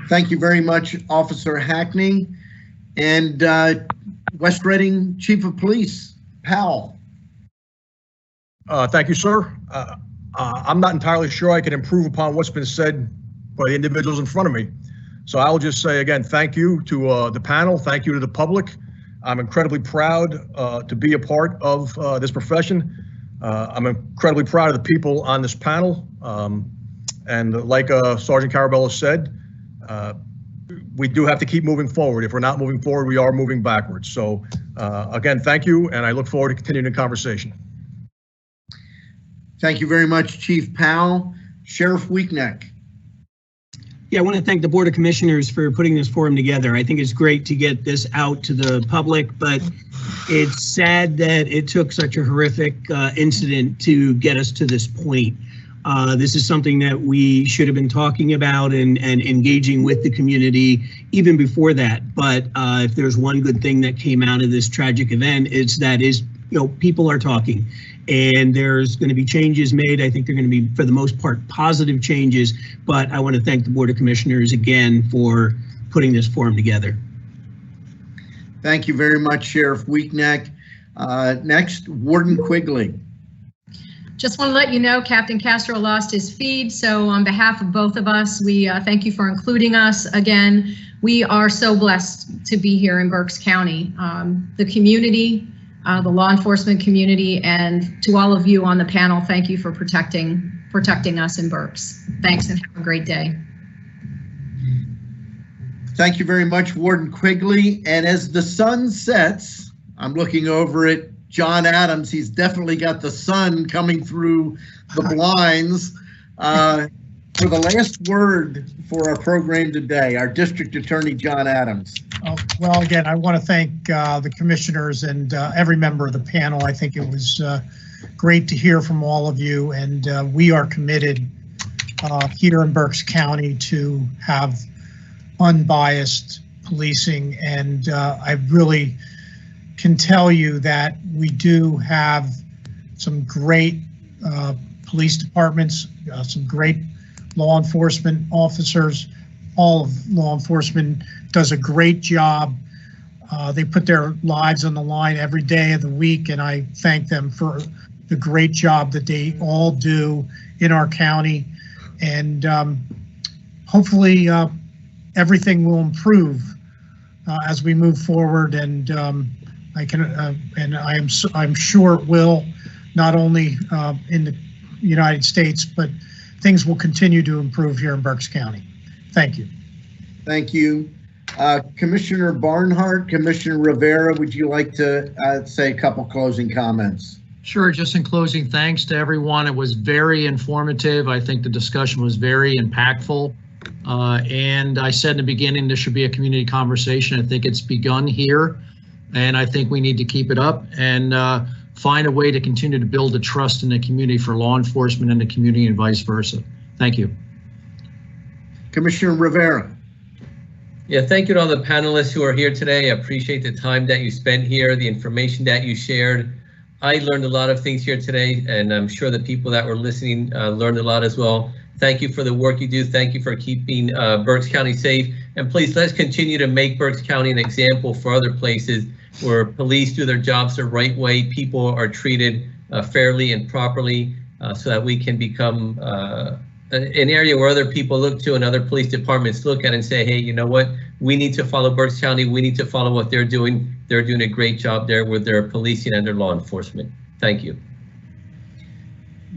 Thank you very much, Officer Hackney. And West Reading Chief of Police, Powell. Thank you, sir. I'm not entirely sure I can improve upon what's been said by the individuals in front of me. So I'll just say again, thank you to the panel. Thank you to the public. I'm incredibly proud to be a part of this profession. I'm incredibly proud of the people on this panel. And like Sergeant Caraballo said, we do have to keep moving forward. If we're not moving forward, we are moving backwards. So again, thank you, and I look forward to continuing the conversation. Thank you very much, Chief Powell. Sheriff Weekneck. Yeah, I want to thank the Board of Commissioners for putting this forum together. I think it's great to get this out to the public, but it's sad that it took such a horrific incident to get us to this point. This is something that we should have been talking about and engaging with the community even before that. But if there's one good thing that came out of this tragic event, it's that people are talking. And there's going to be changes made. I think they're going to be, for the most part, positive changes. But I want to thank the Board of Commissioners again for putting this forum together. Thank you very much, Sheriff Weekneck. Next, Warden Quigley. Just want to let you know Captain Castro lost his feed. So on behalf of both of us, we thank you for including us again. We are so blessed to be here in Berks County. The community, the law enforcement community, and to all of you on the panel, thank you for protecting us in Berks. Thanks and have a great day. Thank you very much, Warden Quigley. And as the sun sets, I'm looking over at John Adams. He's definitely got the sun coming through the blinds. For the last word for our program today, our District Attorney, John Adams. Well, again, I want to thank the commissioners and every member of the panel. I think it was great to hear from all of you, and we are committed here in Berks County to have unbiased policing, and I really can tell you that we do have some great police departments, some great law enforcement officers. All of law enforcement does a great job. They put their lives on the line every day of the week, and I thank them for the great job that they all do in our county. And hopefully everything will improve as we move forward, and I'm sure it will, not only in the United States, but things will continue to improve here in Berks County. Thank you. Thank you. Commissioner Barnhart, Commissioner Rivera, would you like to say a couple closing comments? Sure. Just in closing, thanks to everyone. It was very informative. I think the discussion was very impactful. And I said in the beginning, this should be a community conversation. I think it's begun here, and I think we need to keep it up and find a way to continue to build the trust in the community for law enforcement and the community and vice versa. Thank you. Commissioner Rivera. Yeah, thank you to all the panelists who are here today. I appreciate the time that you spent here, the information that you shared. I learned a lot of things here today, and I'm sure the people that were listening learned a lot as well. Thank you for the work you do. Thank you for keeping Berks County safe. And please, let's continue to make Berks County an example for other places where police do their jobs the right way, people are treated fairly and properly, so that we can become an area where other people look to and other police departments look at and say, hey, you know what? We need to follow Berks County. We need to follow what they're doing. They're doing a great job there with their policing and their law enforcement. Thank you.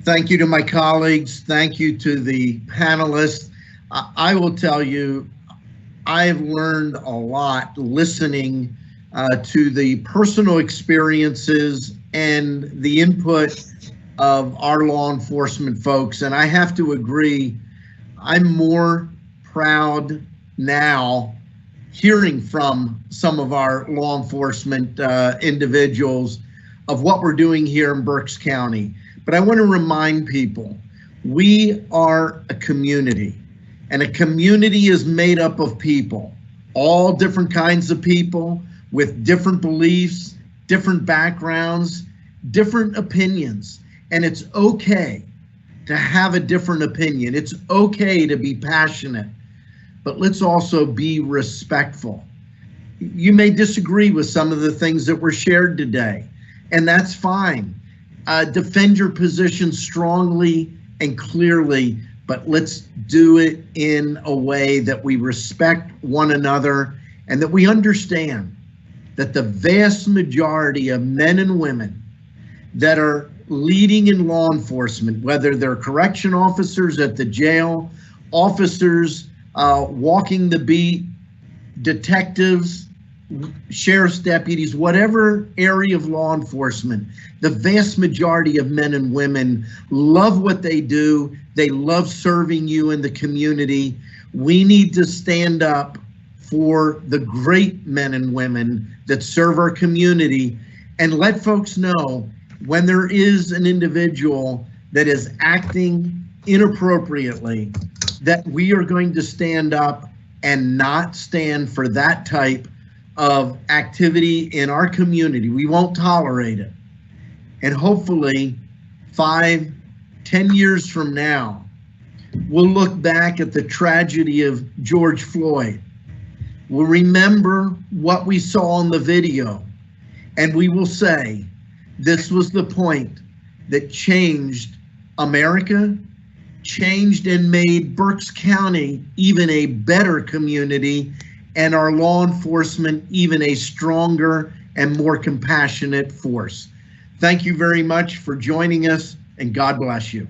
Thank you to my colleagues. Thank you to the panelists. I will tell you, I've learned a lot listening to the personal experiences and the input of our law enforcement folks. And I have to agree, I'm more proud now hearing from some of our law enforcement individuals of what we're doing here in Berks County. But I want to remind people, we are a community, and a community is made up of people, all different kinds of people with different beliefs, different backgrounds, different opinions. And it's okay to have a different opinion. It's okay to be passionate, but let's also be respectful. You may disagree with some of the things that were shared today, and that's fine. Defend your position strongly and clearly, but let's do it in a way that we respect one another and that we understand that the vast majority of men and women that are leading in law enforcement, whether they're correction officers at the jail, officers walking the beat, detectives, sheriff's deputies, whatever area of law enforcement, the vast majority of men and women love what they do. They love serving you in the community. We need to stand up for the great men and women that serve our community and let folks know when there is an individual that is acting inappropriately, that we are going to stand up and not stand for that type of activity in our community. We won't tolerate it. And hopefully 5, 10 years from now, we'll look back at the tragedy of George Floyd. We'll remember what we saw on the video, and we will say, this was the point that changed America, changed and made Berks County even a better community, and our law enforcement even a stronger and more compassionate force. Thank you very much for joining us, and God bless you.